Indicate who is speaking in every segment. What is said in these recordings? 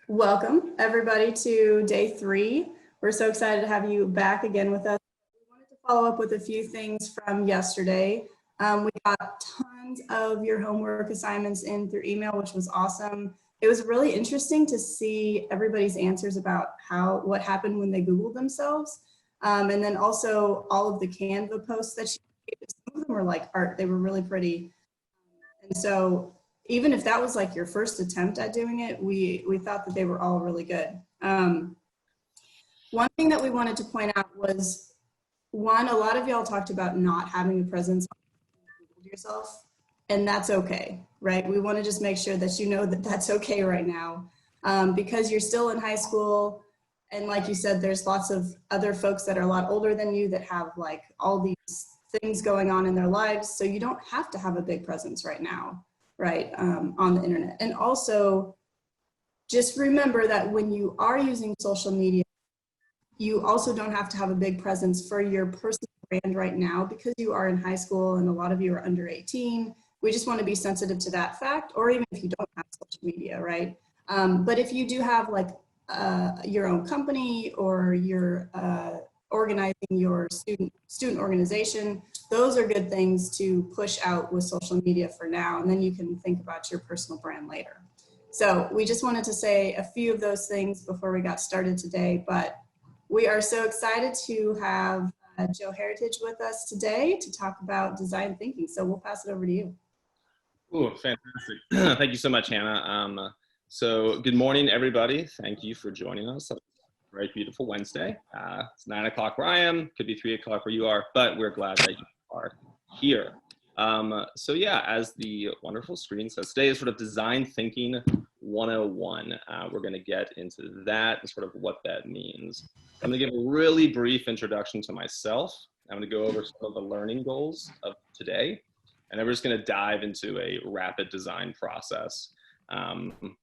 Speaker 1: Welcome, everybody, to day 3. We're so excited to have you back again with us. We wanted to follow up with a few things from yesterday. We got tons of your homework assignments in through email, which was awesome. It was really interesting to see everybody's answers about what happened when they Googled themselves. And then also all of the Canva posts that she made. Some of them were like art. They were really pretty. And so even if that was like your first attempt at doing it, we thought that they were all really good. One thing that we wanted to point out was, one, a lot of y'all talked about not having a presence on yourself, and that's okay, right? We want to just make sure that you know that that's okay right now, because you're still in high school, and like you said, there's lots of other folks that are a lot older than you that have like all these things going on in their lives, so you don't have to have a big presence right now, right, on the internet. And also, just remember that when you are using social media, you also don't have to have a big presence for your personal brand right now, because you are in high school and a lot of you are under 18. We just want to be sensitive to that fact, or even if you don't have social media, right? But if you do have like your own company, or you're organizing your student organization, those are good things to push out with social media for now, and then you can think about your personal brand later. So we just wanted to say a few of those things before we got started today, but we are so excited to have Joe Heritage with us today to talk about design thinking. So we'll pass it over to you.
Speaker 2: Oh, fantastic. Thank you so much, Hannah. So good morning, everybody. Thank you for joining us on a very beautiful Wednesday. It's 9 o'clock where I am, could be 3 o'clock where you are, but we're glad that you are here. So yeah, as the wonderful screen says, today is sort of design thinking 101. We're going to get into that and sort of what that means. I'm going to give a really brief introduction to myself. I'm going to go over some of the learning goals of today, and then we're just going to dive into a rapid design process,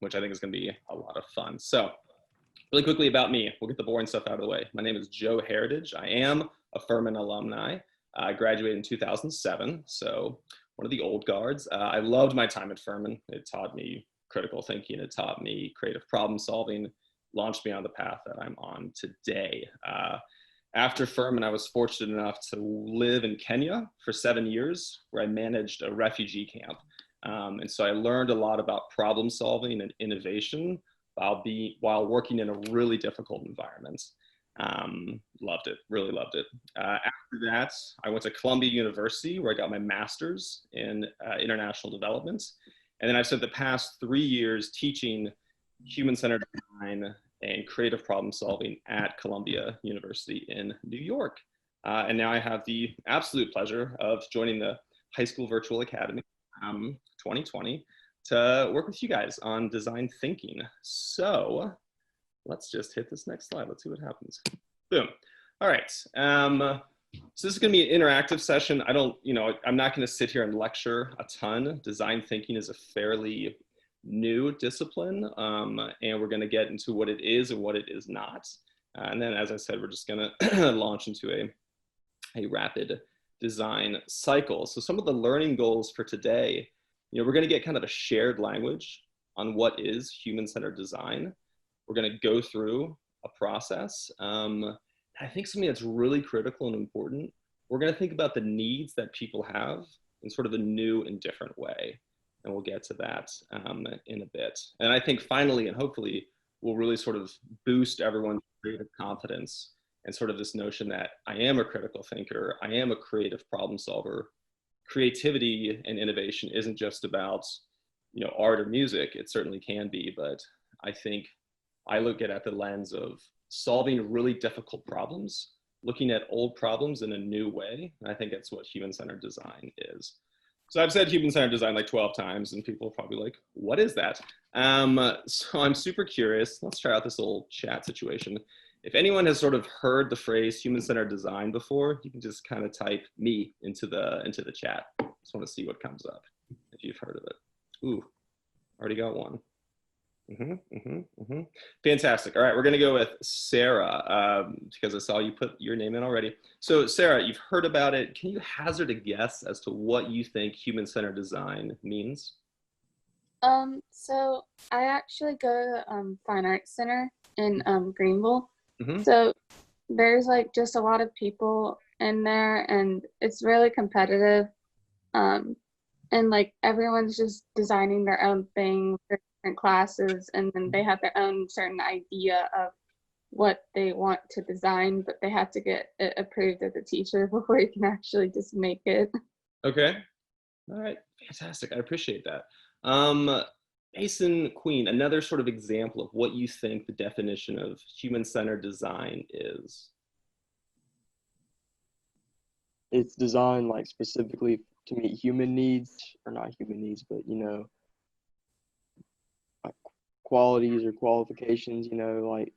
Speaker 2: which I think is going to be a lot of fun. So really quickly about me, we'll get the boring stuff out of the way. My name is Joe Heritage. I am a Furman alumni. I graduated in 2007, so one of the old guards. I loved my time at Furman. It taught me critical thinking. It taught me creative problem solving, launched me on the path that I'm on today. After Furman, I was fortunate enough to live in Kenya for 7 years, where I managed a refugee camp. And so I learned a lot about problem solving and innovation while working in a really difficult environment. Loved it, really loved it. After that, I went to Columbia University, where I got my master's in international development. And then I've spent the past 3 years teaching human-centered design and creative problem solving at Columbia University in New York. And now I have the absolute pleasure of joining the High School Virtual Academy 2020 to work with you guys on design thinking. So let's just hit this next slide. Let's see what happens. Boom. All right. So this is going to be an interactive session. I'm not going to sit here and lecture a ton. Design thinking is a fairly new discipline, and we're going to get into what it is and what it is not. And then, as I said, we're just going to launch into a rapid design cycle. So some of the learning goals for today, we're going to get kind of a shared language on what is human-centered design. We're going to go through a process. I think something that's really critical and important, we're going to think about the needs that people have in sort of a new and different way. And we'll get to that in a bit. And I think finally, and hopefully, we'll really sort of boost everyone's creative confidence and sort of this notion that I am a critical thinker, I am a creative problem solver. Creativity and innovation isn't just about, art or music. It certainly can be, but I think I look at it the lens of solving really difficult problems, looking at old problems in a new way. And I think that's what human-centered design is. So I've said human-centered design like 12 times, and people are probably like, what is that? So I'm super curious. Let's try out this little chat situation. If anyone has sort of heard the phrase human-centered design before, you can just kind of type me into the chat. Just want to see what comes up if you've heard of it. Ooh, already got one. Fantastic. All right, we're going to go with Sarah because I saw you put your name in already. So Sarah, you've heard about it. Can you hazard a guess as to what you think human-centered design means?
Speaker 3: So I actually go to Fine Arts Center in Greenville.
Speaker 2: Mm-hmm.
Speaker 3: So there's like just a lot of people in there, and it's really competitive. And like everyone's just designing their own thing for different classes, and then they have their own certain idea of what they want to design, but they have to get it approved as a teacher before you can actually just make it.
Speaker 2: Okay. All right. Fantastic. I appreciate that. Mason Queen, another sort of example of what you think the definition of human-centered design is.
Speaker 4: It's designed like specifically to meet human needs, or not human needs, but like qualities or qualifications, like.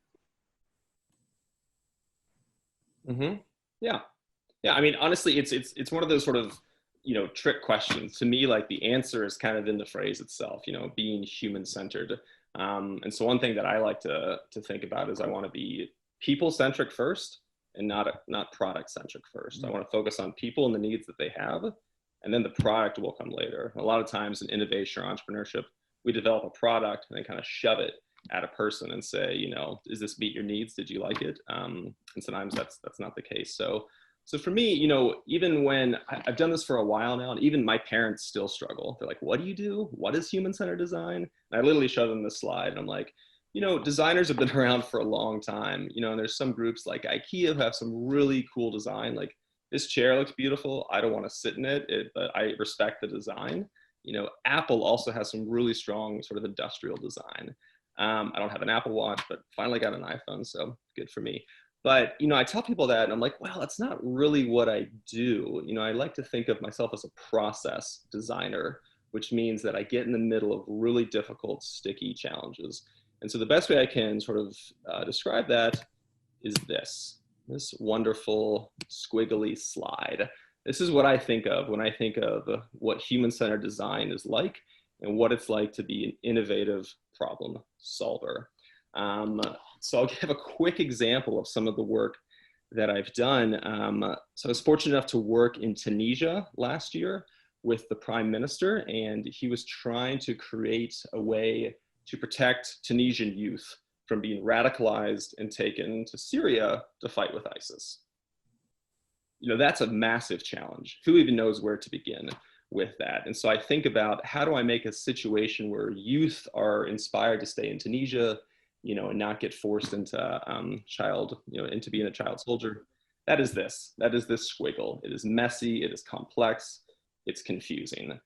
Speaker 2: Mm-hmm. Yeah. Yeah. I mean, honestly, it's one of those sort of, trick questions. To me, like the answer is kind of in the phrase itself, being human-centered. And so one thing that I like to think about is I want to be people-centric first and not product-centric first. I want to focus on people and the needs that they have, and then the product will come later. A lot of times in innovation or entrepreneurship, we develop a product and then kind of shove it at a person and say, does this meet your needs? Did you like it? And sometimes that's not the case. So for me, even when I've done this for a while now, and even my parents still struggle. They're like, what do you do? What is human-centered design? And I literally show them this slide and I'm like, designers have been around for a long time, and there's some groups like IKEA who have some really cool design. Like this chair looks beautiful. I don't want to sit in it, but I respect the design. Apple also has some really strong sort of industrial design. I don't have an Apple Watch, but finally got an iPhone, so good for me. But, I tell people that and I'm like, well, that's not really what I do. I like to think of myself as a process designer, which means that I get in the middle of really difficult, sticky challenges. And so the best way I can sort of describe that is this wonderful squiggly slide. This is what I think of when I think of what human-centered design is like and what it's like to be an innovative problem solver. So I'll give a quick example of some of the work that I've done. So I was fortunate enough to work in Tunisia last year with the Prime Minister, and he was trying to create a way to protect Tunisian youth from being radicalized and taken to Syria to fight with ISIS. That's a massive challenge. Who even knows where to begin with that? And so I think about, how do I make a situation where youth are inspired to stay in Tunisia, and not get forced into into being a child soldier? That is this squiggle. It is messy, it is complex, it's confusing.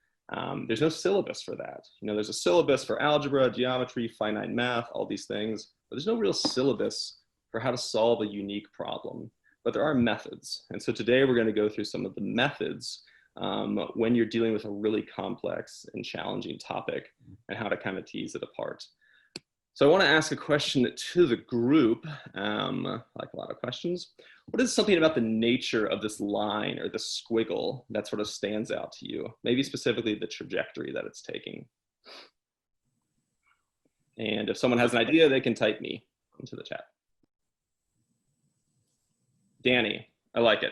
Speaker 2: There's no syllabus for that. There's a syllabus for algebra, geometry, finite math, all these things, but there's no real syllabus for how to solve a unique problem. But there are methods. And so today we're going to go through some of the methods when you're dealing with a really complex and challenging topic, and how to kind of tease it apart. So I want to ask a question to the group, like a lot of questions. What is something about the nature of this line or the squiggle that sort of stands out to you? Maybe specifically the trajectory that it's taking. And if someone has an idea, they can type me into the chat. Danny, I like it.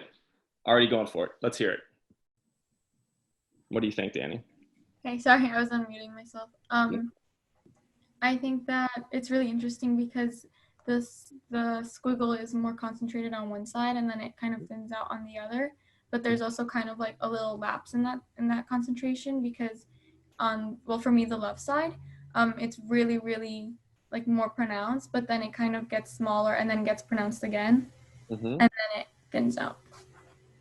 Speaker 2: Already going for it. Let's hear it. What do you think, Danny?
Speaker 5: Okay, sorry, I was unmuting myself. I think that it's really interesting because the squiggle is more concentrated on one side and then it kind of thins out on the other. But there's also kind of like a little lapse in that concentration because well, for me, the left side, it's really, really like more pronounced, but then it kind of gets smaller and then gets pronounced again, and then it thins out.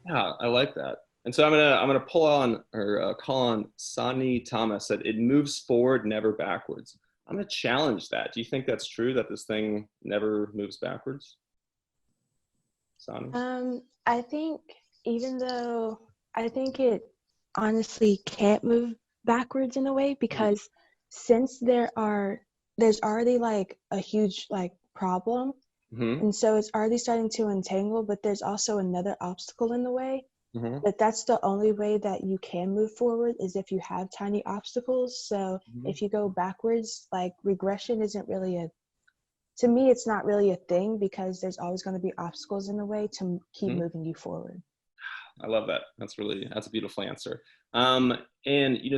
Speaker 2: Yeah, I like that. And so I'm gonna pull on or call on Sani Thomas, that it moves forward, never backwards. I'm gonna challenge that. Do you think that's true, that this thing never moves backwards? Sani?
Speaker 6: I think, even though I think it honestly can't move backwards in a way, because since there's already like a huge like problem, and so it's already starting to entangle, but there's also another obstacle in the way. But that's the only way that you can move forward, is if you have tiny obstacles. So if you go backwards, like regression isn't really to me, it's not really a thing, because there's always going to be obstacles in the way to keep moving you forward.
Speaker 2: I love that. That's a beautiful answer. And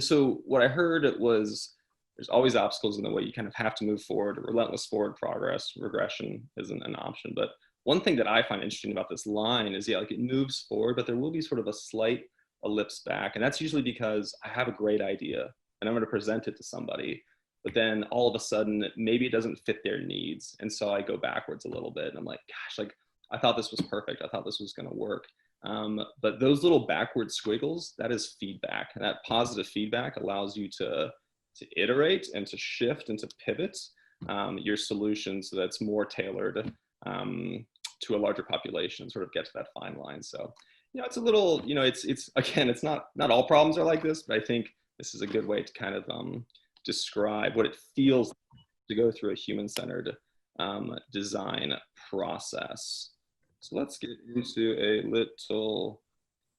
Speaker 2: so what I heard was There's always obstacles in the way. You kind of have to move forward. Relentless forward progress, regression isn't an option. But one thing that I find interesting about this line is, yeah, like it moves forward, but there will be sort of a slight ellipse back. And that's usually because I have a great idea and I'm going to present it to somebody, but then all of a sudden, maybe it doesn't fit their needs. And so I go backwards a little bit and I'm like, gosh, like I thought this was perfect. I thought this was going to work. But those little backward squiggles, that is feedback. And that positive feedback allows you to iterate and to shift and to pivot your solution so that's more tailored to a larger population, sort of get to that fine line. So, you know, it's a little, you know, it's again, it's not all problems are like this, but I think this is a good way to kind of describe what it feels to go through a human-centered design process. So let's get into a little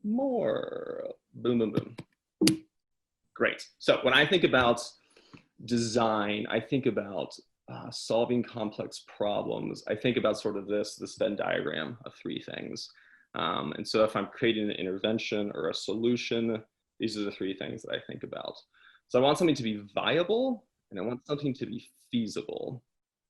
Speaker 2: more. Boom, boom, boom. Great. So when I think about design, I think about solving complex problems. I think about sort of this Venn diagram of three things. And so if I'm creating an intervention or a solution, these are the three things that I think about. So I want something to be viable and I want something to be feasible,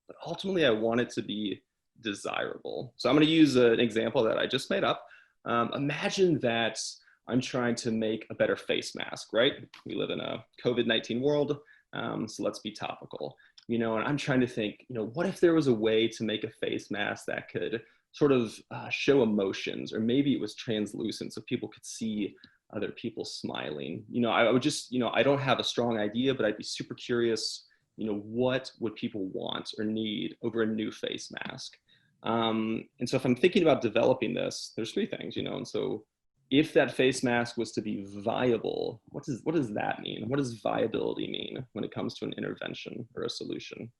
Speaker 2: but ultimately I want it to be desirable. So I'm going to use an example that I just made up. Imagine that I'm trying to make a better face mask, right? We live in a COVID-19 world, so let's be topical. You know, and I'm trying to think, you know, what if there was a way to make a face mask that could sort of show emotions, or maybe it was translucent so people could see other people smiling. You know, I would just, you know, I don't have a strong idea, but I'd be super curious, you know, what would people want or need over a new face mask? And so if I'm thinking about developing this, there's three things, you know, and so if that face mask was to be viable, what does that mean? What does viability mean when it comes to an intervention or a solution?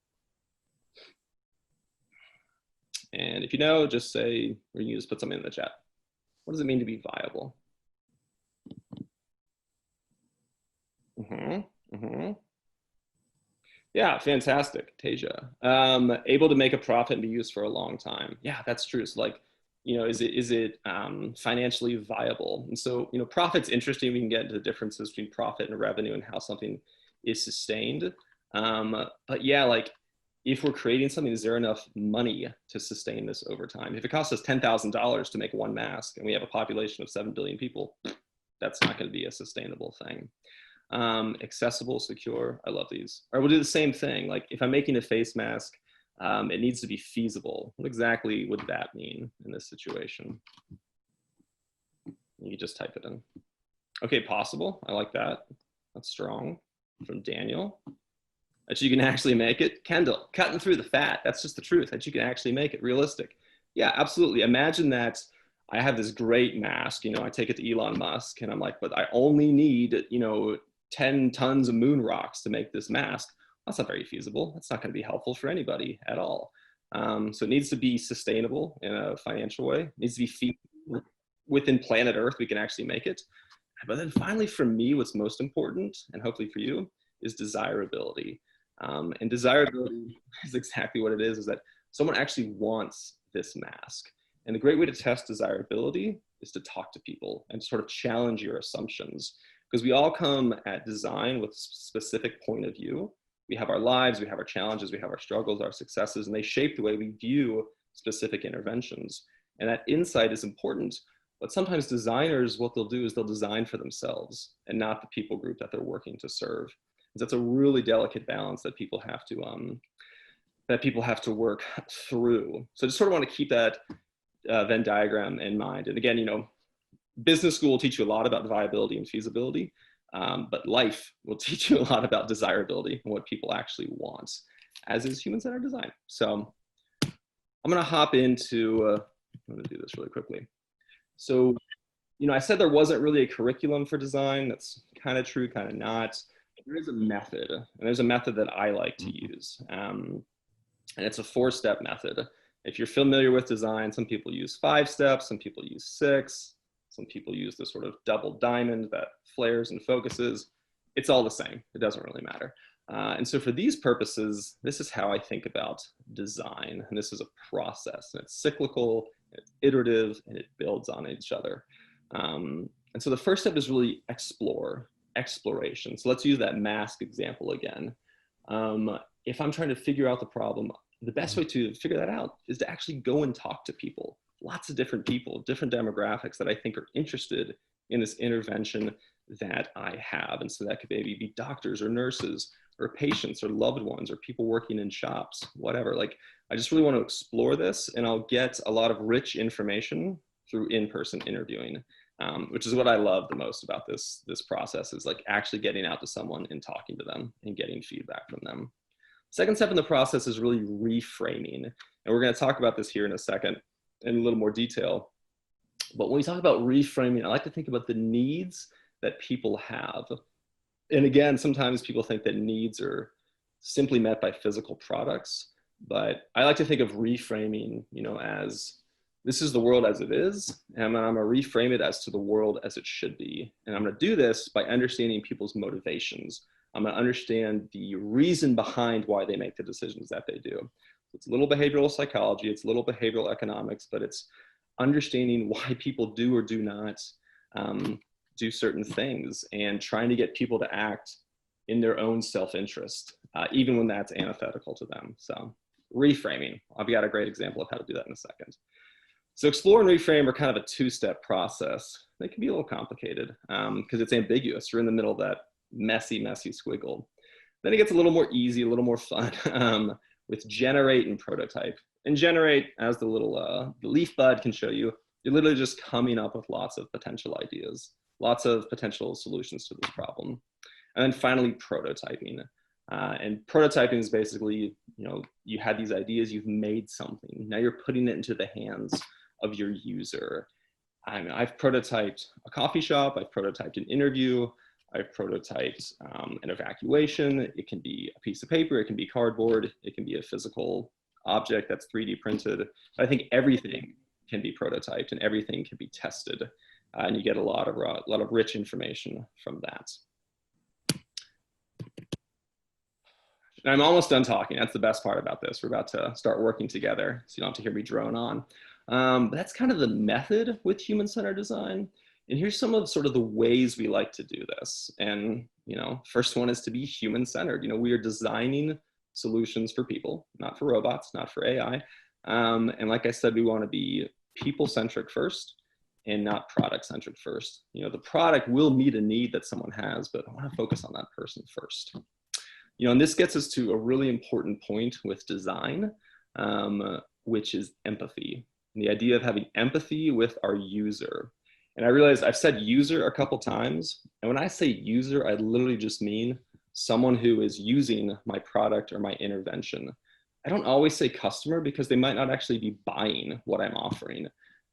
Speaker 2: And if you know, just say, or you can just put something in the chat. What does it mean to be viable? Yeah, fantastic, Tasia. Able to make a profit and be used for a long time. Yeah, that's true. So like, you know, is it financially viable? And so, you know, profit's interesting. We can get into the differences between profit and revenue and how something is sustained. But yeah, like if we're creating something, is there enough money to sustain this over time? If it costs us $10,000 to make one mask and we have a population of 7 billion people, that's not going to be a sustainable thing. Accessible, secure, I love these. Or we'll do the same thing. Like if I'm making a face mask, it needs to be feasible. What exactly would that mean in this situation? You just type it in. Okay, possible, I like that. That's strong. From Daniel. That you can actually make it. Kendall, cutting through the fat. That's just the truth, that you can actually make it realistic. Yeah, absolutely. Imagine that I have this great mask, you know, I take it to Elon Musk and I'm like, but I only need, you know, 10 tons of moon rocks to make this mask. That's not very feasible. That's not going to be helpful for anybody at all. So it needs to be sustainable in a financial way. It needs to be feasible within planet Earth. We can actually make it. But then finally, for me, what's most important, and hopefully for you, is desirability. And desirability is exactly what it is that someone actually wants this mask. And the great way to test desirability is to talk to people and sort of challenge your assumptions. Because we all come at design with a specific point of view. We have our lives, we have our challenges, we have our struggles, our successes, and they shape the way we view specific interventions. And that insight is important, but sometimes designers, what they'll do is they'll design for themselves and not the people group that they're working to serve. And that's a really delicate balance that people have to work through. So I just sort of want to keep that Venn diagram in mind. And again, you know, business school will teach you a lot about viability and feasibility, but life will teach you a lot about desirability and what people actually want, as is human-centered design. So I'm going to hop into, I'm going to do this really quickly. So, you know, I said there wasn't really a curriculum for design. That's kind of true, kind of not. There is a method, and there's a method that I like to use. And it's a 4-step method. If you're familiar with design, some people use 5 steps, some people use 6. Some people use this sort of double diamond that flares and focuses. It's all the same. It doesn't really matter. And so for these purposes, this is how I think about design. And this is a process. And it's cyclical, it's iterative, and it builds on each other. And so the first step is really exploration. So let's use that mask example again. If I'm trying to figure out the problem, the best way to figure that out is to actually go and talk to people, lots of different people, different demographics that I think are interested in this intervention that I have. And so that could maybe be doctors or nurses or patients or loved ones or people working in shops, whatever. Like, I just really want to explore this, and I'll get a lot of rich information through in-person interviewing, which is what I love the most about this process, is like actually getting out to someone and talking to them and getting feedback from them. Second step in the process is really reframing. And we're going to talk about this here in a second in a little more detail. But when we talk about reframing, I like to think about the needs that people have. And again, sometimes people think that needs are simply met by physical products, but I like to think of reframing, you know, as this is the world as it is, and I'm gonna reframe it as to the world as it should be. And I'm gonna do this by understanding people's motivations. I'm gonna understand the reason behind why they make the decisions that they do. It's a little behavioral psychology, it's a little behavioral economics, but it's understanding why people do or do not do certain things, and trying to get people to act in their own self-interest, even when that's antithetical to them. So reframing, I've got a great example of how to do that in a second. So explore and reframe are kind of a two-step process. They can be a little complicated because it's ambiguous. You're in the middle of that messy squiggle. Then it gets a little more easy, a little more fun with generate and prototype. And generate, as the little the leaf bud can show you, you're literally just coming up with lots of potential ideas, lots of potential solutions to this problem. And then finally, prototyping. And prototyping is basically, you know, you had these ideas, you've made something. Now you're putting it into the hands of your user. I mean, I've prototyped a coffee shop, I've prototyped an interview, I've prototyped an evacuation. It can be a piece of paper, it can be cardboard, it can be a physical object that's 3D printed. But I think everything can be prototyped and everything can be tested. And you get a lot of rich information from that. And I'm almost done talking. That's the best part about this. We're about to start working together, so you don't have to hear me drone on. But that's kind of the method with human-centered design. And here's some of sort of the ways we like to do this. And, you know, first one is to be human-centered. You know, we are designing solutions for people, not for robots, not for AI. And like I said, we want to be people-centric first and not product-centric first. You know, the product will meet a need that someone has, but I want to focus on that person first. You know, and this gets us to a really important point with design, which is empathy. And the idea of having empathy with our user. And I realize I've said user a couple times, and when I say user, I literally just mean someone who is using my product or my intervention. I don't always say customer because they might not actually be buying what I'm offering.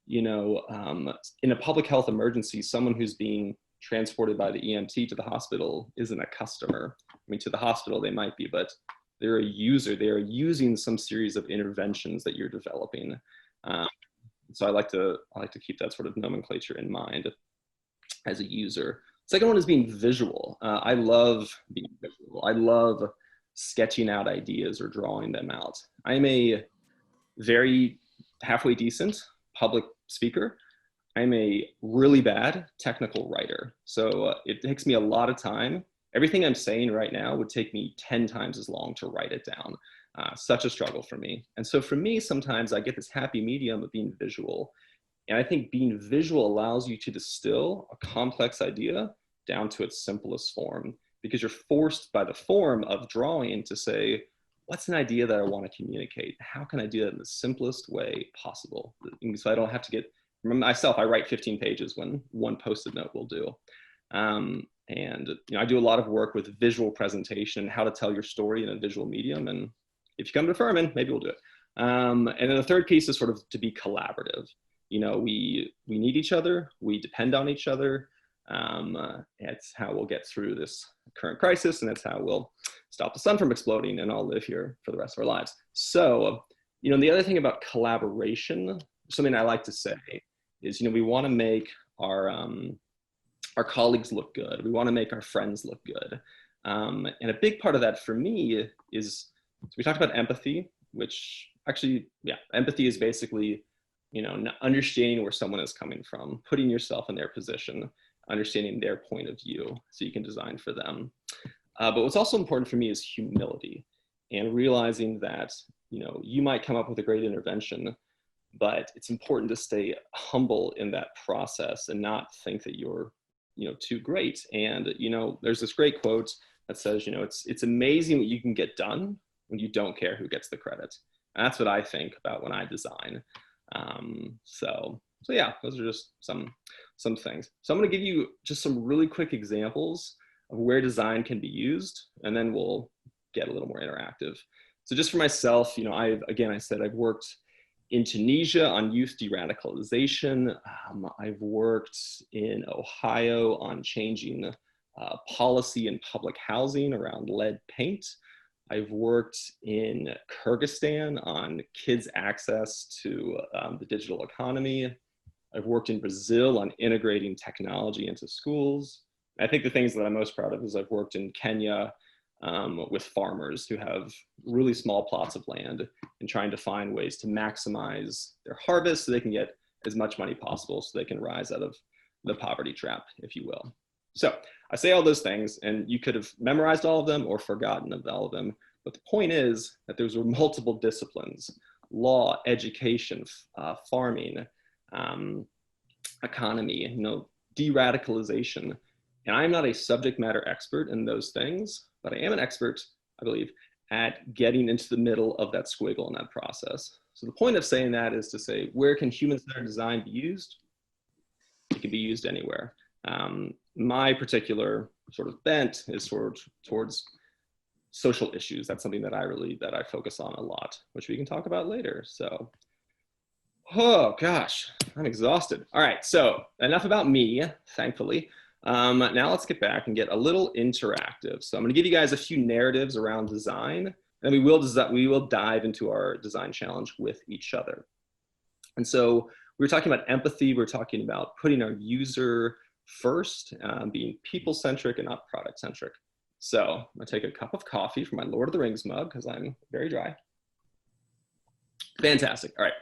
Speaker 2: You know, in a public health emergency, someone who's being transported by the EMT to the hospital isn't a customer. I mean, to the hospital they might be, but they're a user. They are using some series of interventions that you're developing. So I like to keep that sort of nomenclature in mind as a user. Second one is being visual. I love being visual. I love sketching out ideas or drawing them out. I'm a very halfway decent public speaker. I'm a really bad technical writer. So it takes me a lot of time. Everything I'm saying right now would take me 10 times as long to write it down. Such a struggle for me. And so for me, sometimes I get this happy medium of being visual. And I think being visual allows you to distill a complex idea down to its simplest form, because you're forced by the form of drawing to say, what's an idea that I want to communicate? How can I do that in the simplest way possible? So I don't have to get, myself, I write 15 pages when one Post-it note will do. And you know, I do a lot of work with visual presentation, how to tell your story in a visual medium. And if you come to Furman, maybe we'll do it. And then the third piece is sort of to be collaborative. You know, we need each other, we depend on each other. It's how we'll get through this current crisis, and that's how we'll stop the sun from exploding and all live here for the rest of our lives. So, you know, the other thing about collaboration, something I like to say is, you know, we want to make our colleagues look good. We want to make our friends look good. And a big part of that for me is, so we talked about empathy, which actually, yeah, empathy is basically, you know, understanding where someone is coming from, putting yourself in their position, understanding their point of view so you can design for them. But what's also important for me is humility and realizing that, you might come up with a great intervention, but it's important to stay humble in that process and not think that you're, too great. And, there's this great quote that says, it's amazing what you can get done when you don't care who gets the credit. And that's what I think about when I design. So yeah, those are just some things. So I'm going to give you just some really quick examples of where design can be used, and then we'll get a little more interactive. So just for myself, I said I've worked in Tunisia on youth de-radicalization. I've worked in Ohio on changing policy in public housing around lead paint. I've worked in Kyrgyzstan on kids' access to the digital economy. I've worked in Brazil on integrating technology into schools. I think the things that I'm most proud of is I've worked in Kenya with farmers who have really small plots of land and trying to find ways to maximize their harvest so they can get as much money possible so they can rise out of the poverty trap, if you will. So I say all those things, and you could have memorized all of them or forgotten of all of them. But the point is that those were multiple disciplines: law, education, farming, economy, de-radicalization. And I'm not a subject matter expert in those things, but I am an expert, I believe, at getting into the middle of that squiggle in that process. So the point of saying that is to say, where can human-centered design be used? It can be used anywhere. My particular sort of bent is towards social issues. That's something that I focus on a lot, which we can talk about later. So, oh gosh, I'm exhausted. All right, so enough about me, thankfully. Now let's get back and get a little interactive. So I'm going to give you guys a few narratives around design, and we will dive into our design challenge with each other. And so we were talking about empathy. We're talking about putting our user first, being people-centric and not product-centric. So I'm going to take a cup of coffee from my Lord of the Rings mug because I'm very dry. Fantastic. All right.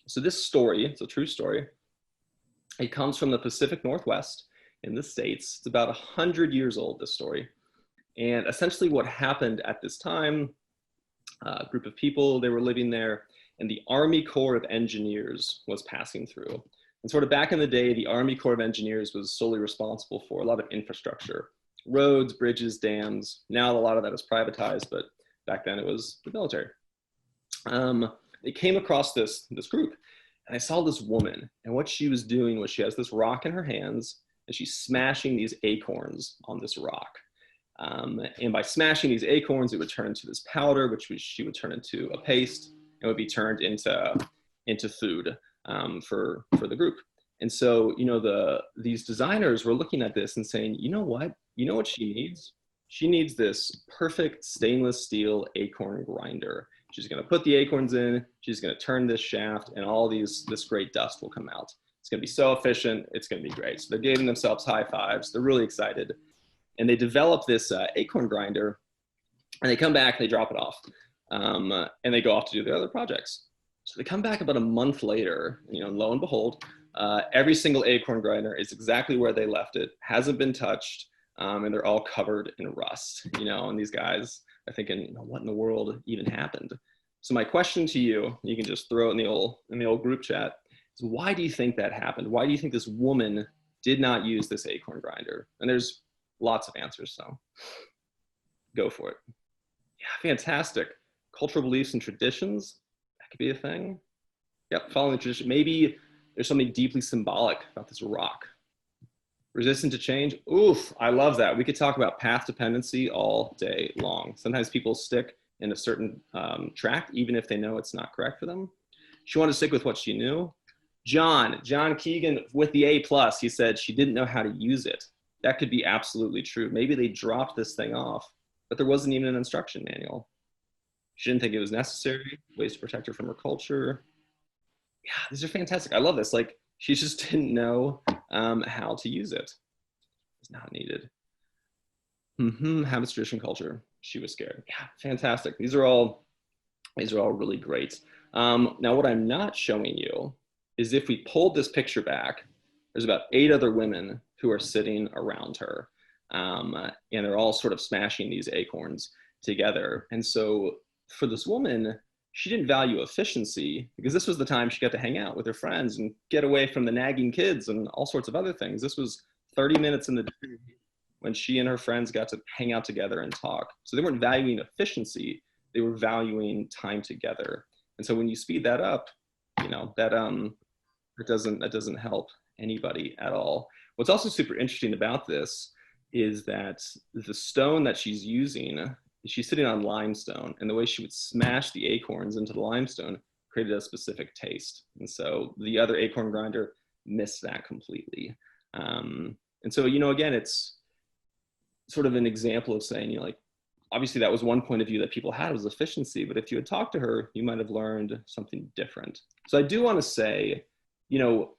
Speaker 2: So this story, it's a true story. It comes from the Pacific Northwest in the States. It's about 100 years old, this story. And essentially what happened at this time, a group of people, they were living there, and the Army Corps of Engineers was passing through. And sort of back in the day, the Army Corps of Engineers was solely responsible for a lot of infrastructure, roads, bridges, dams. Now a lot of that is privatized, but back then it was the military. They came across this group, and I saw this woman, and what she was doing was she has this rock in her hands, and she's smashing these acorns on this rock. And by smashing these acorns, it would turn into this powder, which she would turn into a paste, and would be turned into food for the group. And so, these designers were looking at this and saying, you know what she needs? She needs this perfect stainless steel acorn grinder. She's going to put the acorns in, she's going to turn this shaft, and all this great dust will come out. It's going to be so efficient, it's going to be great. So they're giving themselves high fives. They're really excited. And they develop this acorn grinder, and they come back, they drop it off, and they go off to do their other projects. So they come back about a month later, and lo and behold, every single acorn grinder is exactly where they left it, hasn't been touched, and they're all covered in rust, and these guys are thinking, what in the world even happened? So my question to you, you can just throw it in the old group chat, is why do you think that happened? Why do you think this woman did not use this acorn grinder? And there's lots of answers, so go for it. Yeah, fantastic. Cultural beliefs and traditions, that could be a thing. Yep, following the tradition. Maybe there's something deeply symbolic about this rock. Resistant to change, oof, I love that. We could talk about path dependency all day long. Sometimes people stick in a certain track, even if they know it's not correct for them. She wanted to stick with what she knew. John Keegan with the A+, he said she didn't know how to use it. That could be absolutely true. Maybe they dropped this thing off, but there wasn't even an instruction manual. She didn't think it was necessary, ways to protect her from her culture. Yeah, these are fantastic. I love this. Like, she just didn't know how to use it. It's not needed. Habits, tradition, culture. She was scared. Yeah, fantastic. These are all really great. Now, what I'm not showing you is if we pulled this picture back, there's about 8 other women who are sitting around her. and they're all sort of smashing these acorns together. And so for this woman, she didn't value efficiency because this was the time she got to hang out with her friends and get away from the nagging kids and all sorts of other things. This was 30 minutes in the day when she and her friends got to hang out together and talk. So they weren't valuing efficiency, they were valuing time together. And so when you speed that up, you know, that doesn't help anybody at all. What's also super interesting about this is that the stone that she's using, she's sitting on limestone, and the way she would smash the acorns into the limestone created a specific taste. And so the other acorn grinder missed that completely. And so, you know, again, it's sort of an example of saying, you know, like, obviously that was one point of view that people had was efficiency, but if you had talked to her, you might have learned something different. So I do want to say, you know,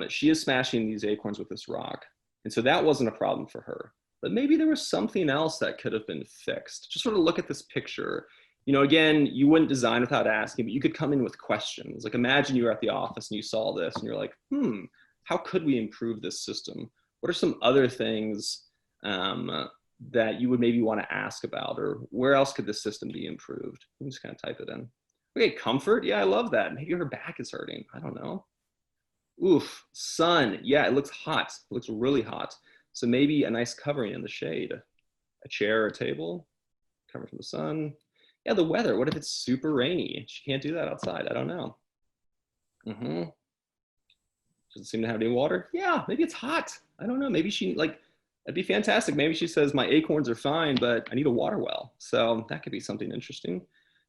Speaker 2: she is smashing these acorns with this rock. And so that wasn't a problem for her. But maybe there was something else that could have been fixed. Just sort of look at this picture. You know, again, you wouldn't design without asking, but you could come in with questions. Like imagine you were at the office and you saw this and you're like, how could we improve this system? What are some other things that you would maybe want to ask about, or where else could this system be improved? You can just kind of type it in. Okay, comfort. Yeah, I love that. Maybe her back is hurting. I don't know. Oof, sun. Yeah, it looks hot. It looks really hot. So maybe a nice covering in the shade, a chair or a table, cover from the sun. Yeah, the weather. What if it's super rainy? She can't do that outside. I don't know. Doesn't seem to have any water. Yeah, maybe it's hot. I don't know. Maybe she like, that'd be fantastic. Maybe she says my acorns are fine, but I need a water well. So that could be something interesting.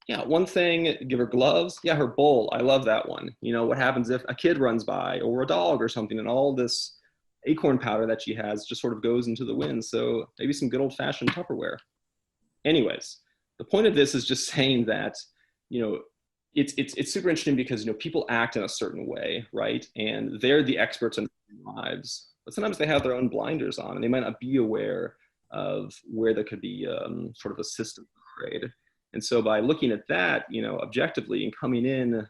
Speaker 2: Yeah, one thing, give her gloves. Yeah, her bowl. I love that one. You know, what happens if a kid runs by or a dog or something and all this acorn powder that she has just sort of goes into the wind. So maybe some good old fashioned Tupperware. Anyways, the point of this is just saying that, you know, it's super interesting because, you know, people act in a certain way, right? And they're the experts in their lives, but sometimes they have their own blinders on and they might not be aware of where there could be sort of a system upgrade. And so by looking at that, you know, objectively and coming in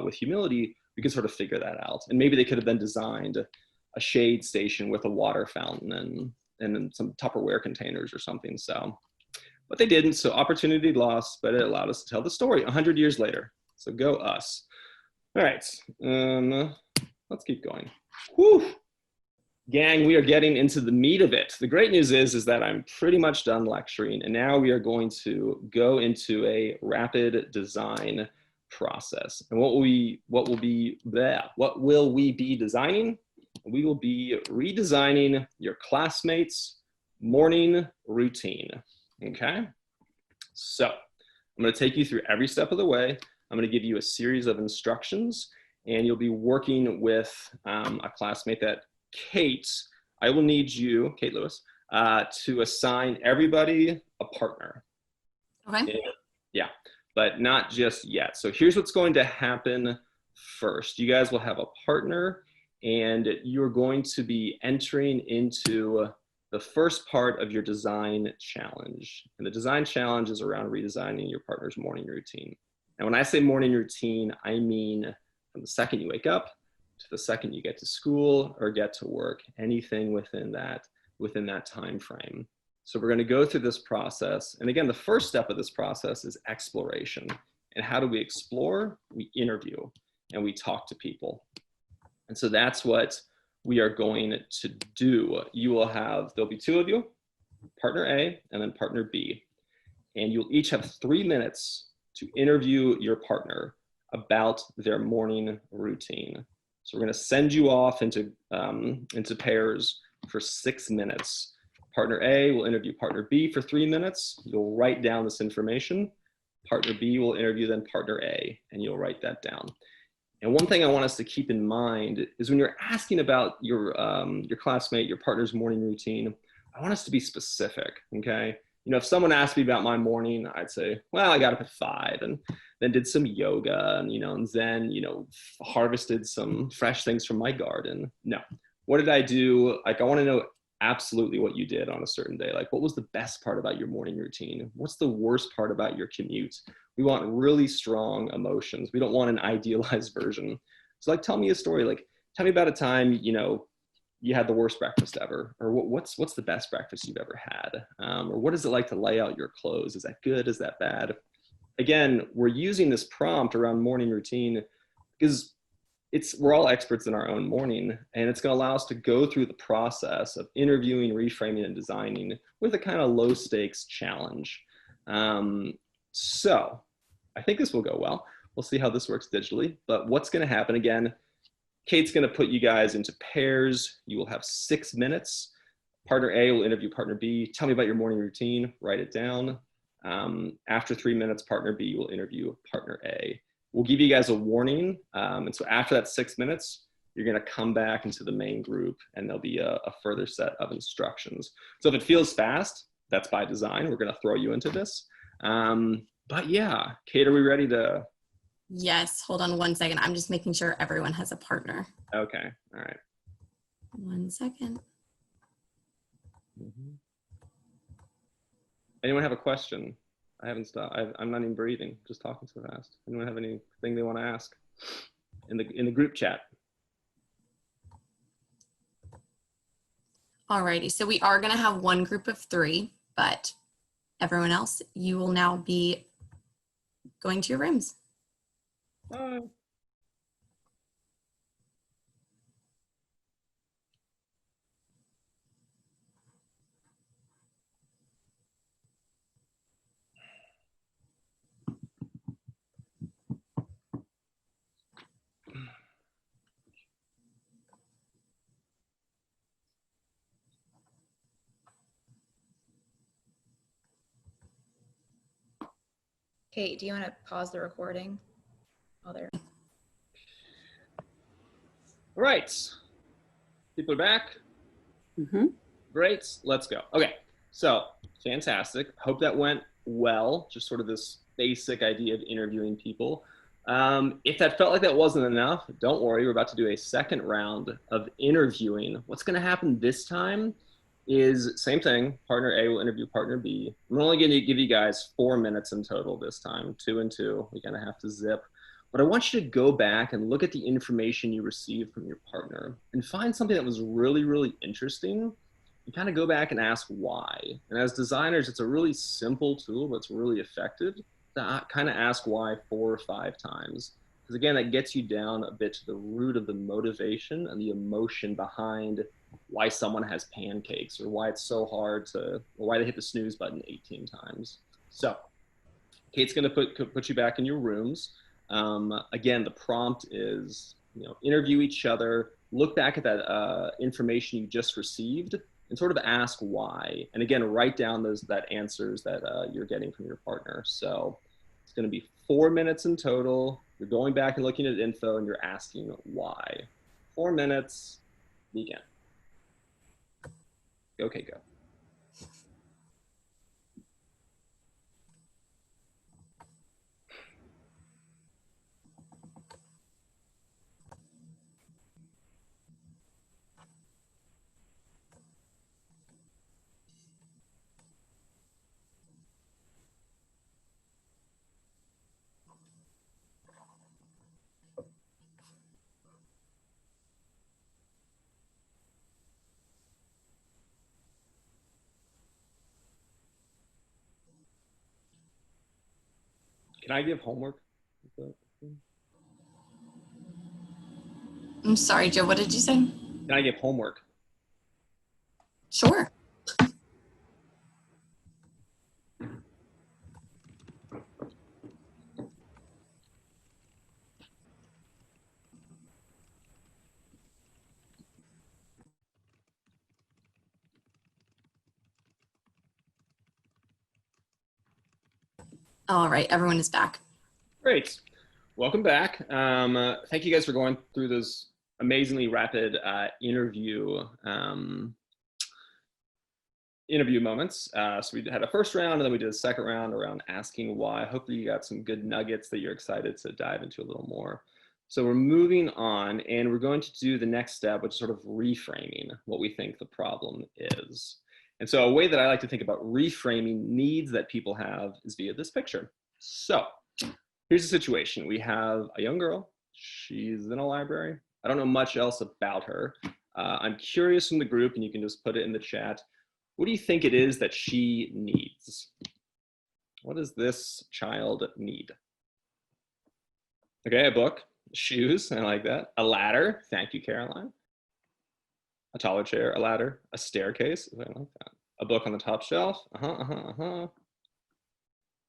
Speaker 2: with humility, we can sort of figure that out. And maybe they could have then designed a shade station with a water fountain and then some Tupperware containers or something. So, but they didn't. So opportunity lost, but it allowed us to tell the story 100 years later. So go us. All right, let's keep going. Whew. Gang, we are getting into the meat of it. The great news is that I'm pretty much done lecturing, and now we are going to go into a rapid design process. And what will we be designing? We will be redesigning your classmates' morning routine. Okay? So I'm going to take you through every step of the way. I'm going to give you a series of instructions, and you'll be working with a classmate that Kate, I will need you, Kate Lewis, to assign everybody a partner.
Speaker 1: Okay.
Speaker 2: Yeah, but not just yet. So here's what's going to happen first. You guys will have a partner, and you're going to be entering into the first part of your design challenge. And the design challenge is around redesigning your partner's morning routine. And when I say morning routine, I mean from the second you wake up to the second you get to school or get to work, anything within that time frame. So we're going to go through this process. And again, the first step of this process is exploration. And how do we explore? We interview and we talk to people. And so that's what we are going to do. There'll be two of you, partner A and then partner B. And you'll each have 3 minutes to interview your partner about their morning routine. So we're going to send you off into pairs for 6 minutes. Partner A will interview partner B for 3 minutes. You'll write down this information. Partner B will interview then partner A, and you'll write that down. And one thing I want us to keep in mind is when you're asking about your classmate, your partner's morning routine, I want us to be specific, okay? You know, if someone asked me about my morning, I'd say, well, I got up at 5 and then did some yoga and, and then, harvested some fresh things from my garden. No, what did I do? Like, I want to know absolutely what you did on a certain day. Like, what was the best part about your morning routine? What's the worst part about your commute? We want really strong emotions. We don't want an idealized version. So like, tell me a story. Like, tell me about a time, you had the worst breakfast ever, or what's the best breakfast you've ever had, or what is it like to lay out your clothes? Is that good? Is that bad? Again, we're using this prompt around morning routine because we're all experts in our own morning, and it's going to allow us to go through the process of interviewing, reframing, and designing with a kind of low stakes challenge. So I think this will go well. We'll see how this works digitally, but what's going to happen again, Kate's going to put you guys into pairs. You will have 6 minutes. Partner A will interview partner B. Tell me about your morning routine. Write it down. After 3 minutes, partner B will interview partner A. We'll give you guys a warning. And so after that 6 minutes, you're going to come back into the main group, and there'll be a further set of instructions. So if it feels fast, that's by design. We're going to throw you into this. But yeah, Kate, are we ready to?
Speaker 7: Yes, hold on 1 second. I'm just making sure everyone has a partner.
Speaker 2: Okay, all right.
Speaker 7: 1 second.
Speaker 2: Anyone have a question? I haven't stopped. I'm not even breathing, just talking so fast. Anyone have anything they want to ask in the group chat?
Speaker 7: Alrighty, so we are going to have one group of 3, but everyone else, you will now be going to your rooms.
Speaker 2: Bye.
Speaker 8: Kate, do you want to pause the recording while they're...
Speaker 2: All right, people are back. Great, let's go. Okay, so fantastic. Hope that went well. Just sort of this basic idea of interviewing people. If that felt like that wasn't enough, don't worry. We're about to do a second round of interviewing. What's going to happen this time is same thing. Partner A will interview partner B. I'm only going to give you guys 4 minutes in total this time, 2 and 2. We kind of have to zip. But I want you to go back and look at the information you received from your partner and find something that was really, really interesting. You kind of go back and ask why. And as designers, it's a really simple tool, but it's really effective to kind of ask why 4 or 5 times. Because again, that gets you down a bit to the root of the motivation and the emotion behind why someone has pancakes, or why it's so hard or why they hit the snooze button 18 times. So Kate's going to put you back in your rooms. Again, the prompt is, interview each other, look back at that information you just received, and sort of ask why. And again, write down that answers that you're getting from your partner. So it's going to be 4 minutes in total. You're going back and looking at info, and you're asking why. 4 minutes, begin. Okay, go. Can I give homework?
Speaker 7: I'm sorry, Joe, what did you say?
Speaker 2: Can I give homework?
Speaker 7: Sure. All right, everyone is back.
Speaker 2: Great. Welcome back. Thank you guys for going through those amazingly rapid interview moments. So we had a first round, and then we did a second round around asking why. Hopefully you got some good nuggets that you're excited to dive into a little more. So we're moving on, and we're going to do the next step, which is sort of reframing what we think the problem is. And so a way that I like to think about reframing needs that people have is via this picture. So here's the situation. We have a young girl. She's in a library. I don't know much else about her. I'm curious from the group, and you can just put it in the chat. What do you think it is that she needs? What does this child need? Okay, a book, shoes, I like that. A ladder, thank you, Caroline. A taller chair, a ladder, a staircase, I like that. A book on the top shelf,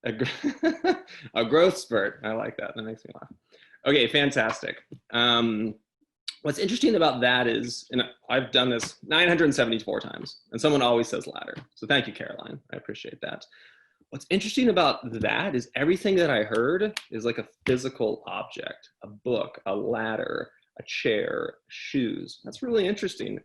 Speaker 2: A growth spurt, I like that, that makes me laugh. Okay, fantastic. What's interesting about that is, and I've done this 974 times, and someone always says ladder. So thank you, Caroline, I appreciate that. What's interesting about that is everything that I heard is like a physical object, a book, a ladder, a chair, shoes. That's really interesting.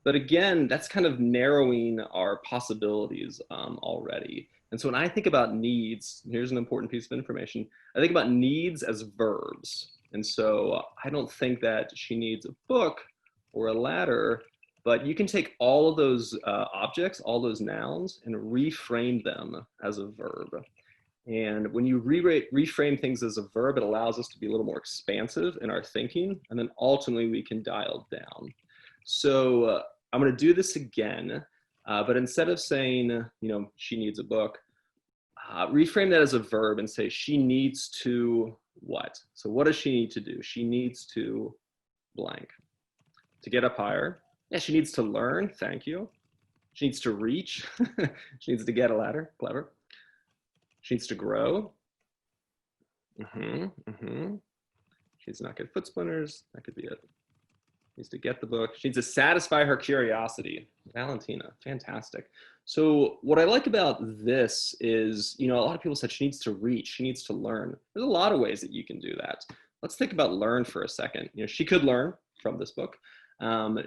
Speaker 2: But again, that's kind of narrowing our possibilities already. And so when I think about needs, here's an important piece of information. I think about needs as verbs. And so I don't think that she needs a book or a ladder, but you can take all of those objects, all those nouns, and reframe them as a verb. And when you reframe things as a verb, it allows us to be a little more expansive in our thinking, and then ultimately we can dial down. So I'm going to do this again, but instead of saying, she needs a book, reframe that as a verb and say she needs to what? So what does she need to do? She needs to blank. To get up higher. Yeah, she needs to learn. Thank you. She needs to reach. She needs to get a ladder. Clever. She needs to grow. She needs to not get foot splinters. That could be it. She needs to get the book. She needs to satisfy her curiosity. Valentina, fantastic. So what I like about this is, a lot of people said she needs to reach, she needs to learn. There's a lot of ways that you can do that. Let's think about learn for a second. She could learn from this book.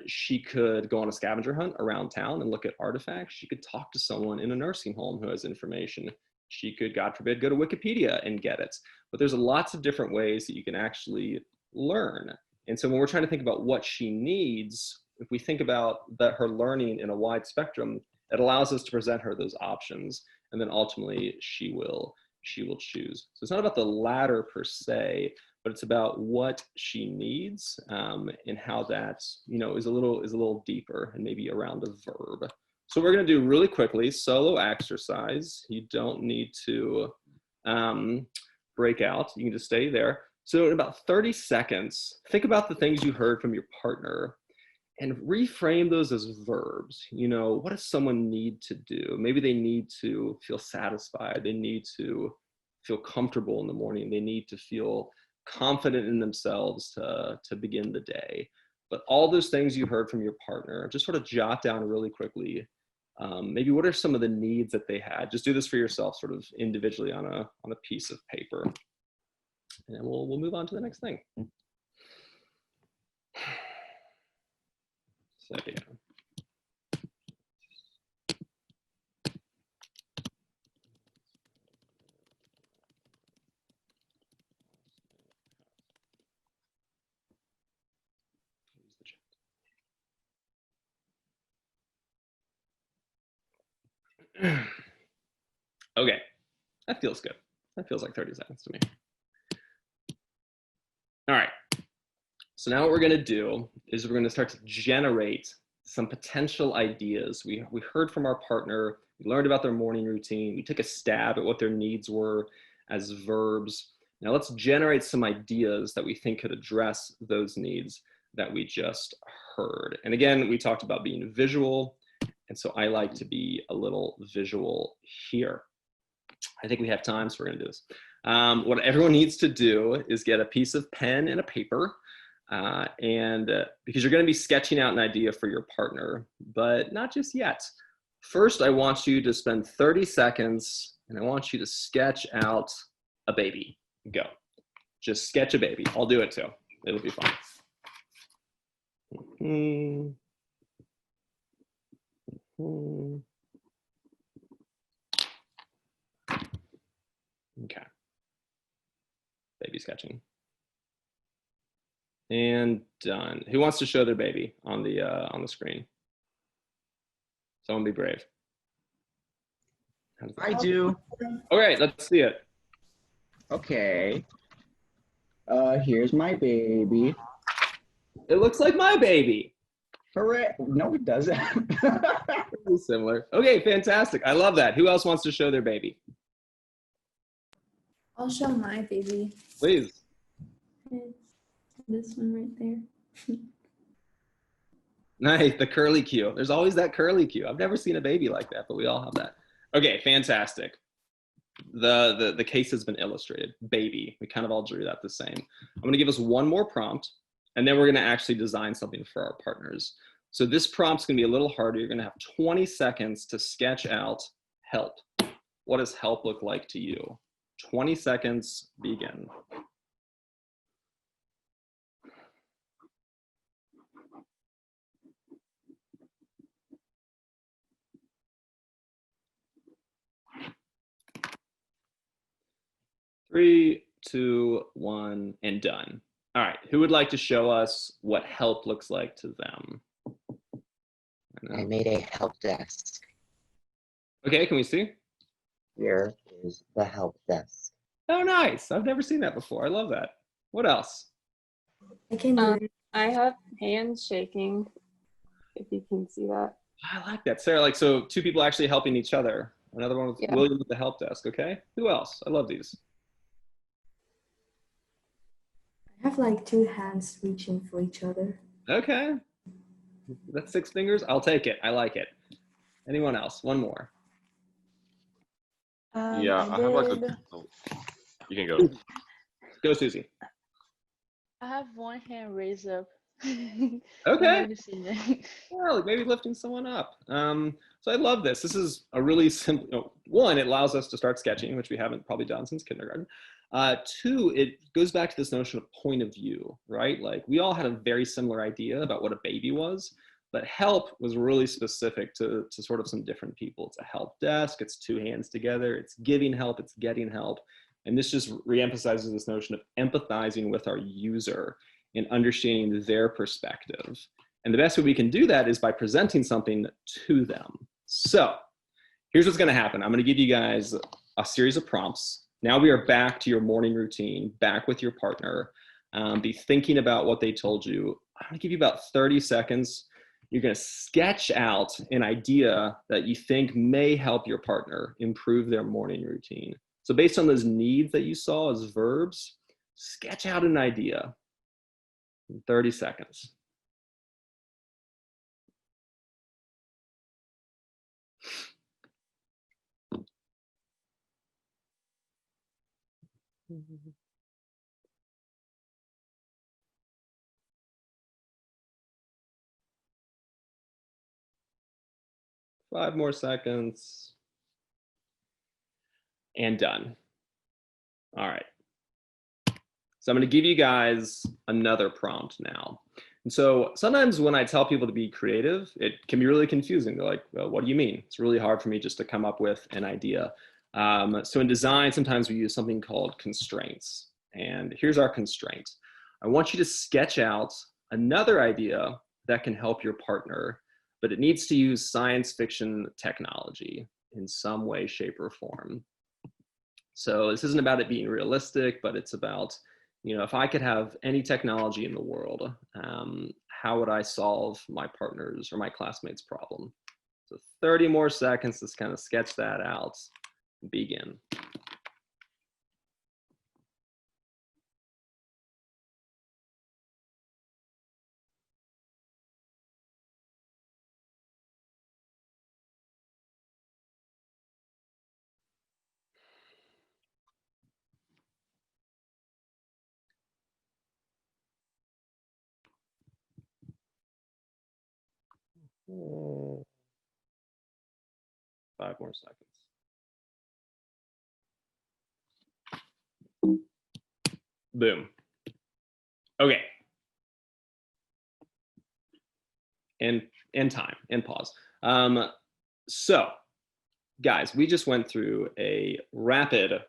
Speaker 2: She could go on a scavenger hunt around town and look at artifacts. She could talk to someone in a nursing home who has information. She could, God forbid, go to Wikipedia and get it. But there's lots of different ways that you can actually learn. And so when we're trying to think about what she needs, if we think about that her learning in a wide spectrum, it allows us to present her those options, and then ultimately she will choose. So it's not about the ladder per se, but it's about what she needs and how that is a little deeper and maybe around a verb. So we're going to do really quickly solo exercise. You don't need to break out. You can just stay there. So in about 30 seconds, think about the things you heard from your partner and reframe those as verbs. What does someone need to do? Maybe they need to feel satisfied. They need to feel comfortable in the morning. They need to feel confident in themselves to begin the day. But all those things you heard from your partner, just sort of jot down really quickly. Maybe what are some of the needs that they had? Just do this for yourself, sort of individually on a piece of paper. And we'll move on to the next thing. So yeah. Okay, that feels good. That feels like 30 seconds to me. All right, so now what we're gonna do is we're gonna start to generate some potential ideas. We heard from our partner, we learned about their morning routine, we took a stab at what their needs were as verbs. Now let's generate some ideas that we think could address those needs that we just heard. And again, we talked about being visual, and so I like to be a little visual here. I think we have time, so we're gonna do this. What everyone needs to do is get a piece of pen and a paper, because you're gonna be sketching out an idea for your partner, but not just yet. First, I want you to spend 30 seconds and I want you to sketch out a baby. Go. Just sketch a baby. I'll do it too. It'll be fun. Okay. Baby sketching. And done. Who wants to show their baby on the screen? Someone be brave.
Speaker 9: I do.
Speaker 2: All right, let's see it.
Speaker 9: Okay. Here's my baby.
Speaker 2: It looks like my baby.
Speaker 9: Hooray. No, it doesn't.
Speaker 2: Very similar. Okay, fantastic. I love that. Who else wants to show their baby?
Speaker 10: I'll show my baby.
Speaker 2: Please.
Speaker 10: It's this one right there.
Speaker 2: Nice, the curly Q. There's always that curly Q. I've never seen a baby like that, but we all have that. Okay, fantastic. The case has been illustrated. Baby. We kind of all drew that the same. I'm going to give us one more prompt, and then we're going to actually design something for our partners. So this prompt's going to be a little harder. You're going to have 20 seconds to sketch out help. What does help look like to you? 20 seconds, begin. Three, two, one, and done. All right, who would like to show us what help looks like to them?
Speaker 11: I made a help desk.
Speaker 2: Okay, can we see?
Speaker 11: Here is the help desk.
Speaker 2: Oh, nice. I've never seen that before. I love that. What else?
Speaker 10: I can do it.
Speaker 3: I have hands shaking, if you can see that.
Speaker 2: I like that. Sarah, like, so two people actually helping each other. Another one with
Speaker 3: Yeah.
Speaker 2: William with the help desk, okay? Who else? I love these.
Speaker 10: I have like two hands reaching for each other.
Speaker 2: Okay. That's 6 fingers. I'll take it. I like it. Anyone else? One more.
Speaker 12: Yeah, I have like a. Oh, you can go.
Speaker 2: Go, Susie.
Speaker 13: I have one hand raised up.
Speaker 2: Okay. Yeah, like maybe lifting someone up. So I love this. This is a really simple, one, it allows us to start sketching, which we haven't probably done since kindergarten. Two, it goes back to this notion of point of view, right? Like we all had a very similar idea about what a baby was, but help was really specific to sort of some different people. It's a help desk, it's two hands together, it's giving help, it's getting help. And this just reemphasizes this notion of empathizing with our user and understanding their perspective. And the best way we can do that is by presenting something to them. So here's what's gonna happen. I'm gonna give you guys a series of prompts. Now we are back to your morning routine, back with your partner. Be thinking about what they told you. I'm gonna give you about 30 seconds. You're gonna sketch out an idea that you think may help your partner improve their morning routine. So based on those needs that you saw as verbs, sketch out an idea in 30 seconds. Five more seconds. And done. All right. So I'm going to give you guys another prompt now. And so sometimes when I tell people to be creative, it can be really confusing. They're like, well, what do you mean? It's really hard for me just to come up with an idea. So in design, sometimes we use something called constraints. And here's our constraint. I want you to sketch out another idea that can help your partner, but it needs to use science fiction technology in some way, shape, or form. So this isn't about it being realistic, but it's about, if I could have any technology in the world, how would I solve my partner's or my classmates' problem? So 30 more seconds to kind of sketch that out. Begin. Five more seconds. Boom. Okay. And time, and pause. So, guys, we just went through a rapid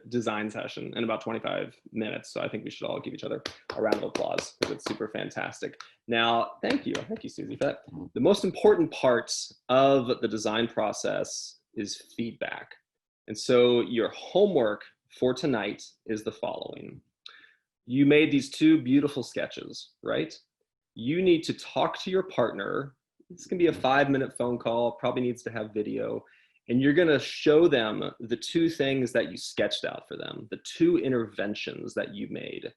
Speaker 2: design session in about 25 minutes. So I think we should all give each other a round of applause because it's super fantastic. Now, thank you, Susie, for that. The most important parts of the design process is feedback. And so your homework for tonight is the following. You made these two beautiful sketches, right? you need to talk to your partner. This can be a 5-minute phone call, probably needs to have video. And you're gonna show them the 2 things that you sketched out for them, the 2 interventions that you made.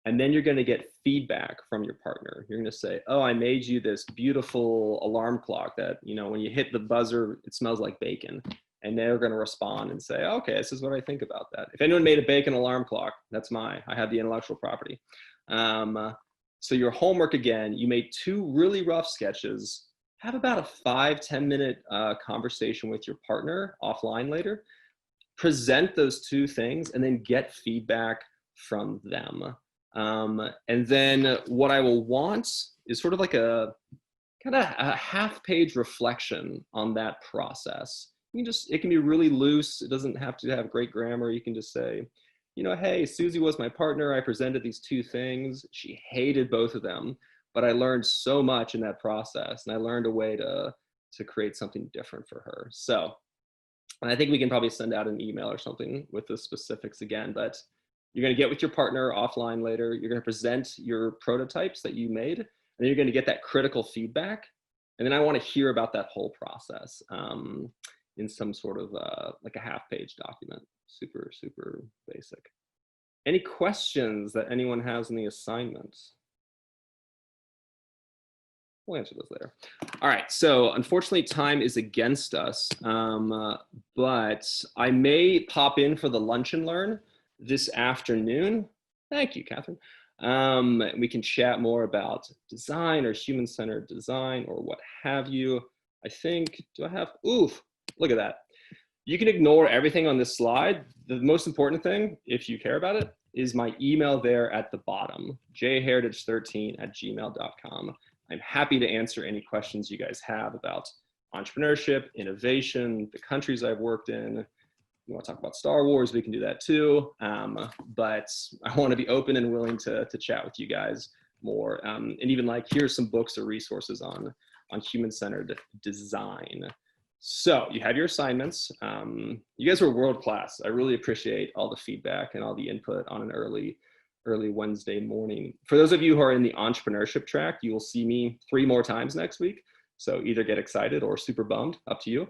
Speaker 2: And then you're gonna get feedback from your partner. You're gonna say, oh, I made you this beautiful alarm clock that, you know, when you hit the buzzer, it smells like bacon. And they're gonna respond and say, okay, this is what I think about that. If anyone made a bacon alarm clock, that's I have the intellectual property. So your homework again, you made 2 really rough sketches. Have about a 5-10 minute conversation with your partner offline later. Present those 2 things and then get feedback from them. And then what I will want is sort of like a kind of a half-page reflection on that process. It can be really loose. It doesn't have to have great grammar. You can just say, you know, hey, Susie was my partner. I presented these 2 things. She hated both of them, but I learned so much in that process, and I learned a way to create something different for her. So, and I think we can probably send out an email or something with the specifics again, but you're gonna get with your partner offline later. You're gonna present your prototypes that you made, and then you're gonna get that critical feedback. And then I wanna hear about that whole process in some sort of like a half-page document. Super, super basic. Any questions that anyone has in the assignments? We'll answer those later. All right, so unfortunately time is against us, but I may pop in for the lunch and learn this afternoon. Thank you, Catherine. We can chat more about design or human-centered design or what have you. I think, do I have, oof, look at that. You can ignore everything on this slide. The most important thing, if you care about it, is my email there at the bottom, jheritage13@gmail.com. I'm happy to answer any questions you guys have about entrepreneurship, innovation, the countries I've worked in. You want to talk about Star Wars, we can do that too. But I want to be open and willing to chat with you guys more. And even like, here's some books or resources on human-centered design. So you have your assignments. You guys were world class. I really appreciate all the feedback and all the input on an early Wednesday morning. For those of you who are in the entrepreneurship track, you will see me 3 more times next week. So either get excited or super bummed, up to you.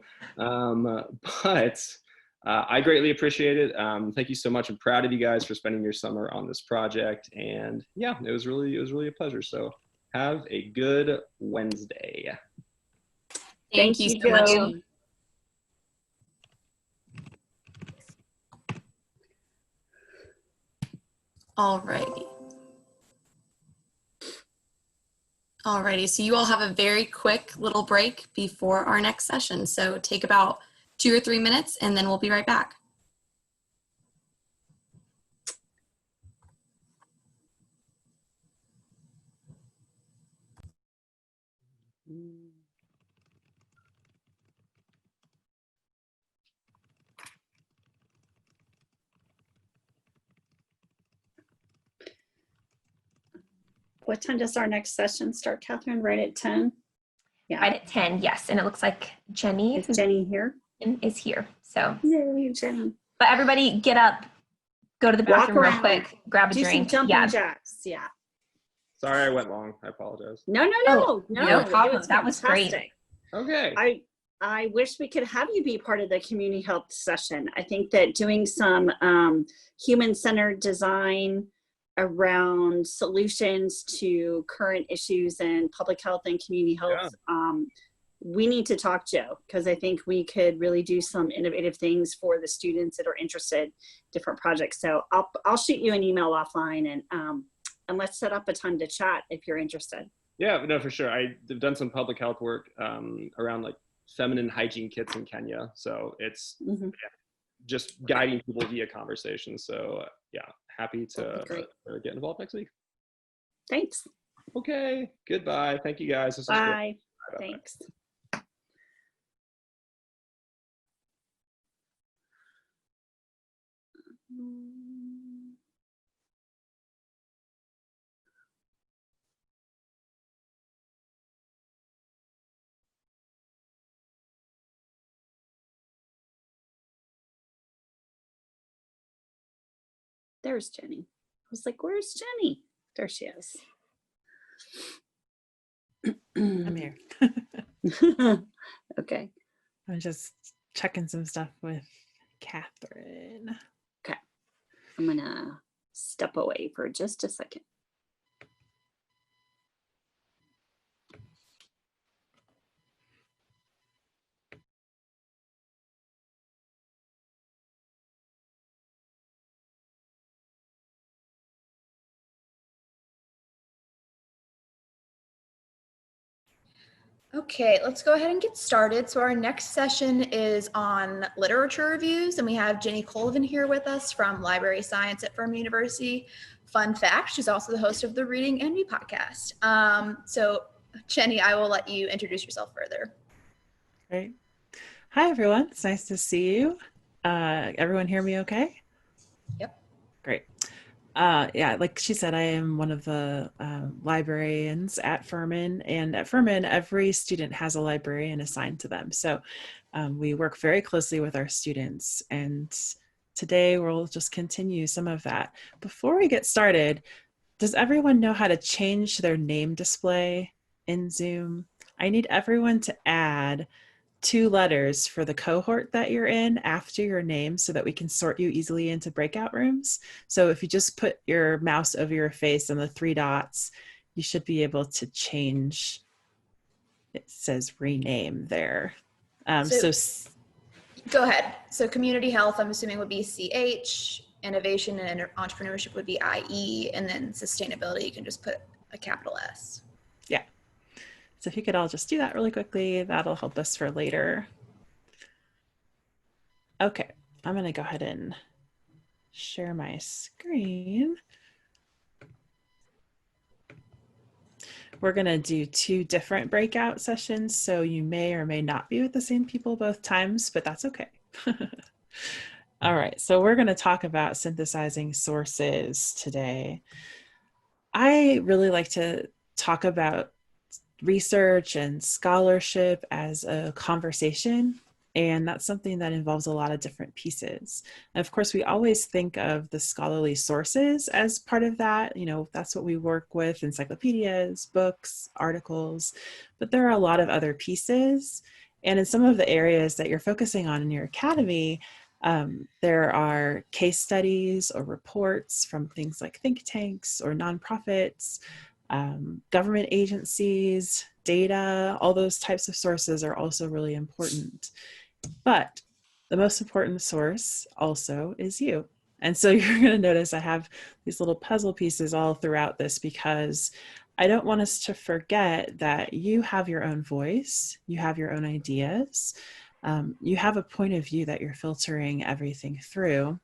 Speaker 2: I greatly appreciate it. Thank you so much. I'm proud of you guys for spending your summer on this project. And yeah, it was really a pleasure. So have a good Wednesday.
Speaker 7: Thank you so much. Alrighty, so you all have a very quick little break before our next session. So take about 2 or 3 minutes and then we'll be right back.
Speaker 14: What time does our next session start, Catherine? Right at 10?
Speaker 15: Yeah. Right at 10, yes. And it looks like Jenny
Speaker 14: is Jenny here?
Speaker 15: Is here. So
Speaker 14: yay, Jenny.
Speaker 15: But everybody get up, go to the bathroom real quick, grab a drink.
Speaker 14: Do some jumping jacks. Yeah.
Speaker 2: Sorry I went long. I apologize.
Speaker 14: No problem.
Speaker 15: That was great.
Speaker 2: Okay.
Speaker 14: I wish we could have you be part of the community health session. I think that doing some human-centered design around solutions to current issues in public health and community health. We need to talk, Joe, because I think we could really do some innovative things for the students that are interested, different projects. So I'll shoot you an email offline and let's set up a time to chat if you're interested.
Speaker 2: Yeah, no, for sure. I've done some public health work around like feminine hygiene kits in Kenya. So it's just guiding people via conversation. So yeah, happy to get involved next week.
Speaker 14: Thanks.
Speaker 2: Okay, goodbye. Thank you guys. This
Speaker 14: Bye. Thanks. There's Jenny. I was like, where's Jenny? There she is.
Speaker 16: I'm here.
Speaker 14: Okay.
Speaker 16: I'm just checking some stuff with Catherine.
Speaker 14: Okay. I'm gonna step away for just a second.
Speaker 8: Okay, let's go ahead and get started. So our next session is on literature reviews, and we have Jenny Colvin here with us from Library Science at Furman University. Fun fact, she's also the host of the Reading Envy podcast. So Jenny, I will let you introduce yourself further.
Speaker 16: Great. Hi, everyone. It's nice to see you. Everyone hear me okay?
Speaker 8: Yep.
Speaker 16: Great. Yeah, like she said, I am one of the librarians at Furman, and at Furman, every student has a librarian assigned to them. So we work very closely with our students, and today we'll just continue some of that. Before we get started, does everyone know how to change their name display in Zoom? I need everyone to add 2 letters for the cohort that you're in after your name so that we can sort you easily into breakout rooms. So if you just put your mouse over your face and the 3 dots, you should be able to change. It says rename there.
Speaker 8: So go ahead. So community health, I'm assuming would be CH, innovation and entrepreneurship would be IE, and then sustainability, you can just put a capital S.
Speaker 16: Yeah. So if you could all just do that really quickly, that'll help us for later. Okay, I'm going to go ahead and share my screen. We're going to do 2 different breakout sessions, so you may or may not be with the same people both times, but that's okay. All right, so we're going to talk about synthesizing sources today. I really like to talk about research and scholarship as a conversation, and that's something that involves a lot of different pieces. And of course, we always think of the scholarly sources as part of that. You know, that's what we work with: encyclopedias, books, articles, but there are a lot of other pieces. And in some of the areas that you're focusing on in your academy, there are case studies or reports from things like think tanks or nonprofits, government agencies, data. All those types of sources are also really important. But the most important source also is you. And so you're going to notice I have these little puzzle pieces all throughout this because I don't want us to forget that you have your own voice, you have your own ideas, you have a point of view that you're filtering everything through.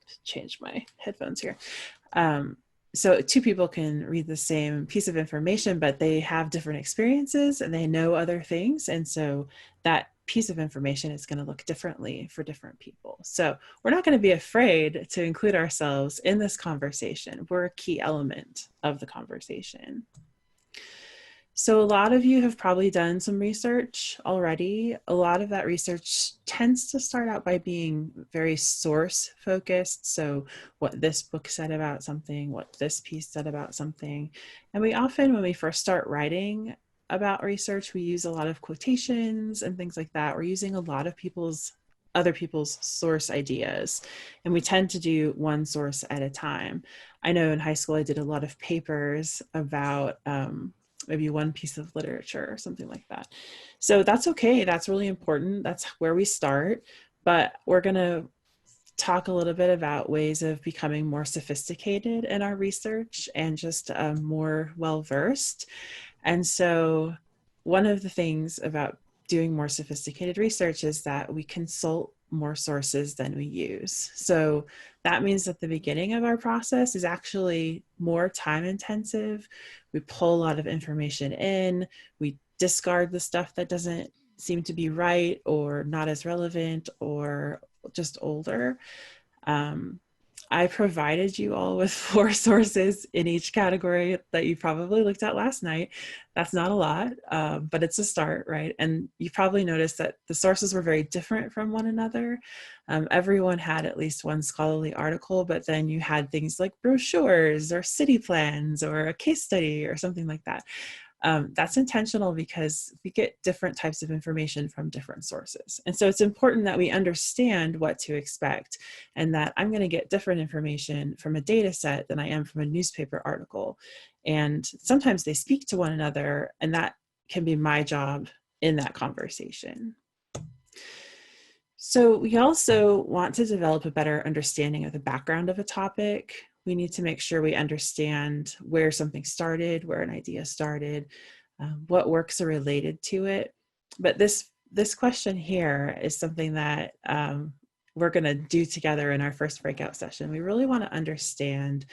Speaker 16: Just change my headphones here. So 2 people can read the same piece of information, but they have different experiences and they know other things. And so that piece of information is going to look differently for different people. So we're not going to be afraid to include ourselves in this conversation. We're a key element of the conversation. So a lot of you have probably done some research already. A lot of that research tends to start out by being very source focused. So what this book said about something, what this piece said about something. And we often, when we first start writing about research, we use a lot of quotations and things like that. We're using a lot of other people's source ideas. And we tend to do one source at a time. I know in high school, I did a lot of papers about maybe one piece of literature or something like that. So that's okay. That's really important. That's where we start. But we're going to talk a little bit about ways of becoming more sophisticated in our research and just more well-versed. And so one of the things about doing more sophisticated research is that we consult more sources than we use. So that means that the beginning of our process is actually more time intensive. We pull a lot of information in, we discard the stuff that doesn't seem to be right or not as relevant or just older. I provided you all with 4 sources in each category that you probably looked at last night. That's not a lot, but it's a start, right? And you probably noticed that the sources were very different from one another. Everyone had at least one scholarly article, but then you had things like brochures or city plans or a case study or something like that. That's intentional because we get different types of information from different sources. And so it's important that we understand what to expect, and that I'm going to get different information from a data set than I am from a newspaper article. And sometimes they speak to one another, and that can be my job in that conversation. So we also want to develop a better understanding of the background of a topic. We need to make sure we understand where something started, where an idea started, what works are related to it. But this question here is something that we're going to do together in our first breakout session. We really want to understand,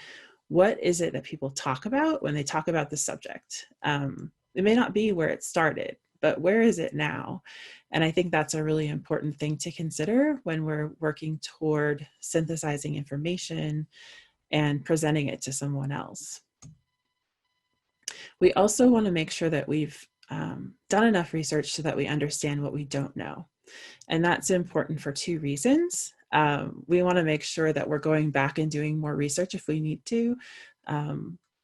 Speaker 16: what is it that people talk about when they talk about the subject? It may not be where it started, but where is it now? And I think that's a really important thing to consider when we're working toward synthesizing information and presenting it to someone else. We also want to make sure that we've done enough research so that we understand what we don't know. And that's important for two reasons. We want to make sure that we're going back and doing more research if we need to.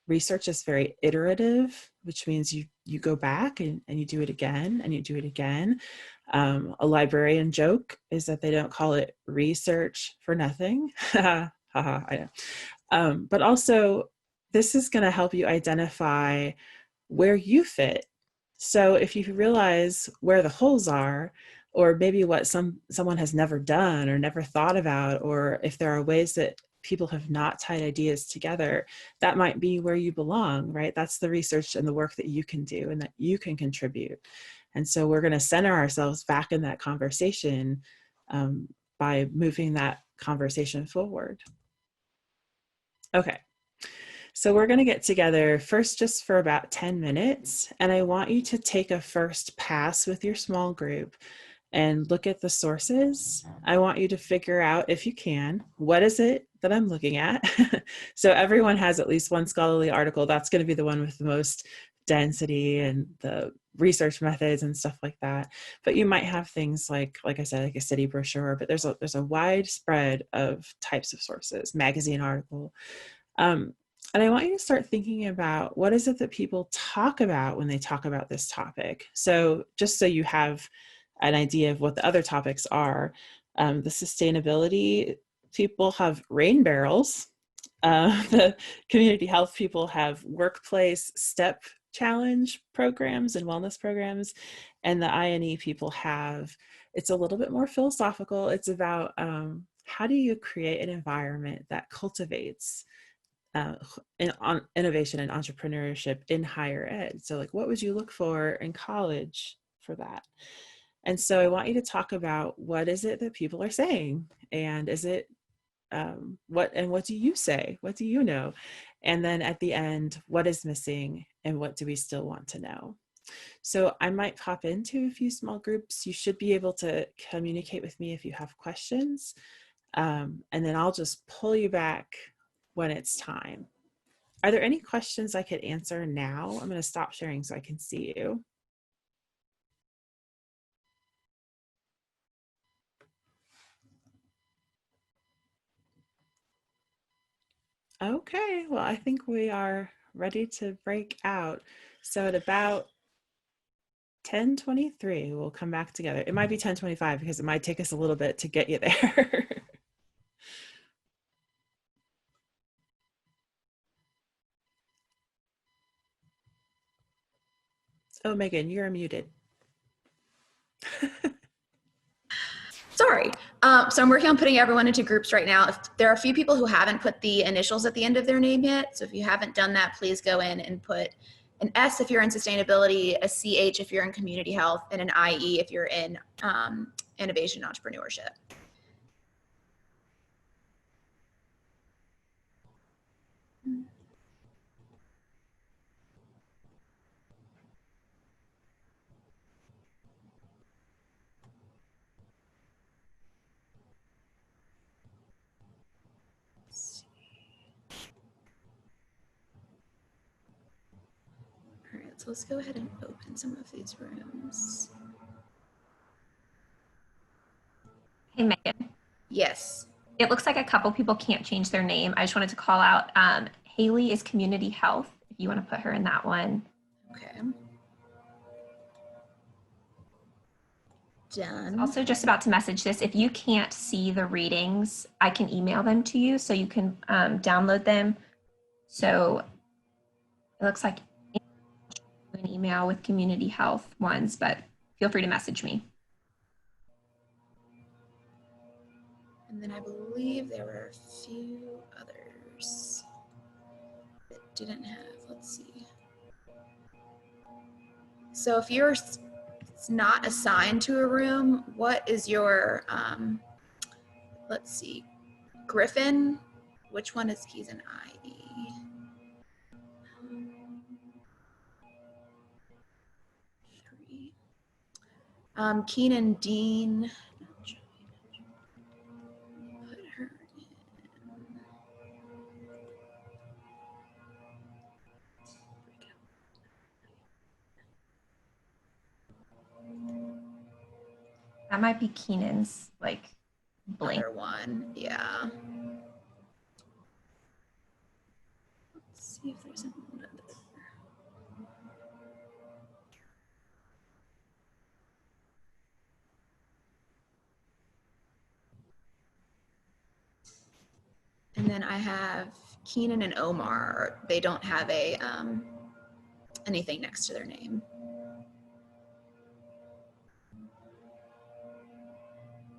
Speaker 16: Research is very iterative, which means you go back and you do it again and you do it again. A librarian joke is that they don't call it research for nothing. I know. But also, this is going to help you identify where you fit. So if you realize where the holes are, or maybe what someone has never done or never thought about, or if there are ways that people have not tied ideas together, that might be where you belong, right? That's the research and the work that you can do and that you can contribute. And so we're going to center ourselves back in that conversation by moving that conversation forward. Okay. So we're going to get together first just for about 10 minutes, and I want you to take a first pass with your small group and look at the sources. I want you to figure out, if you can, what is it that I'm looking at? So everyone has at least one scholarly article. That's going to be the one with the most density and the research methods and stuff like that. But you might have things like I said, like a city brochure, but there's a wide spread of types of sources, magazine article. And I want you to start thinking about, what is it that people talk about when they talk about this topic? So just so you have an idea of what the other topics are, the sustainability people have rain barrels. The community health people have workplace step challenge programs and wellness programs. And the I&E people have, it's a little bit more philosophical. It's about how do you create an environment that cultivates innovation and entrepreneurship in higher ed. So like, what would you look for in college for that? And so I want you to talk about, what is it that people are saying? And is it, what do you say? What do you know? And then at the end, what is missing and what do we still want to know? So I might pop into a few small groups. You should be able to communicate with me if you have questions. And then I'll just pull you back when it's time. Are there any questions I could answer now? I'm going to stop sharing so I can see you. Okay, well, I think we are ready to break out. So at about 10:23, we'll come back together. It might be 10:25 because it might take us a little bit to get you there. Oh, Megan, you're muted.
Speaker 8: Sorry. So I'm working on putting everyone into groups right now. If there are a few people who haven't put the initials at the end of their name yet. So if you haven't done that, please go in and put an S if you're in sustainability, a CH if you're in community health, and an IE if you're in innovation and entrepreneurship. All right, so let's go ahead and open some of these rooms.
Speaker 15: Hey, Megan.
Speaker 8: Yes.
Speaker 15: It looks like a couple people can't change their name. I just wanted to call out Haley is community health, if you want to put her in that one.
Speaker 8: Okay. Done.
Speaker 15: Also just about to message this. If you can't see the readings, I can email them to you so you can download them. So it looks like an email with community health ones, but feel free to message me.
Speaker 8: And then I believe there were a few others that didn't have, let's see. So if you're not assigned to a room, what is your, let's see, Griffin? Which one is, he's an IE? Keenan Dean. Put her in.
Speaker 15: That might be Keenan's like blink.
Speaker 8: Other one, yeah. Let's see if there's another. And then I have Keenan and Omar. They don't have a anything next to their name.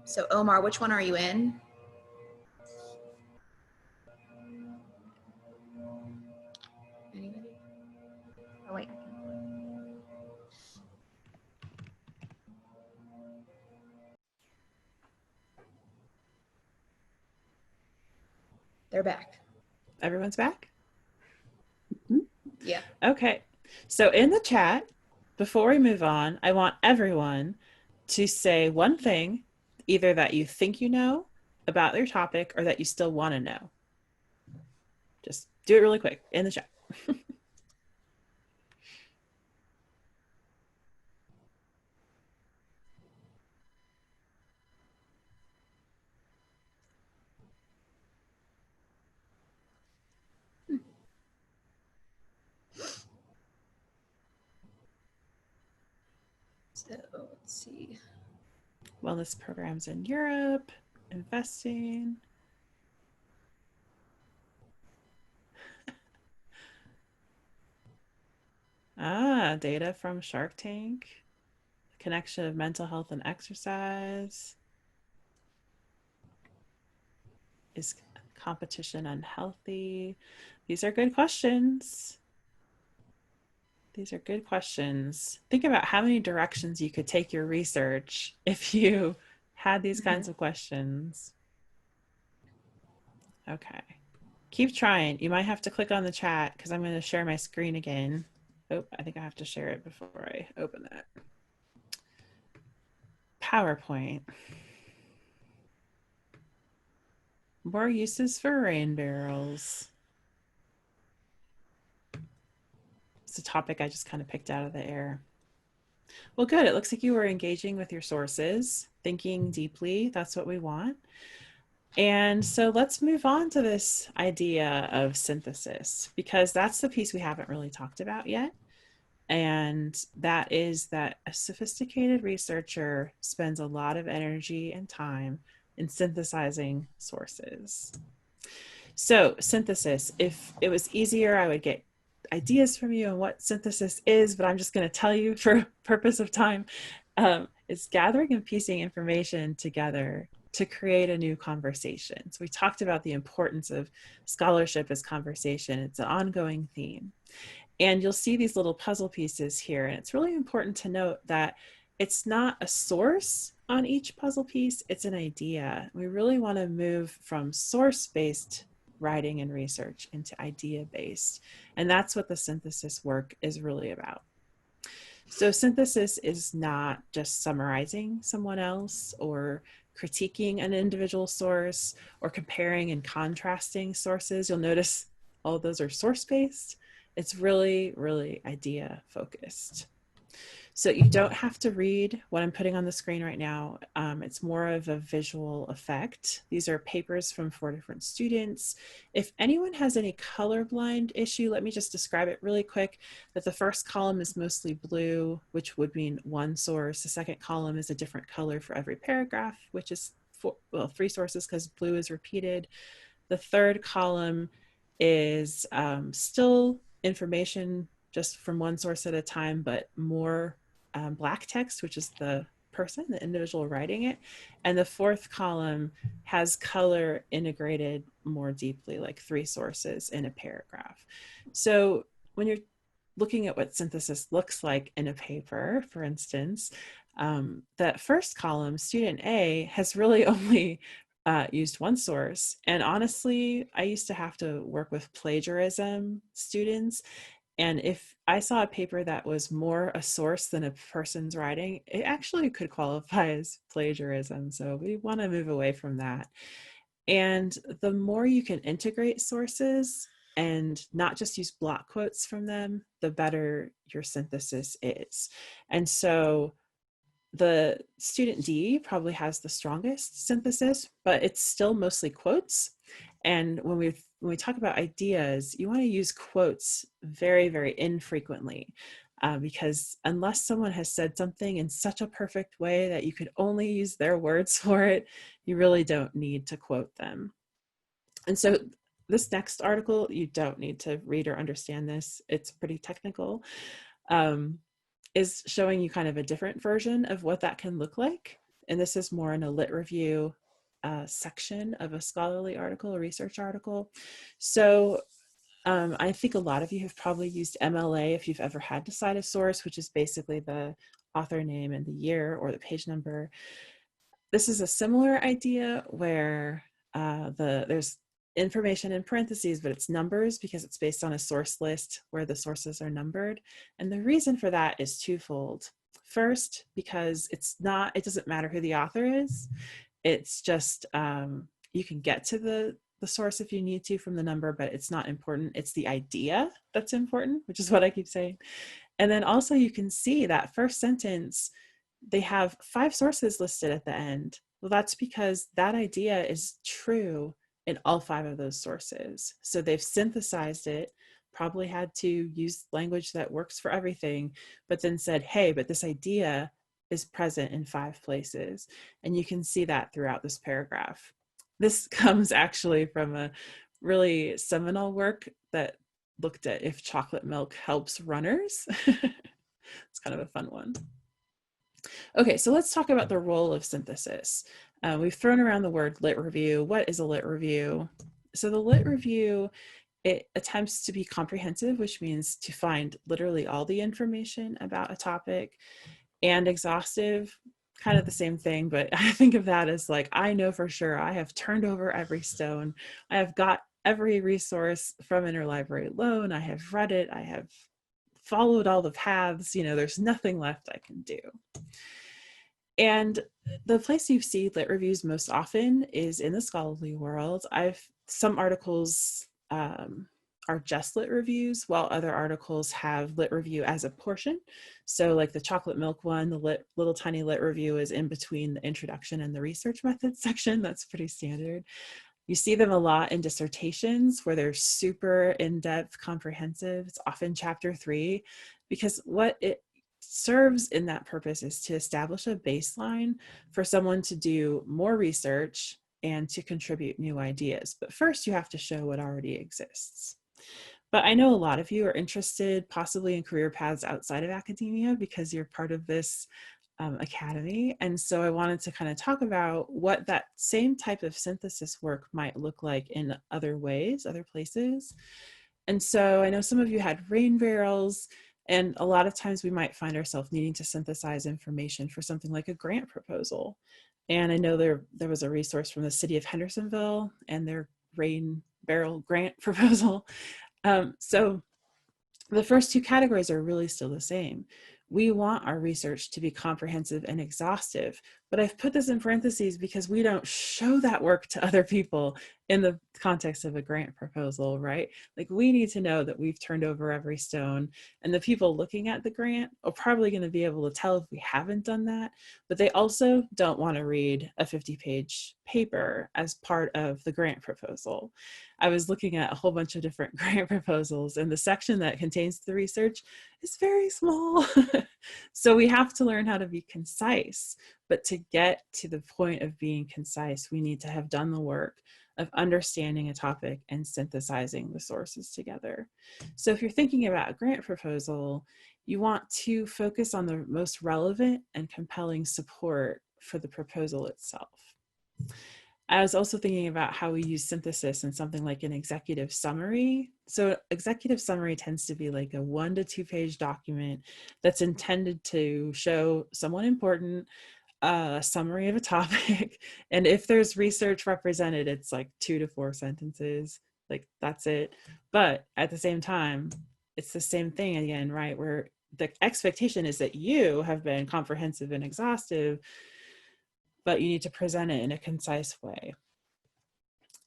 Speaker 8: So Omar, which one are you in? Anybody?
Speaker 15: Oh wait.
Speaker 8: They're back.
Speaker 16: Everyone's back?
Speaker 8: Yeah.
Speaker 16: Okay. So in the chat, before we move on, I want everyone to say one thing, either that you think you know about your topic or that you still want to know. Just do it really quick in the chat.
Speaker 8: So let's see.
Speaker 16: Wellness programs in Europe, investing. Data from Shark Tank, connection of mental health and exercise. Is competition unhealthy? These are good questions. These are good questions. Think about how many directions you could take your research if you had these kinds of questions. Okay. Keep trying. You might have to click on the chat because I'm going to share my screen again. Oh, I think I have to share it before I open that. PowerPoint. More uses for rain barrels. It's a topic I just kind of picked out of the air. Well, good. It looks like you were engaging with your sources, thinking deeply. That's what we want. And so let's move on to this idea of synthesis, because that's the piece we haven't really talked about yet. And that is that a sophisticated researcher spends a lot of energy and time in synthesizing sources. So synthesis, if it was easier, I would get ideas from you on what synthesis is, but I'm just going to tell you for purpose of time. It's gathering and piecing information together to create a new conversation. So we talked about the importance of scholarship as conversation. It's an ongoing theme. And you'll see these little puzzle pieces here. And it's really important to note that it's not a source on each puzzle piece, it's an idea. We really want to move from source-based writing and research into idea-based. And that's what the synthesis work is really about. So synthesis is not just summarizing someone else or critiquing an individual source or comparing and contrasting sources. You'll notice all of those are source-based. It's really, really idea-focused. So you don't have to read what I'm putting on the screen right now. It's more of a visual effect. These are papers from 4 different students. If anyone has any colorblind issue, let me just describe it really quick, that the first column is mostly blue, which would mean one source. The second column is a different color for every paragraph, which is 3 sources because blue is repeated. The third column is still information just from one source at a time, but more black text, which is the person, the individual writing it. And the fourth column has color integrated more deeply, like 3 sources in a paragraph. So when you're looking at what synthesis looks like in a paper, for instance, that first column, student A, has really only used one source. And honestly, I used to have to work with plagiarism students. And if I saw a paper that was more a source than a person's writing, it actually could qualify as plagiarism. So we want to move away from that. And the more you can integrate sources and not just use block quotes from them, the better your synthesis is. And so the student D probably has the strongest synthesis, but it's still mostly quotes. And when we talk about ideas, you want to use quotes very, very infrequently, because unless someone has said something in such a perfect way that you could only use their words for it, you really don't need to quote them. And so this next article, you don't need to read or understand this. It's pretty technical. Is showing you kind of a different version of what that can look like. And this is more in a lit review section of a scholarly article, a research article. So I think a lot of you have probably used MLA if you've ever had to cite a source, which is basically the author name and the year or the page number. This is a similar idea where there's information in parentheses, but it's numbers because it's based on a source list where the sources are numbered. And the reason for that is twofold. First, because it doesn't matter who the author is. It's just, you can get to the source if you need to from the number, but it's not important. It's the idea that's important, which is what I keep saying. And then also you can see that first sentence, they have 5 sources listed at the end. Well, that's because that idea is true in all 5 of those sources. So they've synthesized it, probably had to use language that works for everything, but then said, hey, but this idea is present in 5 places. And you can see that throughout this paragraph. This comes actually from a really seminal work that looked at if chocolate milk helps runners. It's kind of a fun one. Okay, so let's talk about the role of synthesis. We've thrown around the word lit review. What is a lit review? So the lit review, it attempts to be comprehensive, which means to find literally all the information about a topic, and exhaustive, kind of the same thing, but I think of that as like, I know for sure I have turned over every stone. I have got every resource from Interlibrary Loan. I have read it. I have followed all the paths. There's nothing left I can do. And the place you see lit reviews most often is in the scholarly world. Some articles are just lit reviews, while other articles have lit review as a portion. So like the chocolate milk one, the little tiny lit review is in between the introduction and the research methods section. That's pretty standard. You see them a lot in dissertations where they're super in-depth, comprehensive. It's often chapter 3, because what it serves in that purpose is to establish a baseline for someone to do more research and to contribute new ideas. But first you have to show what already exists. But I know a lot of you are interested possibly in career paths outside of academia because you're part of this academy. And so I wanted to kind of talk about what that same type of synthesis work might look like in other ways, other places. And so I know some of you had rain barrels, and a lot of times we might find ourselves needing to synthesize information for something like a grant proposal. And I know there was a resource from the city of Hendersonville and their rain barrel grant proposal. So the first 2 categories are really still the same. We want our research to be comprehensive and exhaustive, But I've put this in parentheses because we don't show that work to other people in the context of a grant proposal, right? Like we need to know that we've turned over every stone, and the people looking at the grant are probably going to be able to tell if we haven't done that, but they also don't want to read a 50-page paper as part of the grant proposal. I was looking at a whole bunch of different grant proposals, and the section that contains the research is very small. So we have to learn how to be concise. But to get to the point of being concise, we need to have done the work of understanding a topic and synthesizing the sources together. So if you're thinking about a grant proposal, you want to focus on the most relevant and compelling support for the proposal itself. I was also thinking about how we use synthesis in something like an executive summary. So executive summary tends to be like a 1 to 2 page document that's intended to show someone important, a summary of a topic. And if there's research represented, it's like 2 to 4 sentences, like that's it. But at the same time, it's the same thing again, right? Where the expectation is that you have been comprehensive and exhaustive, but you need to present it in a concise way.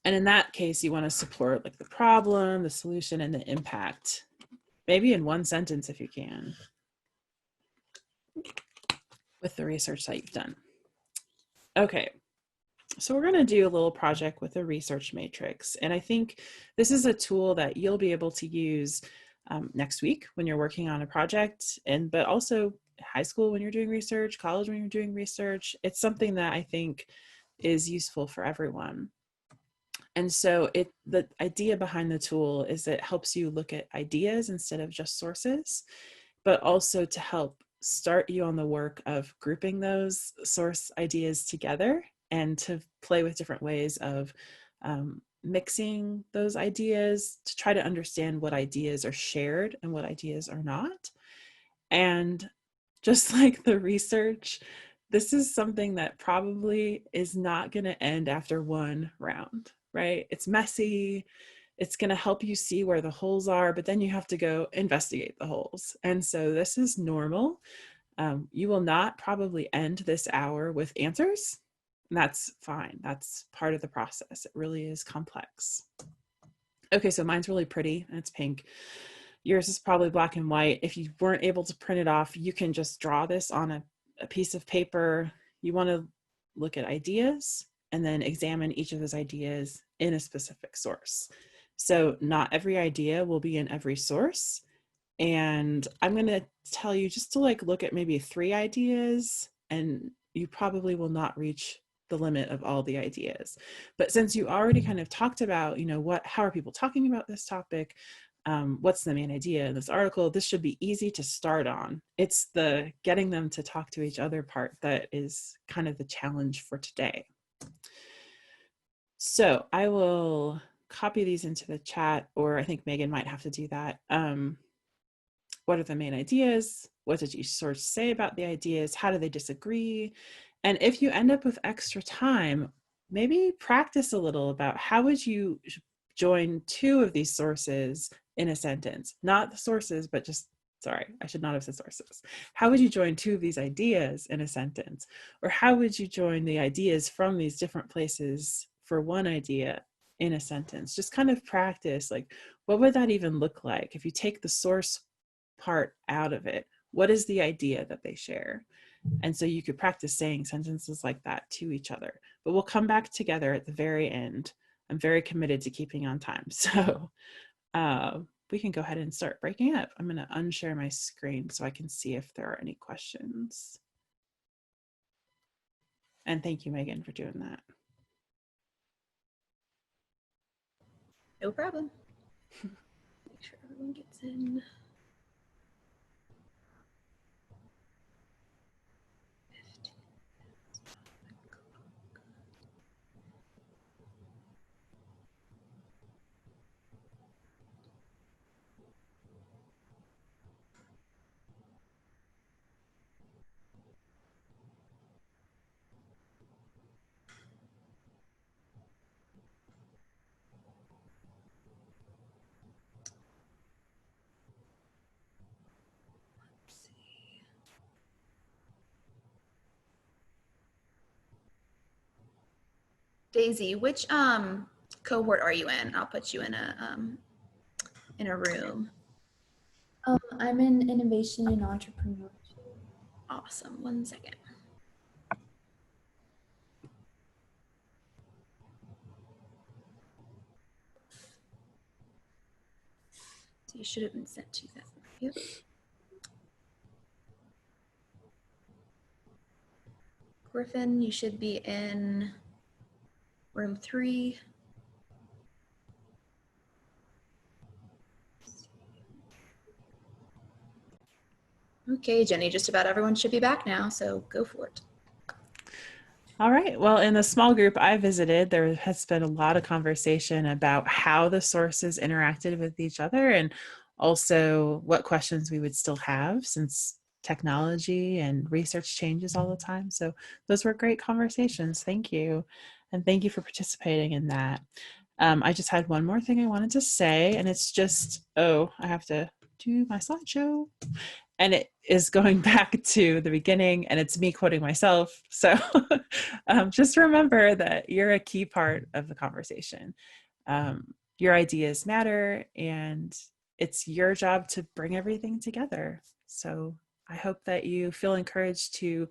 Speaker 16: And in that case, you want to support like the problem, the solution, and the impact, maybe in 1 sentence if you can, with the research that you've done. Okay, so we're going to do a little project with a research matrix. And I think this is a tool that you'll be able to use next week when you're working on a project, but also high school when you're doing research, college when you're doing research. It's something that I think is useful for everyone. And so the idea behind the tool is it helps you look at ideas instead of just sources, but also to help start you on the work of grouping those source ideas together and to play with different ways of mixing those ideas to try to understand what ideas are shared and what ideas are not. And just like the research, this is something that probably is not going to end after 1 round, right? It's messy. It's going to help you see where the holes are, but then you have to go investigate the holes. And so this is normal. You will not probably end this hour with answers. And that's fine. That's part of the process. It really is complex. Okay, so mine's really pretty and it's pink. Yours is probably black and white. If you weren't able to print it off, you can just draw this on a piece of paper. You want to look at ideas and then examine each of those ideas in a specific source. So not every idea will be in every source. And I'm going to tell you just to like look at maybe 3 ideas, and you probably will not reach the limit of all the ideas. But since you already kind of talked about, how are people talking about this topic? What's the main idea in this article? This should be easy to start on. It's the getting them to talk to each other part that is kind of the challenge for today. So I will copy these into the chat, or I think Megan might have to do that. What are the main ideas? What did each source say about the ideas? How do they disagree? And if you end up with extra time, maybe practice a little about how would you join 2 of these sources in a sentence, not the sources, but just, sorry, I should not have said sources. How would you join 2 of these ideas in a sentence? Or how would you join the ideas from these different places for 1 idea in a sentence? Just kind of practice, like, what would that even look like? If you take the source part out of it, what is the idea that they share? And so you could practice saying sentences like that to each other, but we'll come back together at the very end. I'm very committed to keeping on time. So we can go ahead and start breaking up. I'm going to unshare my screen so I can see if there are any questions. And thank you, Megan, for doing that.
Speaker 8: No problem. Make sure everyone gets in. Daisy, which cohort are you in? I'll put you in a room.
Speaker 10: I'm in innovation and entrepreneurship.
Speaker 8: Awesome. 1 second. So you should have been sent to that. Yep. Griffin, you should be in room 3. Okay, Jenny, just about everyone should be back now, so go for it.
Speaker 16: All right. Well, in the small group I visited, there has been a lot of conversation about how the sources interacted with each other and also what questions we would still have since technology and research changes all the time. So those were great conversations. Thank you. And thank you for participating in that. I just had one more thing I wanted to say, and it's just, I have to do my slideshow. And it is going back to the beginning, and it's me quoting myself. So just remember that you're a key part of the conversation. Your ideas matter, and it's your job to bring everything together. So I hope that you feel encouraged to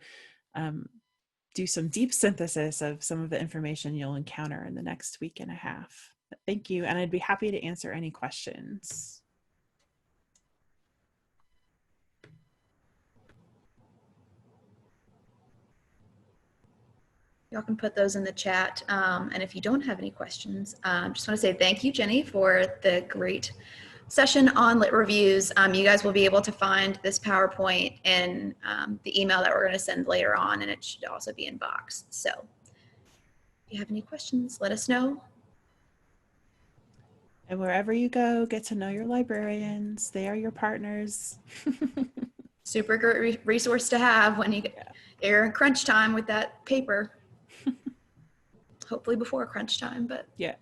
Speaker 16: do some deep synthesis of some of the information you'll encounter in the next week and a half. Thank you, and I'd be happy to answer any questions.
Speaker 8: Y'all can put those in the chat. And if you don't have any questions, just want to say thank you, Jenny, for the great session on lit reviews. You guys will be able to find this PowerPoint in the email that we're going to send later on, and it should also be in Box. So if you have any questions, let us know.
Speaker 16: And wherever you go, get to know your librarians. They are your partners.
Speaker 8: Super great resource to have when you're in crunch time with that paper. Hopefully before crunch time, but
Speaker 16: yeah.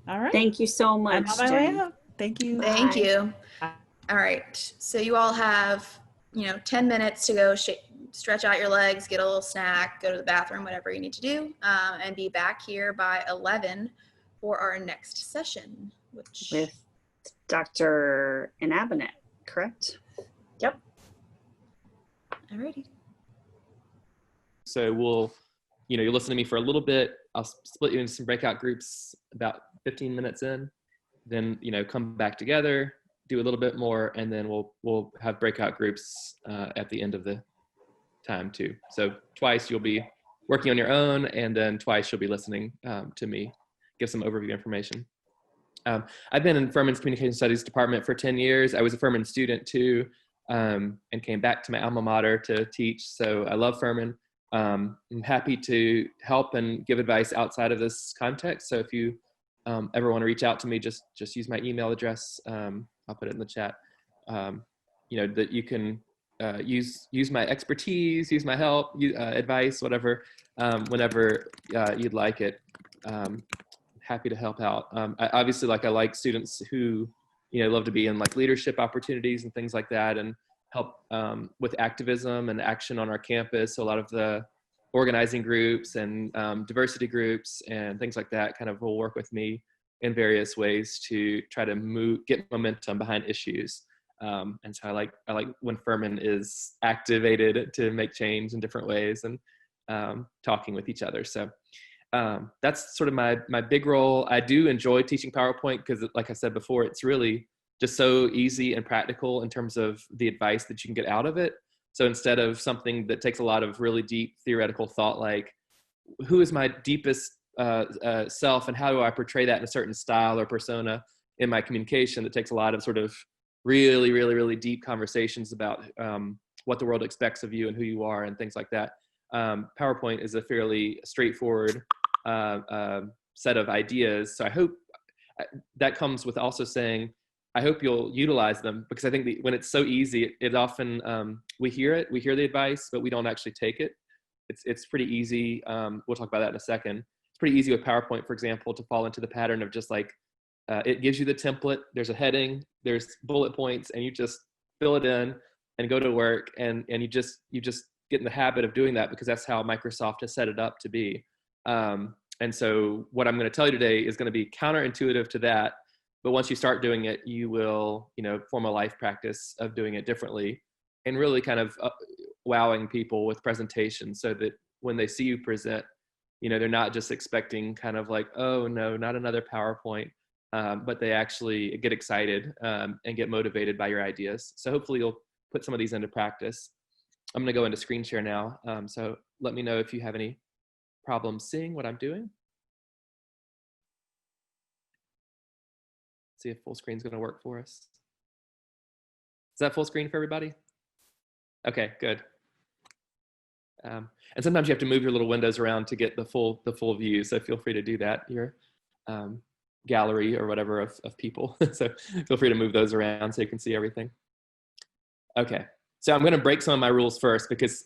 Speaker 16: All right.
Speaker 14: Thank you so much.
Speaker 16: I'm on my way out. Thank you.
Speaker 8: Thank
Speaker 14: Bye.
Speaker 8: you. All right. So you all have, 10 minutes to go stretch out your legs, get a little snack, go to the bathroom, whatever you need to do, and be back here by 11 for our next session, which
Speaker 14: With Dr. Inabinet, correct? Yep.
Speaker 8: Alrighty.
Speaker 2: So you'll listen to me for a little bit. I'll split you into some breakout groups about 15 minutes in, then, come back together, do a little bit more, and then we'll have breakout groups at the end of the time too. So twice you'll be working on your own, and then twice you'll be listening to me give some overview information. I've been in Furman's Communication Studies department for 10 years. I was a Furman student too, and came back to my alma mater to teach. So I love Furman. I'm happy to help and give advice outside of this context. So if you ever want to reach out to me, just use my email address. I'll put it in the chat. That you can use my expertise, use my help, advice, whatever, whenever you'd like it. Happy to help out. Obviously, I like students who, love to be in leadership opportunities and things like that, and help with activism and action on our campus. So a lot of the organizing groups and diversity groups and things like that kind of will work with me in various ways to try to get momentum behind issues. And so I like when Furman is activated to make change in different ways and talking with each other. So that's sort of my big role. I do enjoy teaching PowerPoint because, like I said before, it's really just so easy and practical in terms of the advice that you can get out of it. So instead of something that takes a lot of really deep theoretical thought, like who is my deepest self and how do I portray that in a certain style or persona in my communication, that takes a lot of sort of really, really, really deep conversations about what the world expects of you and who you are and things like that. PowerPoint is a fairly straightforward set of ideas. So I hope that comes with also saying, I hope you'll utilize them, because I think when it's so easy, it often, we hear the advice, but we don't actually take it. It's pretty easy. We'll talk about that in a second. It's pretty easy with PowerPoint, for example, to fall into the pattern of just it gives you the template. There's a heading, there's bullet points, and you just fill it in.
Speaker 17: and go to work, and you just get in the habit of doing that because that's how Microsoft has set it up to be. And so what I'm going to tell you today is going to be counterintuitive to that. But once you start doing it, you will, form a life practice of doing it differently and really kind of wowing people with presentations so that when they see you present, they're not just expecting kind of like, oh no, not another PowerPoint, but they actually get excited and get motivated by your ideas. So hopefully you'll put some of these into practice. I'm going to go into screen share now. So let me know if you have any problems seeing what I'm doing. See if full screen is going to work for us. Is that full screen for everybody? Okay, good. And sometimes you have to move your little windows around to get the full view. So feel free to do that. Your gallery or whatever of people. So feel free to move those around so you can see everything. Okay, so I'm going to break some of my rules first because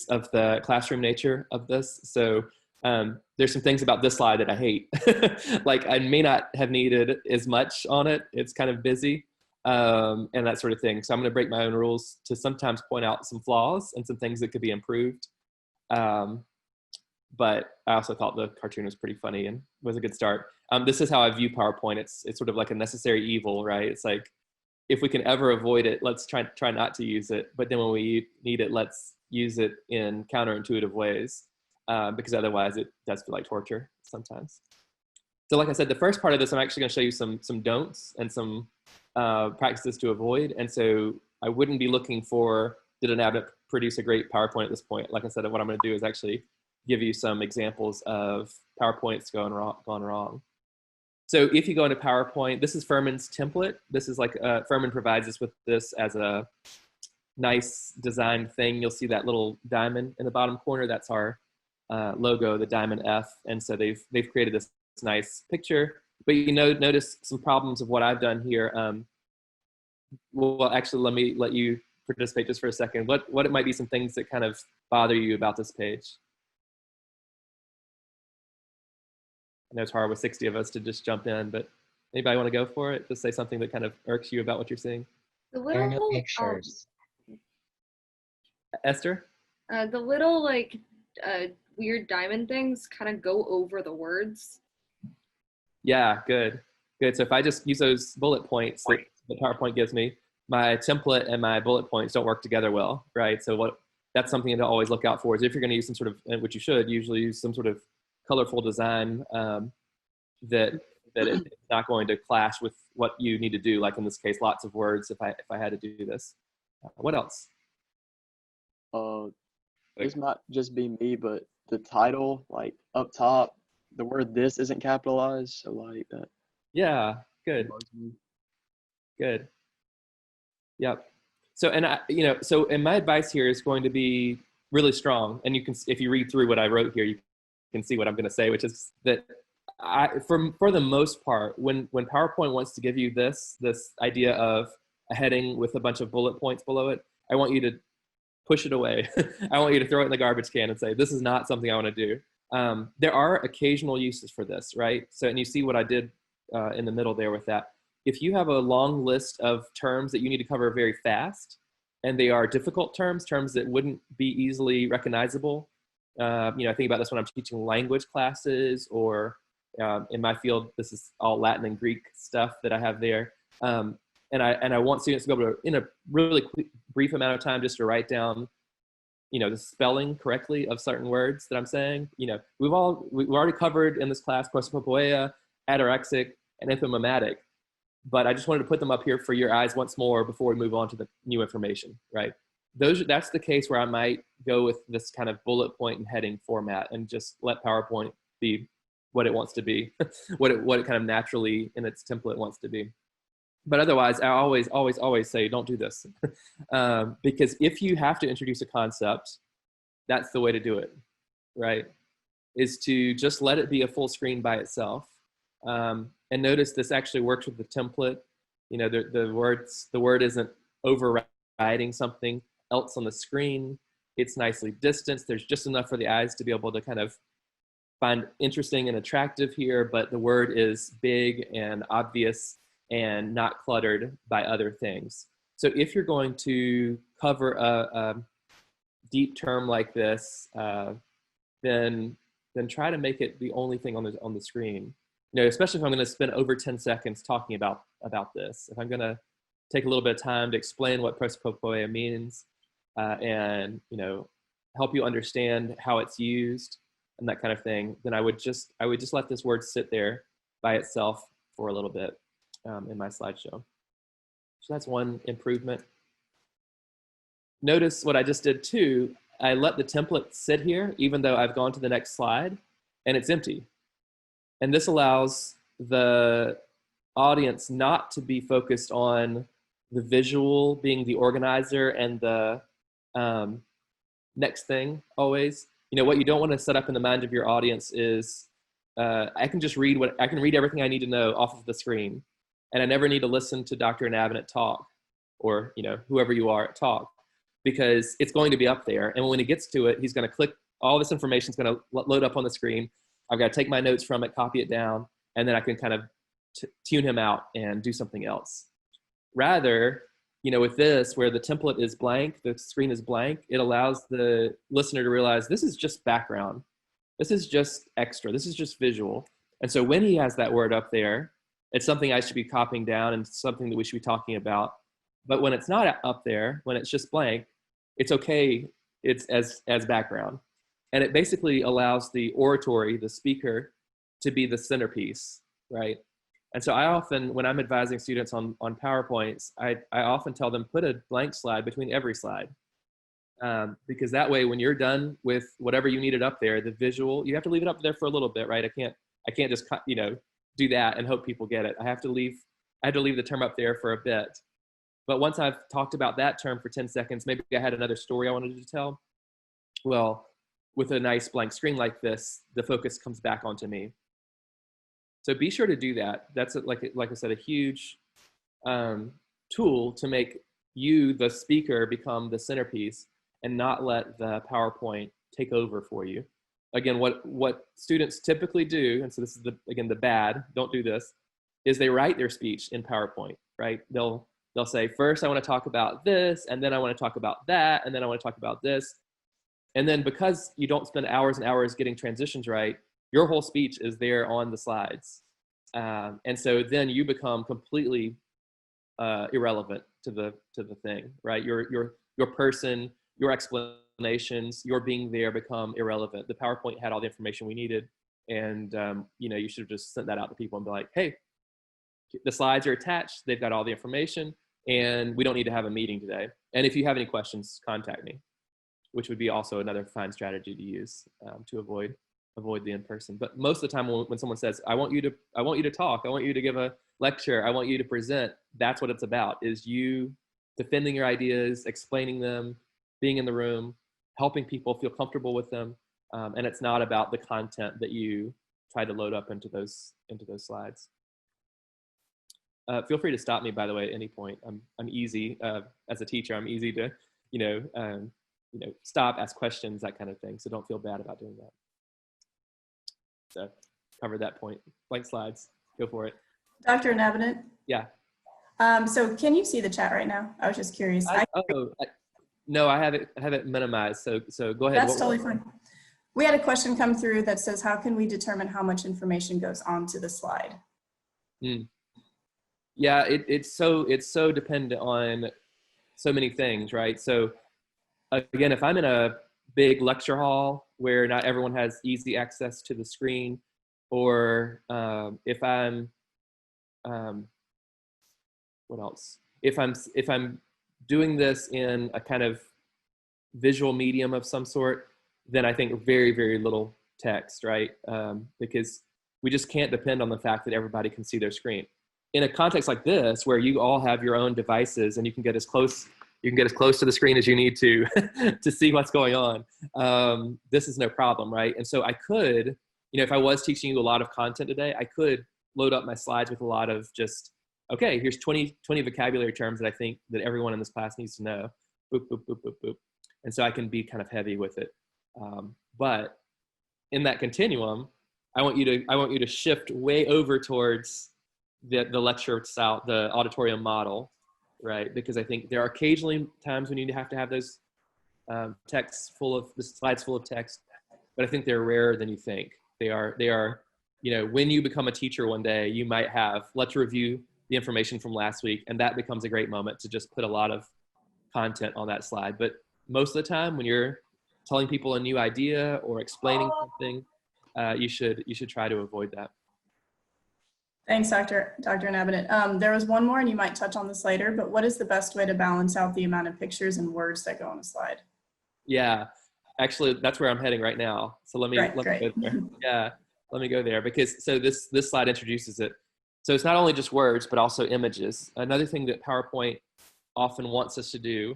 Speaker 17: of the classroom nature of this. So there's some things about this slide that I hate. Like I may not have needed as much on it. It's kind of busy and that sort of thing. So I'm going to break my own rules to sometimes point out some flaws and some things that could be improved. But I also thought the cartoon was pretty funny and was a good start. This is how I view PowerPoint. It's sort of like a necessary evil, right? It's like, if we can ever avoid it, let's try not to use it. But then when we need it, let's use it in counterintuitive ways, because otherwise it does feel like torture sometimes. So like I said, the first part of this, I'm actually going to show you some don'ts and some practices to avoid. And so I wouldn't be looking for, did an app produce a great PowerPoint at this point? Like I said, what I'm going to do is actually give you some examples of PowerPoints gone wrong. So if you go into PowerPoint, this is Furman's template. This is like, Furman provides us with this as a nice design thing. You'll see that little diamond in the bottom corner. That's our logo, the diamond F. And so they've created this nice picture. But notice some problems of what I've done here. Well, actually, let me let you participate just for a second. What it might be some things that kind of bother you about this page? I know it's hard with 60 of us to just jump in, but anybody want to go for it? Just say something that kind of irks you about what you're seeing.
Speaker 11: The little, there are no pictures.
Speaker 17: Esther?
Speaker 18: The little weird diamond things kind of go over the words.
Speaker 17: Yeah, good. So if I just use those bullet points that the PowerPoint gives me, my template and my bullet points don't work together well, right? So that's something to always look out for is if you're going to use some sort of, which you should usually use some sort of colorful design that it's not going to clash with what you need to do. Like in this case, lots of words. If I had to do this, what else?
Speaker 4: This might just be me, but the title, like up top, the word "this" isn't capitalized, so like that.
Speaker 17: Yeah, good. Good. Yep. So and my advice here is going to be really strong. And you can, if you read through what I wrote here, you can see what I'm going to say, which is that for the most part, when PowerPoint wants to give you this idea of a heading with a bunch of bullet points below it, I want you to push it away. I want you to throw it in the garbage can and say, this is not something I want to do. There are occasional uses for this, right? So, and you see what I did in the middle there with that. If you have a long list of terms that you need to cover very fast, and they are difficult terms that wouldn't be easily recognizable, I think about this when I'm teaching language classes, or in my field, this is all Latin and Greek stuff that I have there. And I want students to be able to, in a really brief amount of time, just to write down, the spelling correctly of certain words that I'm saying. We've already covered in this class prosopopoeia, ataraxic, and infomematic, but I just wanted to put them up here for your eyes once more before we move on to the new information, right? That's the case where I might go with this kind of bullet point and heading format and just let PowerPoint be what it wants to be, what it kind of naturally in its template wants to be. But otherwise, I always say, don't do this. Because if you have to introduce a concept, that's the way to do it, right? Is to just let it be a full screen by itself. And notice this actually works with the template. The word isn't overriding something else on the screen. It's nicely distanced. There's just enough for the eyes to be able to kind of find interesting and attractive here, but the word is big and obvious and not cluttered by other things. So if you're going to cover a deep term like this, then try to make it the only thing on the screen. You know, especially if I'm going to spend over 10 seconds talking about this. If I'm going to take a little bit of time to explain what prosopopoia means, and help you understand how it's used and that kind of thing, then I would just let this word sit there by itself for a little bit in my slideshow. So that's one improvement. Notice what I just did too. I let the template sit here, even though I've gone to the next slide, and it's empty. And this allows the audience not to be focused on the visual being the organizer and the next thing always. What you don't want to set up in the mind of your audience is, I can just read everything I need to know off of the screen, and I never need to listen to Dr. Navanet talk, or whoever you are at talk, because it's going to be up there. And when he gets to it, he's going to click, all this information is going to load up on the screen. I've got to take my notes from it, copy it down, and then I can kind of tune him out and do something else. Rather, with this, where the template is blank, the screen is blank, it allows the listener to realize this is just background. This is just extra. This is just visual. And so when he has that word up there, it's something I should be copying down and something that we should be talking about. But when it's not up there, when it's just blank, it's okay. It's as background. And it basically allows the oratory, the speaker, to be the centerpiece, right? And so I often, when I'm advising students on PowerPoints, I often tell them, put a blank slide between every slide. Because that way, when you're done with whatever you needed up there, the visual, you have to leave it up there for a little bit, right? I can't just, do that and hope people get it. I have to leave the term up there for a bit. But once I've talked about that term for 10 seconds, maybe I had another story I wanted to tell. Well, with a nice blank screen like this, the focus comes back onto me. So be sure to do that. That's, like I said, a huge tool to make you, the speaker, become the centerpiece and not let the PowerPoint take over for you. Again, what students typically do, and so this is the bad, don't do this, is they write their speech in PowerPoint, right? They'll say, first I want to talk about this, and then I want to talk about that, and then I want to talk about this. And then because you don't spend hours and hours getting transitions right, your whole speech is there on the slides. And so then you become completely irrelevant to the thing, right? Your person, your explanations, your being there become irrelevant. The PowerPoint had all the information we needed, and you should have just sent that out to people and be like, hey, the slides are attached, they've got all the information, and we don't need to have a meeting today. And if you have any questions, contact me, which would be also another fine strategy to use to avoid the in-person. But most of the time when someone says, I want you to talk, I want you to give a lecture, I want you to present, that's what it's about, is you defending your ideas, explaining them, being in the room, helping people feel comfortable with them. And it's not about the content that you try to load up into those slides. Feel free to stop me, by the way, at any point. I'm easy, as a teacher, I'm easy to, stop, ask questions, that kind of thing. So don't feel bad about doing that. So covered that point. Blank slides, go for it.
Speaker 1: Dr. Navanet?
Speaker 17: Yeah.
Speaker 1: So can you see the chat right now? I was just curious.
Speaker 17: No, I have it minimized. So go ahead.
Speaker 1: That's totally fine. We had a question come through that says, how can we determine how much information goes onto the slide?
Speaker 17: Yeah, it's so dependent on so many things, right? So again, if I'm in a big lecture hall where not everyone has easy access to the screen, or if I'm what else? If I'm doing this in a kind of visual medium of some sort, then I think very, very little text, right? Because we just can't depend on the fact that everybody can see their screen. In a context like this, where you all have your own devices and you can get as close to the screen as you need to to see what's going on, this is no problem, right? And so I could, if I was teaching you a lot of content today, I could load up my slides with a lot of just, okay, here's 20 vocabulary terms that I think that everyone in this class needs to know. Boop, boop, boop, boop, boop. And so I can be kind of heavy with it. But in that continuum, I want you to shift way over towards the lecture style, the auditorium model, right? Because I think there are occasionally times when you have to have those texts full of, the slides full of text, but I think they're rarer than you think. They are, you know, when you become a teacher one day, you might have, let's review the information from last week, and that becomes a great moment to just put a lot of content on that slide. But most of the time when you're telling people a new idea or explaining something, you should try to avoid that.
Speaker 1: Thanks, Dr. Nabinet. There was one more, and you might touch on this later, but what is the best way to balance out the amount of pictures and words that go on a slide?
Speaker 17: Yeah, actually, that's where I'm heading right now. So let me go there. Yeah, let me go there, because so this slide introduces it. So it's not only just words, but also images. Another thing that PowerPoint often wants us to do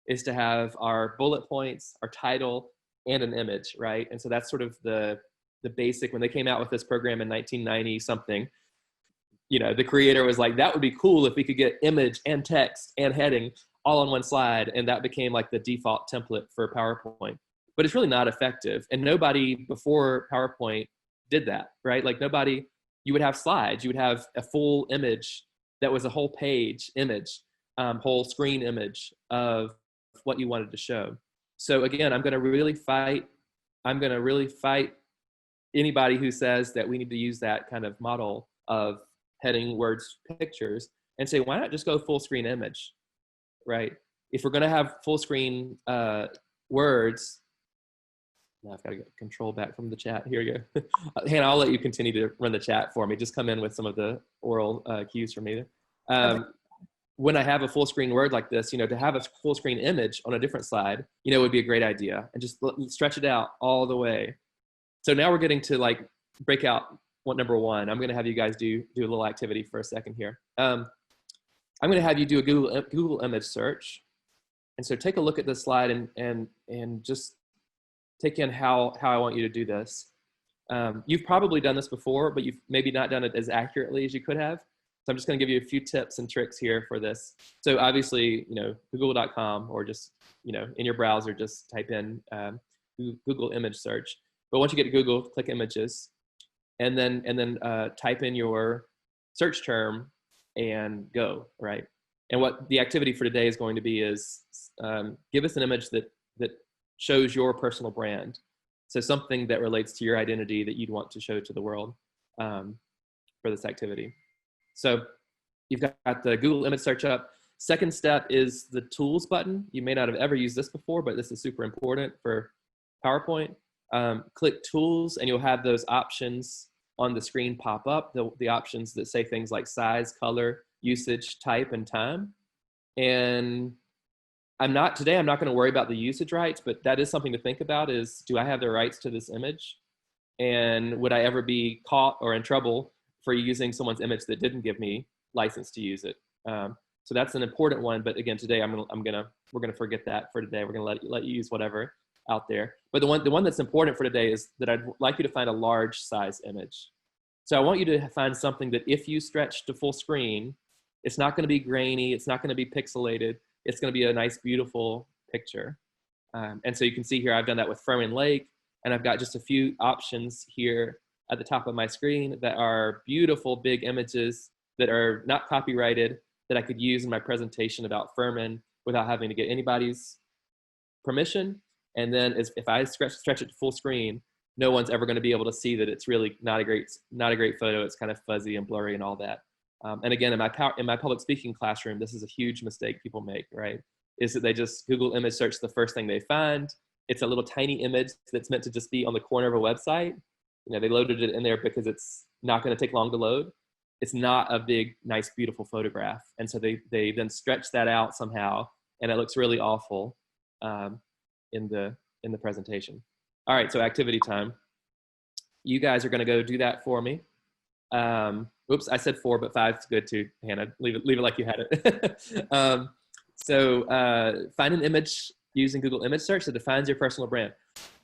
Speaker 17: is to have our bullet points, our title, and an image, right? And so that's sort of the basic. When they came out with this program in 1990 something, you know, the creator was like, that would be cool if we could get image and text and heading all on one slide. And that became like the default template for PowerPoint. But it's really not effective. And nobody before PowerPoint did that, right? Like nobody, you would have slides, you would have a full image that was a whole page image, whole screen image of what you wanted to show. So again, I'm gonna really fight anybody who says that we need to use that kind of model of heading, words, pictures, and say, why not just go full screen image, right? If we're gonna have full screen words, now I've got to get control back from the chat. Here we go. Hannah, I'll let you continue to run the chat for me. Just come in with some of the oral cues from me. Okay. When I have a full screen word like this, you know, to have a full screen image on a different slide, you know, would be a great idea, and just stretch it out all the way. So now we're getting to like breakout number one. I'm going to have you guys do a little activity for a second here. I'm going to have you do a Google image search. And so take a look at this slide and just take in how I want you to do this. You've probably done this before, but you've maybe not done it as accurately as you could have. So I'm just going to give you a few tips and tricks here for this. So obviously, you know, google.com, or just, you know, in your browser, just type in Google image search. But once you get to Google, click images, and then type in your search term and go, right? And what the activity for today is going to be is give us an image that shows your personal brand. So something that relates to your identity that you'd want to show to the world for this activity. So you've got the Google image search up. Second step is the tools button. You may not have ever used this before, but this is super important for PowerPoint. Click tools, and you'll have those options on the screen pop up, the options that say things like size, color, usage, type, and time. And today I'm not going to worry about the usage rights, but that is something to think about, is, do I have the rights to this image? And would I ever be caught or in trouble for using someone's image that didn't give me license to use it? So that's an important one. But again, today we're gonna forget that for today. We're gonna let you use whatever out there. But the one that's important for today is that I'd like you to find a large size image. So I want you to find something that if you stretch to full screen, it's not gonna be grainy, it's not gonna be pixelated, it's gonna be a nice, beautiful picture. And so you can see here, I've done that with Furman Lake, and I've got just a few options here at the top of my screen that are beautiful, big images that are not copyrighted, that I could use in my presentation about Furman without having to get anybody's permission. And then if I stretch it to full screen, no one's ever going to be able to see that it's really not a great photo. It's kind of fuzzy and blurry and all that. And again, in my public speaking classroom, this is a huge mistake people make, right? Is that they just Google image search the first thing they find. It's a little tiny image that's meant to just be on the corner of a website. You know, they loaded it in there because it's not going to take long to load. It's not a big, nice, beautiful photograph. And so they then stretch that out somehow, and it looks really awful in the presentation. All right, so activity time. You guys are going to go do that for me. Oops, I said 4, but 5's good too, Hannah. Leave it like you had it. So find an image using Google image search that defines your personal brand.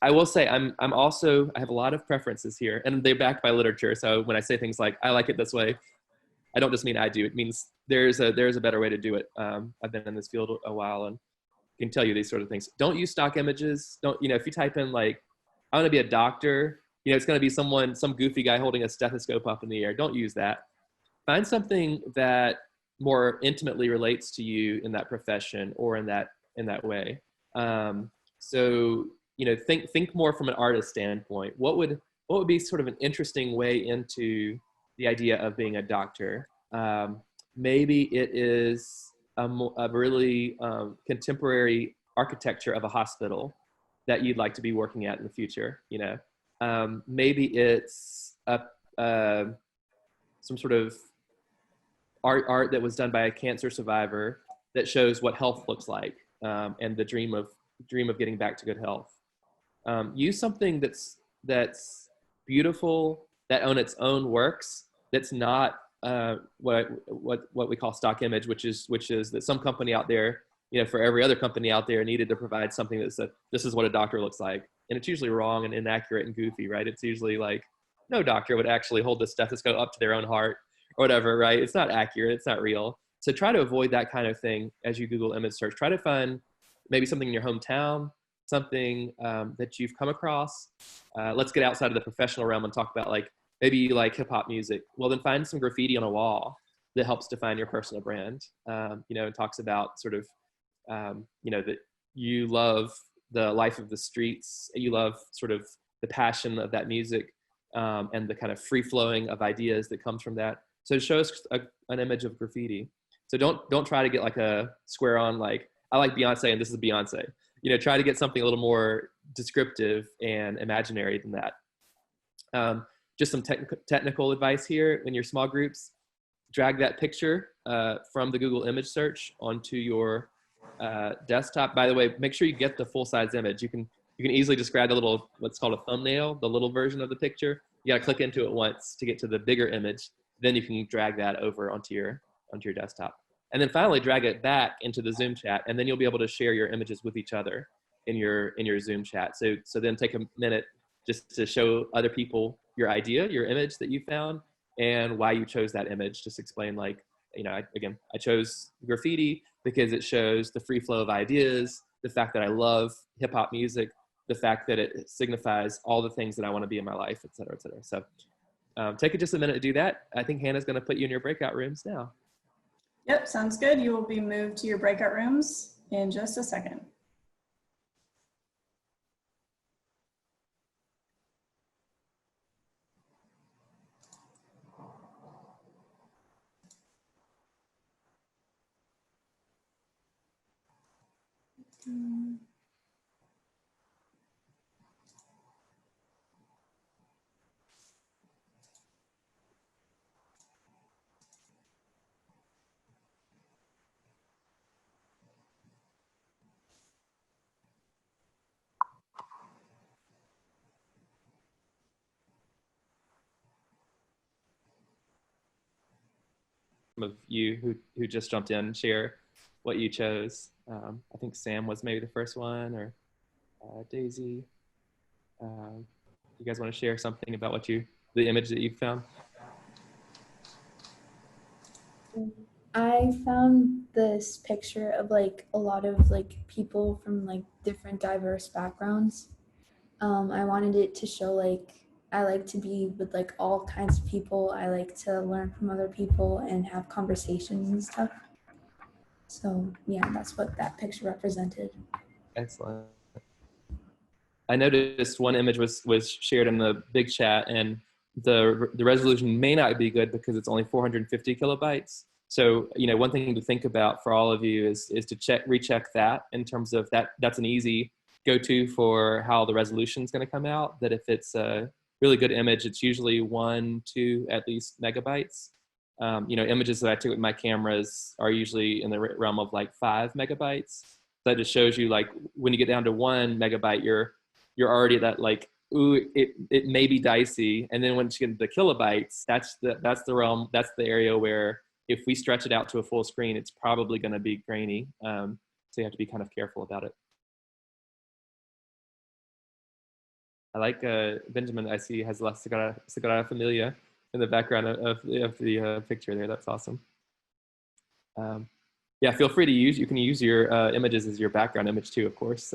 Speaker 17: I will say I have a lot of preferences here, and they're backed by literature. So when I say things like, I like it this way, I don't just mean I do. It means there's a better way to do it. I've been in this field a while and can tell you these sort of things. Don't use stock images. If you type in like, I want to be a doctor, it's going to be some goofy guy holding a stethoscope up in the air. Don't use that. Find something that more intimately relates to you in that profession or in that way. So, you know, think more from an artist standpoint. What would be sort of an interesting way into the idea of being a doctor? Maybe it is a really contemporary architecture of a hospital that you'd like to be working at in the future. You know, maybe it's some sort of art that was done by a cancer survivor that shows what health looks like, and the dream of getting back to good health. Use something that's beautiful, that on its own works, that's not what we call stock image, which is that some company out there, you know, for every other company out there, needed to provide something that said, this is what a doctor looks like. And it's usually wrong and inaccurate and goofy, right? It's usually like, no doctor would actually hold the stethoscope up to their own heart or whatever, right? It's not accurate, it's not real. So try to avoid that kind of thing as you Google image search. Try to find maybe something in your hometown, something that you've come across. Let's get outside of the professional realm and talk about, like, maybe you like hip hop music. Well, then find some graffiti on a wall that helps define your personal brand. You know, and talks about sort of, you know, that you love the life of the streets. You love sort of the passion of that music, and the kind of free flowing of ideas that comes from that. So show us an image of graffiti. So don't try to get like a square on, like, I like Beyonce and this is Beyonce. You know, try to get something a little more descriptive and imaginary than that. Just some technical advice here in your small groups. Drag that picture from the Google image search onto your desktop. By the way, make sure you get the full-size image. You can easily just grab the little, what's called a thumbnail, the little version of the picture. You got to click into it once to get to the bigger image. Then you can drag that over onto your desktop. And then finally drag it back into the Zoom chat, and then you'll be able to share your images with each other in your Zoom chat. So then take a minute just to show other people your idea, your image that you found, and why you chose that image. Just explain, like, you know, I chose graffiti because it shows the free flow of ideas, the fact that I love hip hop music, the fact that it signifies all the things that I want to be in my life, et cetera, et cetera. So take just a minute to do that. I think Hannah's going to put you in your breakout rooms now.
Speaker 1: Yep, sounds good. You will be moved to your breakout rooms in just a second.
Speaker 17: Of you who just jumped in, share what you chose. I think Sam was maybe the first one, or Daisy. You guys want to share something about the image that you found?
Speaker 19: I found this picture of like a lot of like people from like different diverse backgrounds. I wanted it to show like I like to be with like all kinds of people. I like to learn from other people and have conversations and stuff. So yeah, that's what that picture represented.
Speaker 17: Excellent. I noticed one image was shared in the big chat, and the resolution may not be good because it's only 450 kilobytes. So, you know, one thing to think about for all of you is to recheck that in terms of that's an easy go-to for how the resolution is going to come out. That if it's a really good image, it's usually 1, 2, at least megabytes. You know, images that I took with my cameras are usually in the realm of like 5 megabytes. That just shows you, like, when you get down to 1 megabyte, you're already at that, like, ooh, it may be dicey. And then once you get into the kilobytes, that's the realm, that's the area where if we stretch it out to a full screen, it's probably going to be grainy. So you have to be kind of careful about it. I like Benjamin, I see, has La Sagrada Familia in the background of the picture there. That's awesome. Yeah, feel free to you can use your images as your background image too, of course.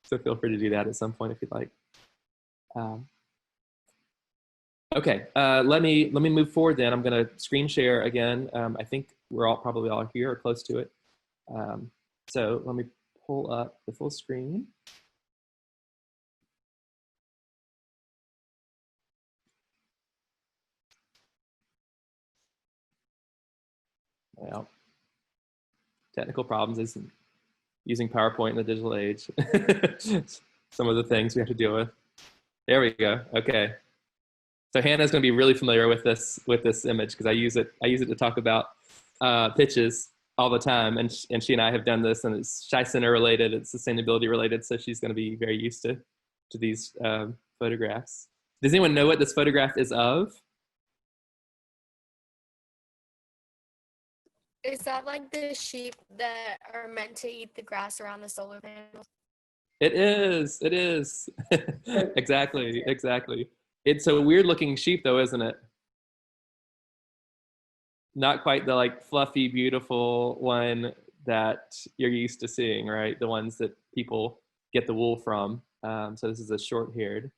Speaker 17: So feel free to do that at some point if you'd like. Okay, let me move forward then. I'm going to screen share again. I think we're all probably all here or close to it. So let me pull up the full screen. Well, technical problems is using PowerPoint in the digital age. Some of the things we have to deal with. There we go. Okay. So Hannah's going to be really familiar with this image because I use it to talk about pitches all the time, and she and I have done this, and it's Shy Center related, it's sustainability related, so she's going to be very used to these photographs. Does anyone know what this photograph is of?
Speaker 20: Is that like the sheep that are meant to eat the grass around the solar panels?
Speaker 17: It is. It is. Exactly. Exactly. It's a weird looking sheep though, isn't it? Not quite the like fluffy, beautiful one that you're used to seeing, right? The ones that people get the wool from. So this is a short-haired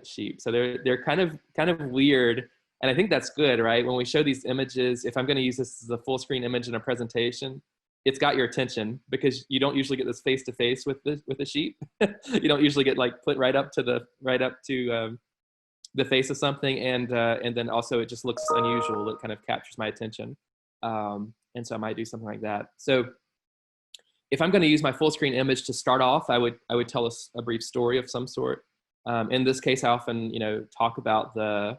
Speaker 17: sheep. So they're kind of weird. And I think that's good, right? When we show these images, if I'm going to use this as a full screen image in a presentation, it's got your attention because you don't usually get this face to face with the sheep. You don't usually get like put right up to the face of something, and then also it just looks unusual. It kind of captures my attention, and so I might do something like that. So if I'm going to use my full screen image to start off, I would tell us a brief story of some sort. In this case, I often talk about the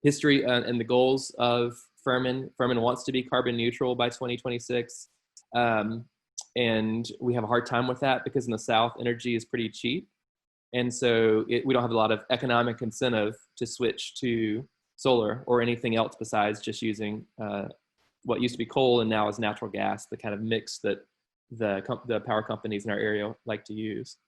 Speaker 17: history and the goals of Furman. Furman wants to be carbon neutral by 2026. And we have a hard time with that because in the South, energy is pretty cheap. And so we don't have a lot of economic incentive to switch to solar or anything else besides just using what used to be coal and now is natural gas, the kind of mix that the power companies in our area like to use.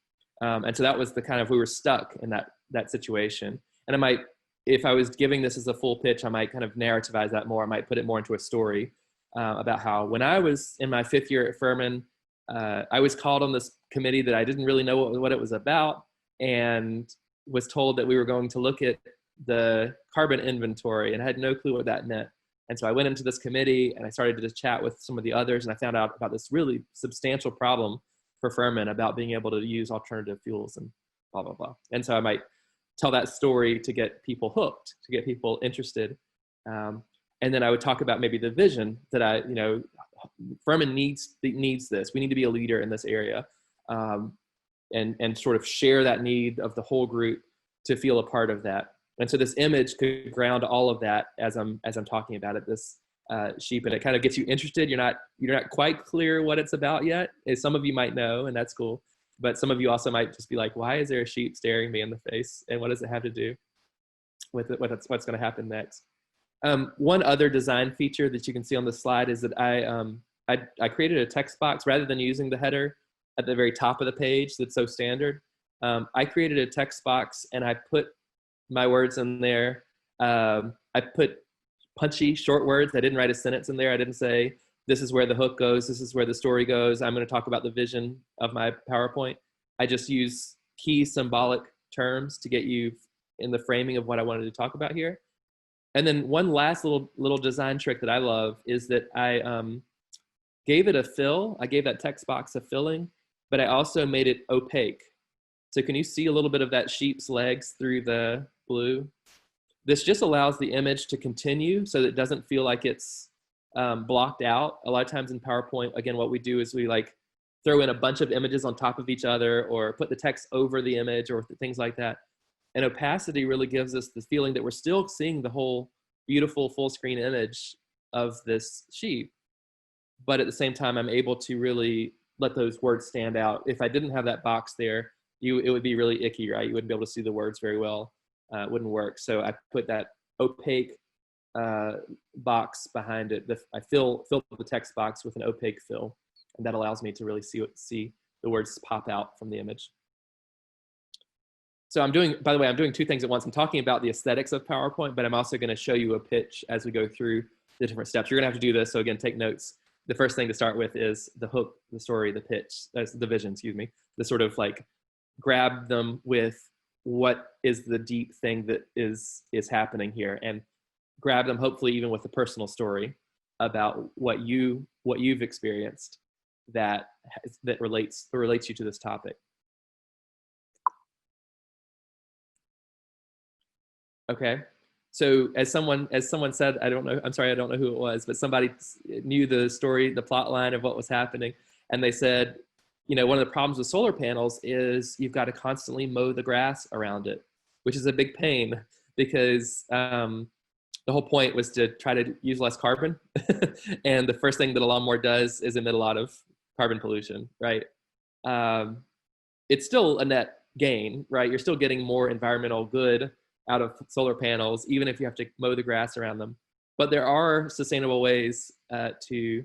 Speaker 17: And so that was the kind of, we were stuck in that situation. And I might, if I was giving this as a full pitch, I might kind of narrativize that more. I might put it more into a story about how when I was in my 5th year at Furman, I was called on this committee that I didn't really know what it was about, and was told that we were going to look at the carbon inventory, and I had no clue what that meant. And so I went into this committee and I started to chat with some of the others, and I found out about this really substantial problem for Furman about being able to use alternative fuels and blah, blah, blah. And so I might tell that story to get people hooked, to get people interested. And then I would talk about maybe the vision that Furman needs this. We need to be a leader in this area, and sort of share that need of the whole group to feel a part of that. And so this image could ground all of that as I'm talking about it, this sheep, and it kind of gets you interested. You're not quite clear what it's about yet. Some of you might know, and that's cool. But some of you also might just be like, why is there a sheep staring me in the face? And what does it have to do with it, what's going to happen next? One other design feature that you can see on the slide is that I created a text box rather than using the header at the very top of the page that's so standard. I created a text box and I put my words in there. I put punchy short words. I didn't write a sentence in there. I didn't say, this is where the hook goes. This is where the story goes. I'm going to talk about the vision of my PowerPoint. I just use key symbolic terms to get you in the framing of what I wanted to talk about here. And then one last little design trick that I love is that I gave it a fill. I gave that text box a filling, but I also made it opaque. So can you see a little bit of that sheep's legs through the blue? This just allows the image to continue so that it doesn't feel like it's blocked out. A lot of times in PowerPoint, again, what we do is we like throw in a bunch of images on top of each other or put the text over the image or things like that. And opacity really gives us the feeling that we're still seeing the whole beautiful full screen image of this sheep. But at the same time, I'm able to really let those words stand out. If I didn't have that box there, it would be really icky, right? You wouldn't be able to see the words very well. It wouldn't work. So I put that opaque box behind it. I fill the text box with an opaque fill, and that allows me to really see the words pop out from the image. So by the way, I'm doing two things at once. I'm talking about the aesthetics of PowerPoint, but I'm also going to show you a pitch as we go through the different steps. You're going to have to do this. So again, take notes. The first thing to start with is the hook, the story, the pitch, the vision, excuse me, the sort of like grab them with what is the deep thing that is happening here, and grab them hopefully even with a personal story. about what you've experienced that relates you to this topic. Okay. So as someone said, I don't know who it was, but somebody knew the story, the plot line of what was happening. And they said, one of the problems with solar panels is you've got to constantly mow the grass around it, which is a big pain because the whole point was to try to use less carbon. And the first thing that a lawnmower does is emit a lot of carbon pollution, right? It's still a net gain, right? You're still getting more environmental good out of solar panels, even if you have to mow the grass around them. But there are sustainable ways to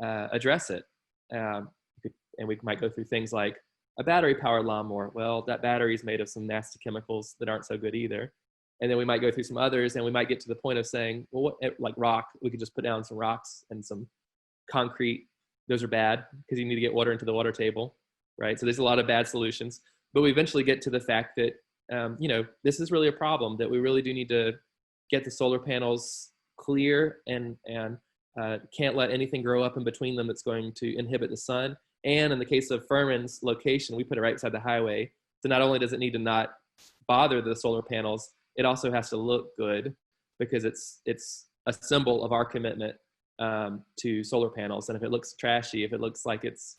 Speaker 17: address it. And we might go through things like a battery-powered lawnmower. Well, that battery is made of some nasty chemicals that aren't so good either. And then we might go through some others, and we might get to the point of saying, well, like rock, we could just put down some rocks and some concrete. Those are bad because you need to get water into the water table, right? So there's a lot of bad solutions. But we eventually get to the fact that this is really a problem, that we really do need to get the solar panels clear and can't let anything grow up in between them that's going to inhibit the sun. And in the case of Furman's location, we put it right beside the highway. So not only does it need to not bother the solar panels, it also has to look good because it's a symbol of our commitment to solar panels. And if it looks trashy, if it looks like it's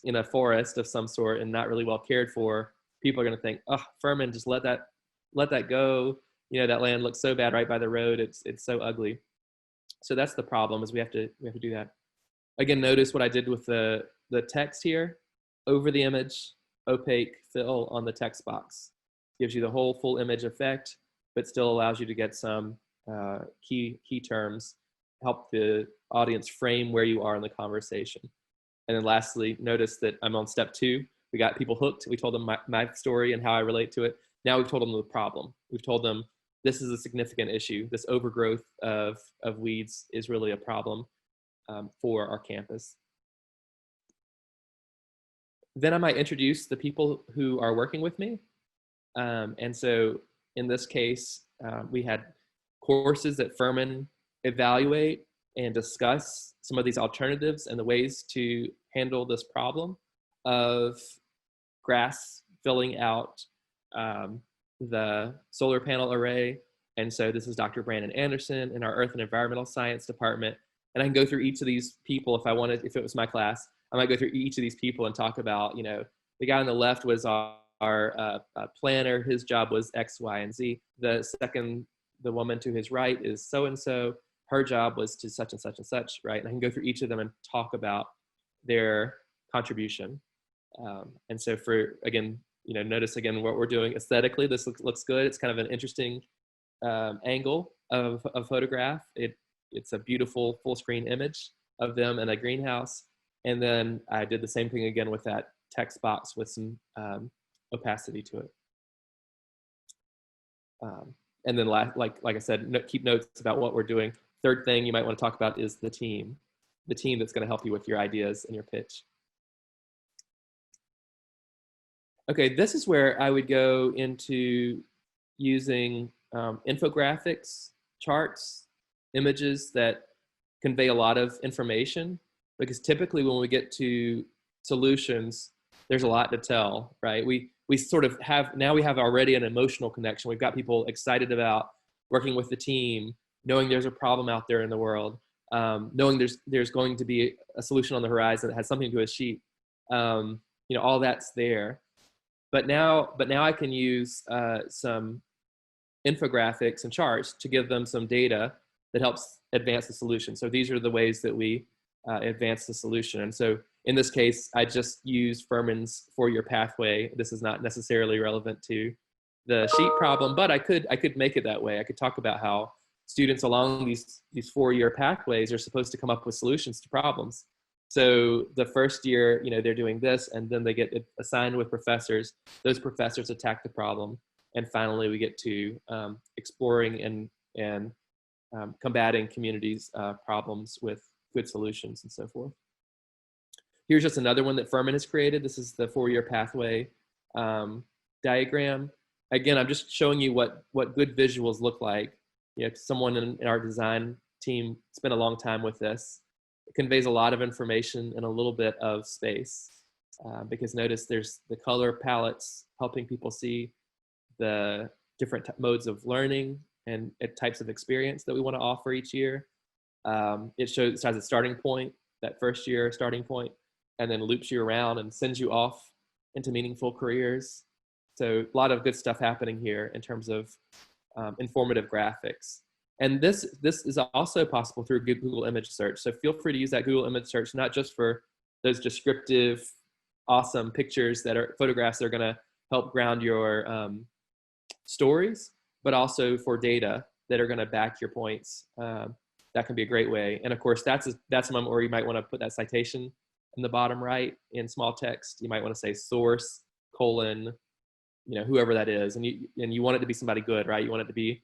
Speaker 17: in a forest of some sort and not really well cared for, people are going to think, oh, Furman, just let that go. That land looks so bad right by the road. It's so ugly. So that's the problem, is we have to do that. Again, notice what I did with the text here. Over the image, opaque fill on the text box. Gives you the whole full image effect, but still allows you to get some key terms, help the audience frame where you are in the conversation. And then lastly, notice that I'm on step 2. We got people hooked. We told them my story and how I relate to it. Now we've told them the problem. We've told them this is a significant issue. This overgrowth of weeds is really a problem for our campus. Then I might introduce the people who are working with me. And so in this case, we had courses that Furman evaluate and discuss some of these alternatives and the ways to handle this problem of grass filling out the solar panel array. And so this is Dr. Brandon Anderson in our Earth and Environmental Science department. And I can go through each of these people if I wanted, if it was my class. I might go through each of these people and talk about, the guy on the left was our planner. His job was X, Y, and Z. The woman to his right is so-and-so. Her job was to such and such and such, right? And I can go through each of them and talk about their contribution. And so notice again what we're doing aesthetically. This looks good. It's kind of an interesting angle of photograph. It's a beautiful full screen image of them in a greenhouse. And then I did the same thing again with that text box with some opacity to it. And then like I said, keep notes about what we're doing. Third thing you might want to talk about is the team that's going to help you with your ideas and your pitch. Okay, this is where I would go into using infographics, charts, images that convey a lot of information, because typically when we get to solutions, there's a lot to tell, right? We sort of have already an emotional connection. We've got people excited about working with the team, knowing there's a problem out there in the world, knowing there's going to be a solution on the horizon that has something to do with sheep. All that's there. But now I can use some infographics and charts to give them some data that helps advance the solution. So these are the ways that we advance the solution. And so in this case, I just use Furman's 4-year pathway. This is not necessarily relevant to the sheep problem, but I could make it that way. I could talk about how students along these 4-year pathways are supposed to come up with solutions to problems. So the first year, they're doing this, and then they get assigned with professors. Those professors attack the problem. And finally, we get to exploring and combating communities' problems with good solutions and so forth. Here's just another one that Furman has created. This is the 4-year pathway diagram. Again, I'm just showing you what good visuals look like. Someone in our design team spent a long time with this. It conveys a lot of information in a little bit of space, because notice there's the color palettes helping people see the different modes of learning and types of experience that we want to offer each year. It has a starting point, that first year starting point, and then loops you around and sends you off into meaningful careers. So a lot of good stuff happening here in terms of informative graphics. And this is also possible through Google image search. So feel free to use that Google image search, not just for those descriptive, awesome pictures that are photographs that are going to help ground your stories, but also for data that are going to back your points. That can be a great way. And of course, that's a moment where you might want to put that citation in the bottom right in small text. You might want to say source, colon, whoever that is. And you want it to be somebody good, right? You want it to be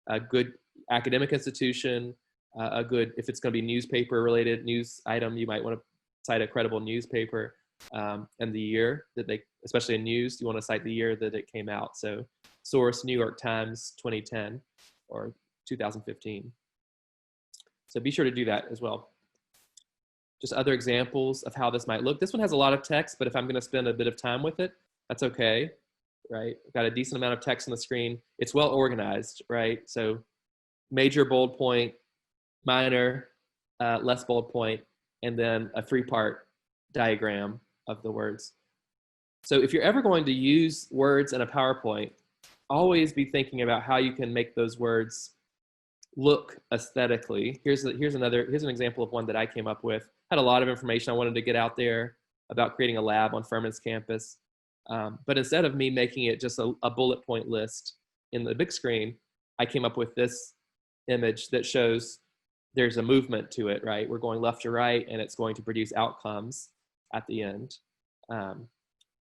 Speaker 17: a good academic institution, if it's going to be newspaper related news item, you might want to cite a credible newspaper, and the year that especially in news, you want to cite the year that it came out. So source, New York Times, 2010 or 2015. So be sure to do that as well. Just other examples of how this might look. This one has a lot of text, but if I'm going to spend a bit of time with it, that's okay, right? I've got a decent amount of text on the screen. It's well organized, right? So major bold point, minor, less bold point, and then a 3-part diagram of the words. So if you're ever going to use words in a PowerPoint, always be thinking about how you can make those words look aesthetically. Here's an example of one that I came up with. Had a lot of information I wanted to get out there about creating a lab on Furman's campus. But instead of me making it just a bullet point list in the big screen, I came up with this image that shows there's a movement to it, right? We're going left to right, and it's going to produce outcomes at the end.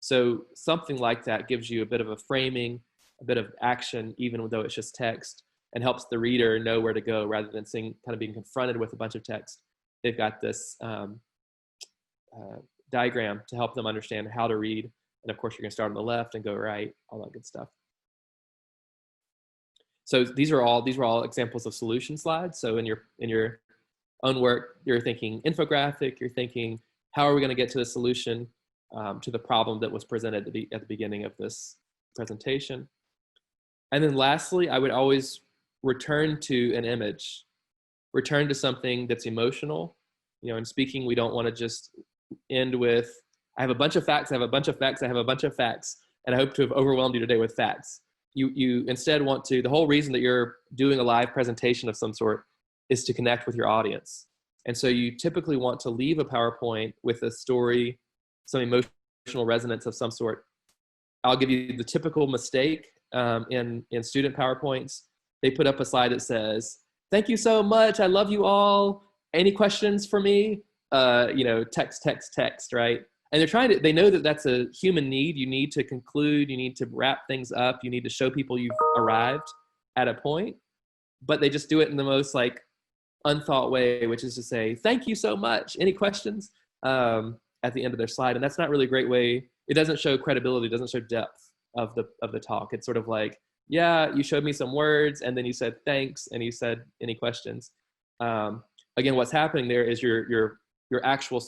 Speaker 17: So something like that gives you a bit of a framing, a bit of action, even though it's just text, and helps the reader know where to go rather than kind of being confronted with a bunch of text. They've got this diagram to help them understand how to read. And of course, you're going to start on the left and go right, all that good stuff. So these are all examples of solution slides. So in your own work, you're thinking infographic, you're thinking, how are we going to get to the solution to the problem that was presented at the beginning of this presentation? And then lastly, I would always return to an image, return to something that's emotional. In speaking, we don't want to just end with, I have a bunch of facts, I have a bunch of facts, I have a bunch of facts, and I hope to have overwhelmed you today with facts. You instead want to, the whole reason that you're doing a live presentation of some sort is to connect with your audience. And so you typically want to leave a PowerPoint with a story, some emotional resonance of some sort. I'll give you the typical mistake in student PowerPoints. They put up a slide that says, "Thank you so much, I love you all. Any questions for me?" Text, right? And they know that that's a human need. You need to conclude, you need to wrap things up, you need to show people you've arrived at a point, but they just do it in the most unthought way, which is to say, "Thank you so much. Any questions?" At the end of their slide. And that's not really a great way. It doesn't show credibility, it doesn't show depth of the talk. It's sort of like, yeah, you showed me some words and then you said thanks and you said any questions. Again, what's happening there is your actual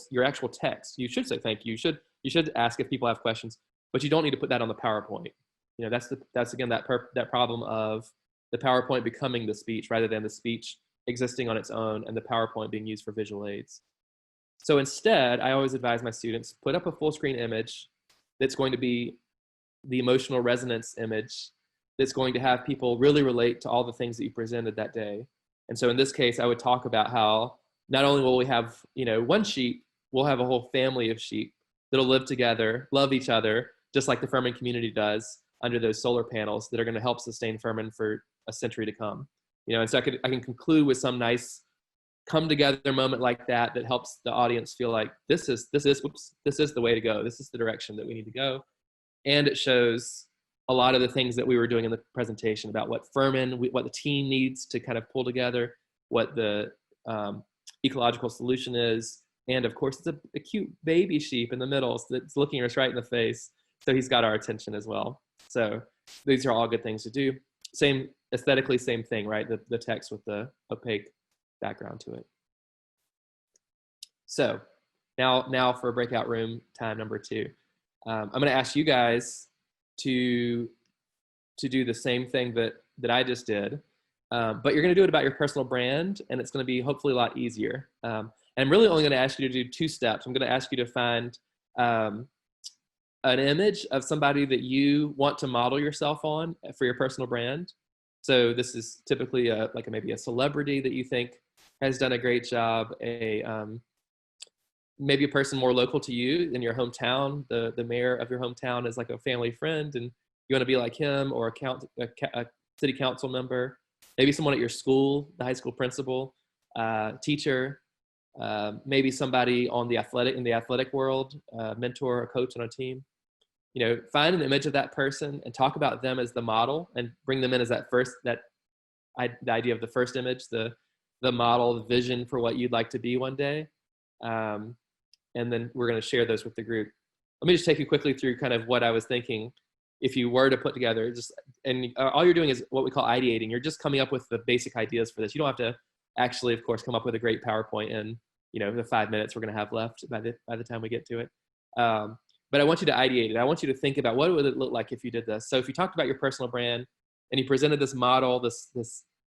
Speaker 17: text. You should say thank you. You should ask if people have questions, but you don't need to put that on the PowerPoint. That's again that problem of the PowerPoint becoming the speech rather than the speech existing on its own and the PowerPoint being used for visual aids. So instead, I always advise my students, put up a full screen image that's going to be the emotional resonance image that's going to have people really relate to all the things that you presented that day. And so in this case, I would talk about how not only will we have, one sheep, we'll have a whole family of sheep that'll live together, love each other, just like the Furman community does under those solar panels that are going to help sustain Furman for a century to come. And so I can conclude with some nice come together moment like that helps the audience feel like this is the way to go. This is the direction that we need to go. And it shows a lot of the things that we were doing in the presentation about what what the team needs to kind of pull together, what the ecological solution is. And of course, it's a cute baby sheep in the middle that's looking us right in the face. So he's got our attention as well. So these are all good things to do. Aesthetically, same thing, right? The text with the opaque background to it. So now for breakout room time number 2. I'm going to ask you guys to do the same thing that I just did, but you're going to do it about your personal brand, and it's going to be hopefully a lot easier. And I'm really only going to ask you to do 2 steps. I'm going to ask you to find an image of somebody that you want to model yourself on for your personal brand. So this is typically maybe a celebrity that you think has done a great job, maybe a person more local to you in your hometown. The mayor of your hometown is like a family friend, and you want to be like him, or a city council member, maybe someone at your school, the high school principal, teacher, maybe somebody in the athletic world, mentor or coach on a team. Find an image of that person and talk about them as the model, and bring them in as the idea of the first image, the model, the vision for what you'd like to be one day. And then we're going to share those with the group. Let me just take you quickly through kind of what I was thinking. If you were to put together, all you're doing is what we call ideating. You're just coming up with the basic ideas for this. You don't have to actually, of course, come up with a great PowerPoint in the 5 minutes we're going to have left by the time we get to it. But I want you to ideate it. I want you to think about what would it look like if you did this. So if you talked about your personal brand and you presented this model, this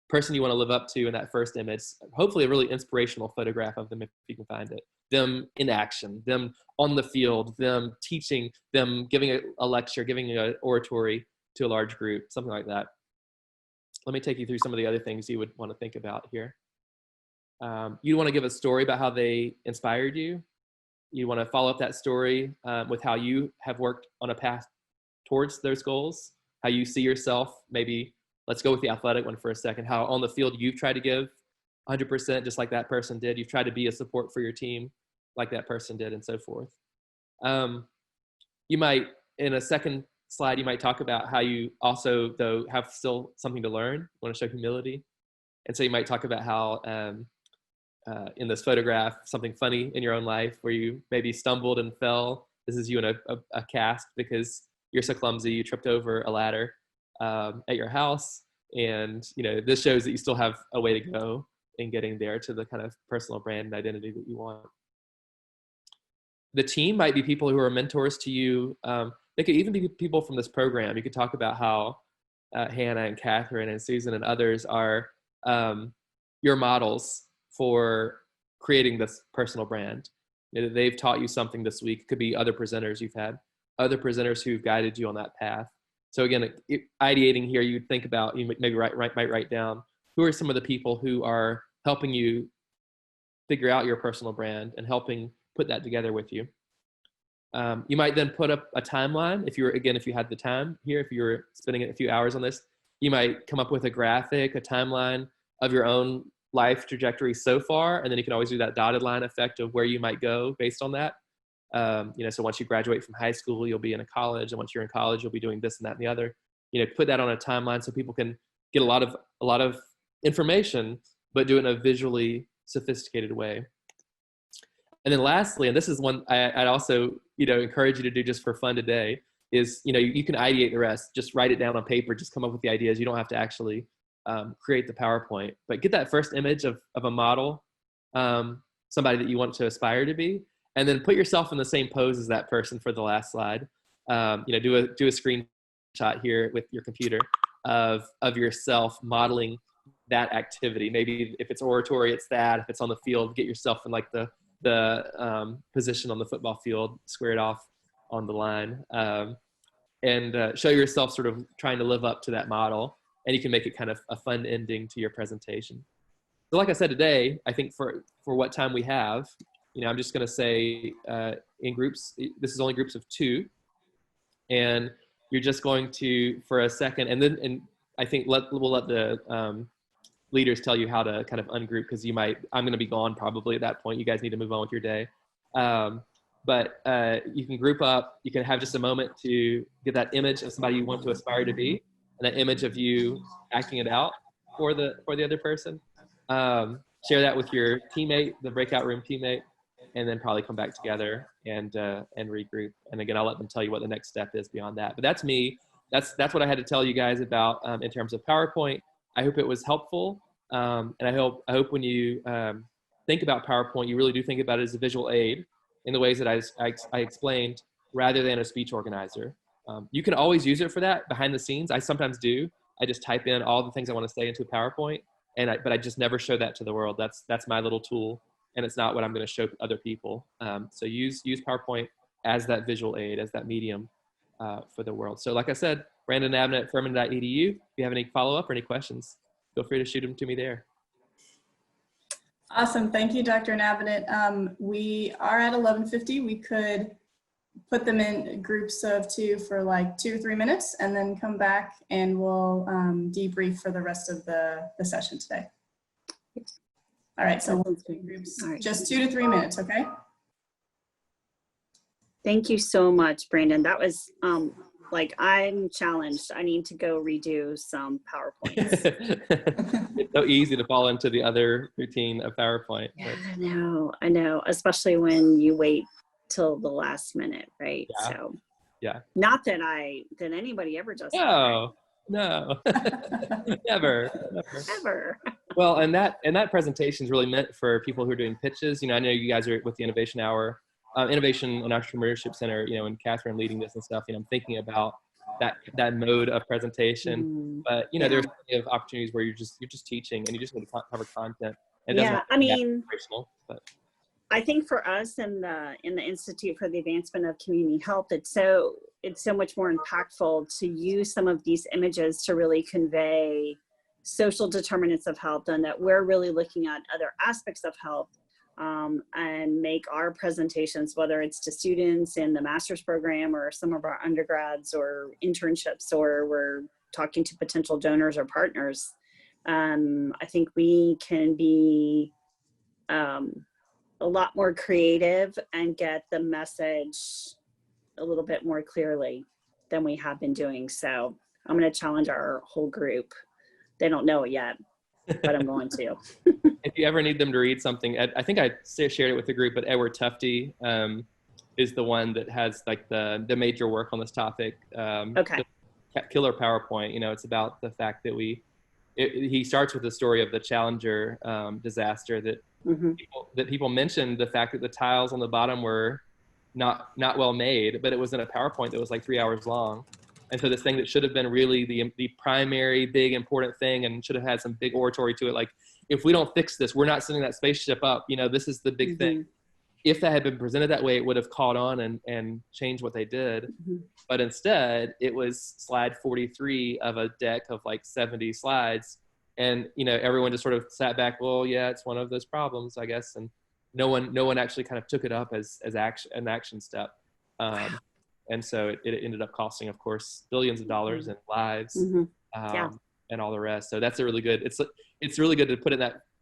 Speaker 17: person you want to live up to in that first image, hopefully a really inspirational photograph of them if you can find it. Them in action, them on the field, them teaching, them giving a lecture, giving an oratory to a large group, something like that. Let me take you through some of the other things you would want to think about here. You want to give a story about how they inspired you. You want to follow up that story with how you have worked on a path towards those goals, how you see yourself. Maybe let's go with the athletic one for a second, how on the field you've tried to give 100% just like that person did. You've tried to be a support for your team like that person did, and so forth. You might, in a second slide, you might talk about how you also, though, have still something to learn, want to show humility. And so you might talk about how in this photograph, something funny in your own life where you maybe stumbled and fell. This is you in a cast because you're so clumsy, you tripped over a ladder at your house. And this shows that you still have a way to go in getting there to the kind of personal brand and identity that you want. The team might be people who are mentors to you. They could even be people from this program. You could talk about how Hannah and Catherine and Susan and others are your models for creating this personal brand. They've taught you something this week. It could be other presenters you've had, other presenters who've guided you on that path. So again, ideating here, you think about, you maybe might write down, who are some of the people who are helping you figure out your personal brand and helping put that together with you. You might then put up a timeline. If you had the time here, if you were spending a few hours on this, you might come up with a graphic, a timeline of your own life trajectory so far. And then you can always do that dotted line effect of where you might go based on that. So once you graduate from high school, you'll be in a college. And once you're in college, you'll be doing this and that and the other. Put that on a timeline so people can get a lot of information, but do it in a visually sophisticated way. And then lastly, and this is one I'd also, encourage you to do just for fun today, is, you can ideate the rest. Just write it down on paper. Just come up with the ideas. You don't have to actually create the PowerPoint. But get that first image of a model, somebody that you want to aspire to be, and then put yourself in the same pose as that person for the last slide. Do a screenshot here with your computer of yourself modeling that activity. Maybe if it's oratory, it's that. If it's on the field, get yourself in like the position on the football field, squared off on the line, and show yourself sort of trying to live up to that model. And you can make it kind of a fun ending to your presentation. So like I said today, I think for what time we have, I'm just going to say in groups, this is only groups of 2. And you're just going to, for a second, and I think we'll let the leaders tell you how to kind of ungroup, because I'm going to be gone probably at that point. You guys need to move on with your day. But you can group up. You can have just a moment to get that image of somebody you want to aspire to be, and that image of you acting it out for the other person. Share that with your teammate, the breakout room teammate, and then probably come back together and regroup. And again, I'll let them tell you what the next step is beyond that. But that's me. That's what I had to tell you guys about in terms of PowerPoint. I hope it was helpful. And I hope when you think about PowerPoint, you really do think about it as a visual aid in the ways that I explained, rather than a speech organizer. You can always use it for that behind the scenes. I sometimes do. I just type in all the things I want to say into a PowerPoint, but I just never show that to the world. That's my little tool, and it's not what I'm going to show other people. So use PowerPoint as that visual aid, as that medium for the world. So like I said, Brandon Abnett at Furman.edu. If you have any follow-up or any questions, feel free to shoot them to me there.
Speaker 1: Awesome. Thank you, Dr. Navinet. We are at 11:50. We could put them in groups of 2 for like 2 or 3 minutes and then come back and we'll debrief for the rest of the session today. All right, so we'll do groups, just 2 to 3 minutes, okay?
Speaker 14: Thank you so much, Brandon. That was like, I'm challenged. I need to go redo some PowerPoints.
Speaker 17: It's so easy to fall into the other routine of PowerPoint.
Speaker 14: Yeah, I know, especially when you wait till the last minute, right?
Speaker 17: Yeah.
Speaker 14: So,
Speaker 17: yeah.
Speaker 14: Not that anybody ever does that.
Speaker 17: No, no, never. Well, and that presentation is really meant for people who are doing pitches. I know you guys are with the Innovation Hour, Innovation and Entrepreneurship Center, and Catherine leading this and stuff. I'm thinking about that mode of presentation. But there's plenty of opportunities where you're just teaching and you just need to cover content. It doesn't have to be operational, but
Speaker 14: I think for us in the Institute for the Advancement of Community Health, it's so much more impactful to use some of these images to really convey social determinants of health, and that we're really looking at other aspects of health, and make our presentations, whether it's to students in the master's program or some of our undergrads or internships, or we're talking to potential donors or partners. I think we can be a lot more creative and get the message a little bit more clearly than we have been doing. So I'm going to challenge our whole group. They don't know it yet, but I'm going to.
Speaker 17: If you ever need them to read something, I think I shared it with the group, but Edward Tufte is the one that has like the major work on this topic.
Speaker 14: Okay.
Speaker 17: Killer PowerPoint. It's about the fact that he starts with the story of the Challenger disaster that people mentioned the fact that the tiles on the bottom were not well made, but it was in a PowerPoint that was like 3 hours long. And so this thing that should have been really the primary big important thing and should have had some big oratory to it, like, if we don't fix this, we're not sending that spaceship up. This is the big thing. If that had been presented that way, it would have caught on and changed what they did. But instead, it was slide 43 of a deck of like 70 slides. And, everyone just sort of sat back, well, yeah, it's one of those problems, I guess. And no one actually kind of took it up as an action step. And so it ended up costing, of course, billions of dollars in lives, and all the rest. So that's a really good, it's really good to put it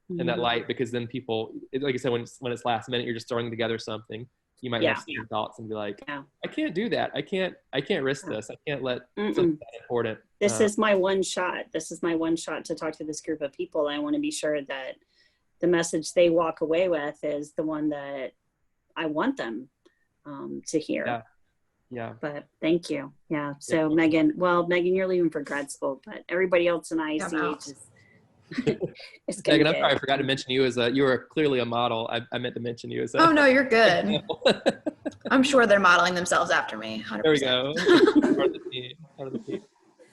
Speaker 17: in that light, because then people, like I said, when it's last minute, you're just throwing together something. You might have some thoughts and be like, I can't do that. I can't risk this. I can't let something that important.
Speaker 14: This is my one shot. This is my one shot to talk to this group of people. I want to be sure that the message they walk away with is the one that I want them to hear.
Speaker 17: Yeah.
Speaker 14: But thank you. Yeah. So Megan, you're leaving for grad school, but everybody else in ICH is
Speaker 17: Megan, I'm sorry, I forgot to mention you you were clearly a model. I meant to mention you as
Speaker 8: Oh no, you're good. I'm sure they're modeling themselves after me. 100%.
Speaker 17: There we go. Part of the team.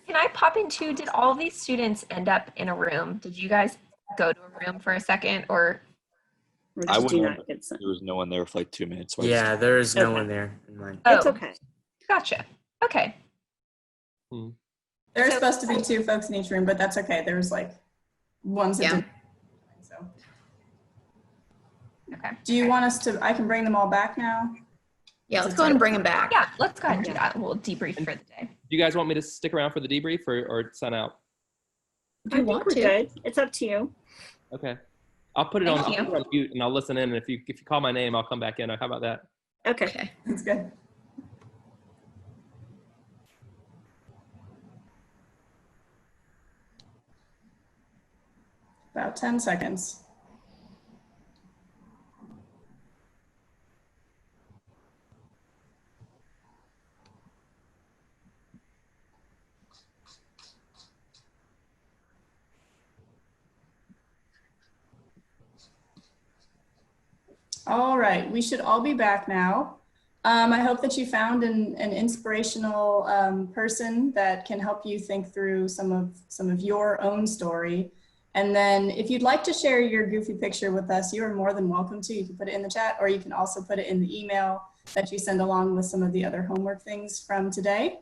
Speaker 15: Can I pop in too? Did all of these students end up in a room? Did you guys go to a room for a second, or?
Speaker 12: I wouldn't. There was no one there for like 2 minutes.
Speaker 11: Yeah, there is no one there in mine.
Speaker 15: Oh,
Speaker 14: it's okay.
Speaker 15: Gotcha. Okay.
Speaker 1: There are supposed to be 2 folks in each room, but that's okay. There was like ones that didn't. So.
Speaker 15: Okay.
Speaker 1: Do you want us to? I can bring them all back now.
Speaker 8: Yeah, let's go ahead and bring them back.
Speaker 15: Yeah, let's go ahead and do that. We'll debrief for the day.
Speaker 17: Do you guys want me to stick around for the debrief or sign out?
Speaker 14: I think we're good. It's up to you.
Speaker 17: Okay. I'll put it on mute and I'll listen in. And if you call my name, I'll come back in. How about that?
Speaker 14: Okay.
Speaker 1: That's good. About 10 seconds. All right, we should all be back now. I hope that you found an inspirational person that can help you think through some of your own story. And then if you'd like to share your goofy picture with us, you are more than welcome to. You can put it in the chat, or you can also put it in the email that you send along with some of the other homework things from today.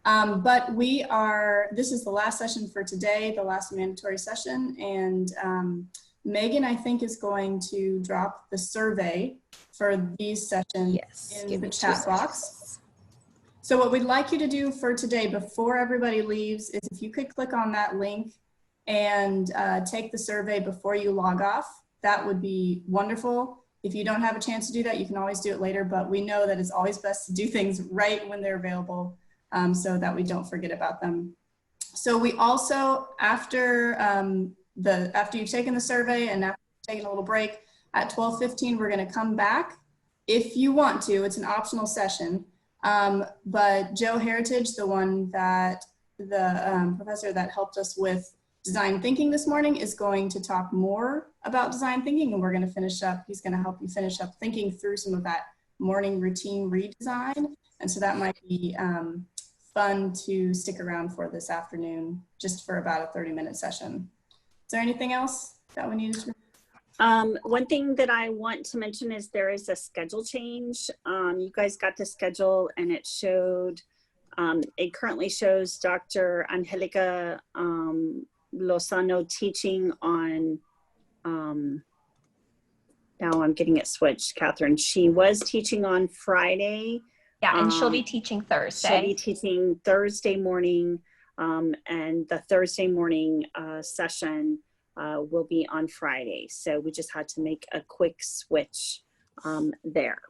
Speaker 1: But this is the last session for today, the last mandatory session. And Megan, I think, is going to drop the survey for these sessions in the chat box. So what we'd like you to do for today before everybody leaves is if you could click on that link and take the survey before you log off, that would be wonderful. If you don't have a chance to do that, you can always do it later, but we know that it's always best to do things right when they're available so that we don't forget about them. So we also, after you've taken the survey and after taking a little break, at 12:15, we're gonna come back. If you want to, it's an optional session, but Joe Heritage, the professor that helped us with design thinking this morning, is going to talk more about design thinking, and we're gonna finish up, he's gonna help you finish up thinking through some of that morning routine redesign. And so that might be fun to stick around for this afternoon, just for about a 30-minute session. Is there anything else that we needed to?
Speaker 14: One thing that I want to mention is there is a schedule change. You guys got the schedule and it showed, it currently shows Dr. Angelica Lozano teaching on, now I'm getting it switched, Catherine. She was teaching on Friday.
Speaker 15: Yeah, and she'll be teaching Thursday.
Speaker 14: She'll be teaching Thursday morning, and the Thursday morning session will be on Friday. So we just had to make a quick switch there.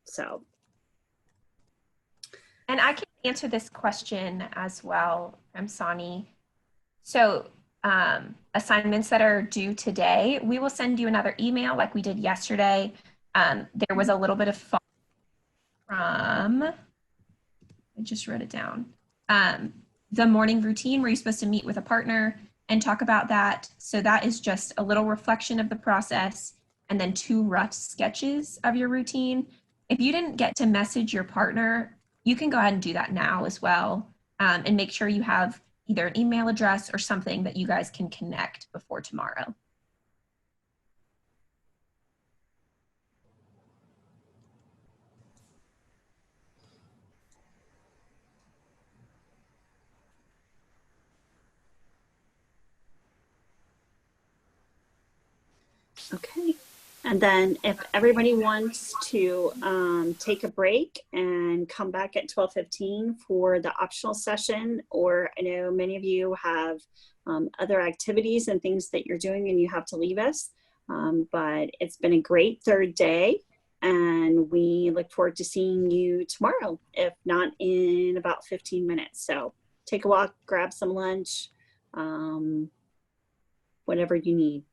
Speaker 14: So.
Speaker 15: And I can answer this question as well from Sani. So assignments that are due today, we will send you another email like we did yesterday. There was a little bit of from, I just wrote it down, the morning routine where you're supposed to meet with a partner and talk about that. So that is just a little reflection of the process and then 2 rough sketches of your routine. If you didn't get to message your partner, you can go ahead and do that now as well, and make sure you have either an email address or something that you guys can connect before tomorrow.
Speaker 14: Okay, and then if everybody wants to take a break and come back at 12:15 for the optional session, or I know many of you have other activities and things that you're doing and you have to leave us, but it's been a great third day and we look forward to seeing you tomorrow, if not in about 15 minutes. So take a walk, grab some lunch, whatever you need.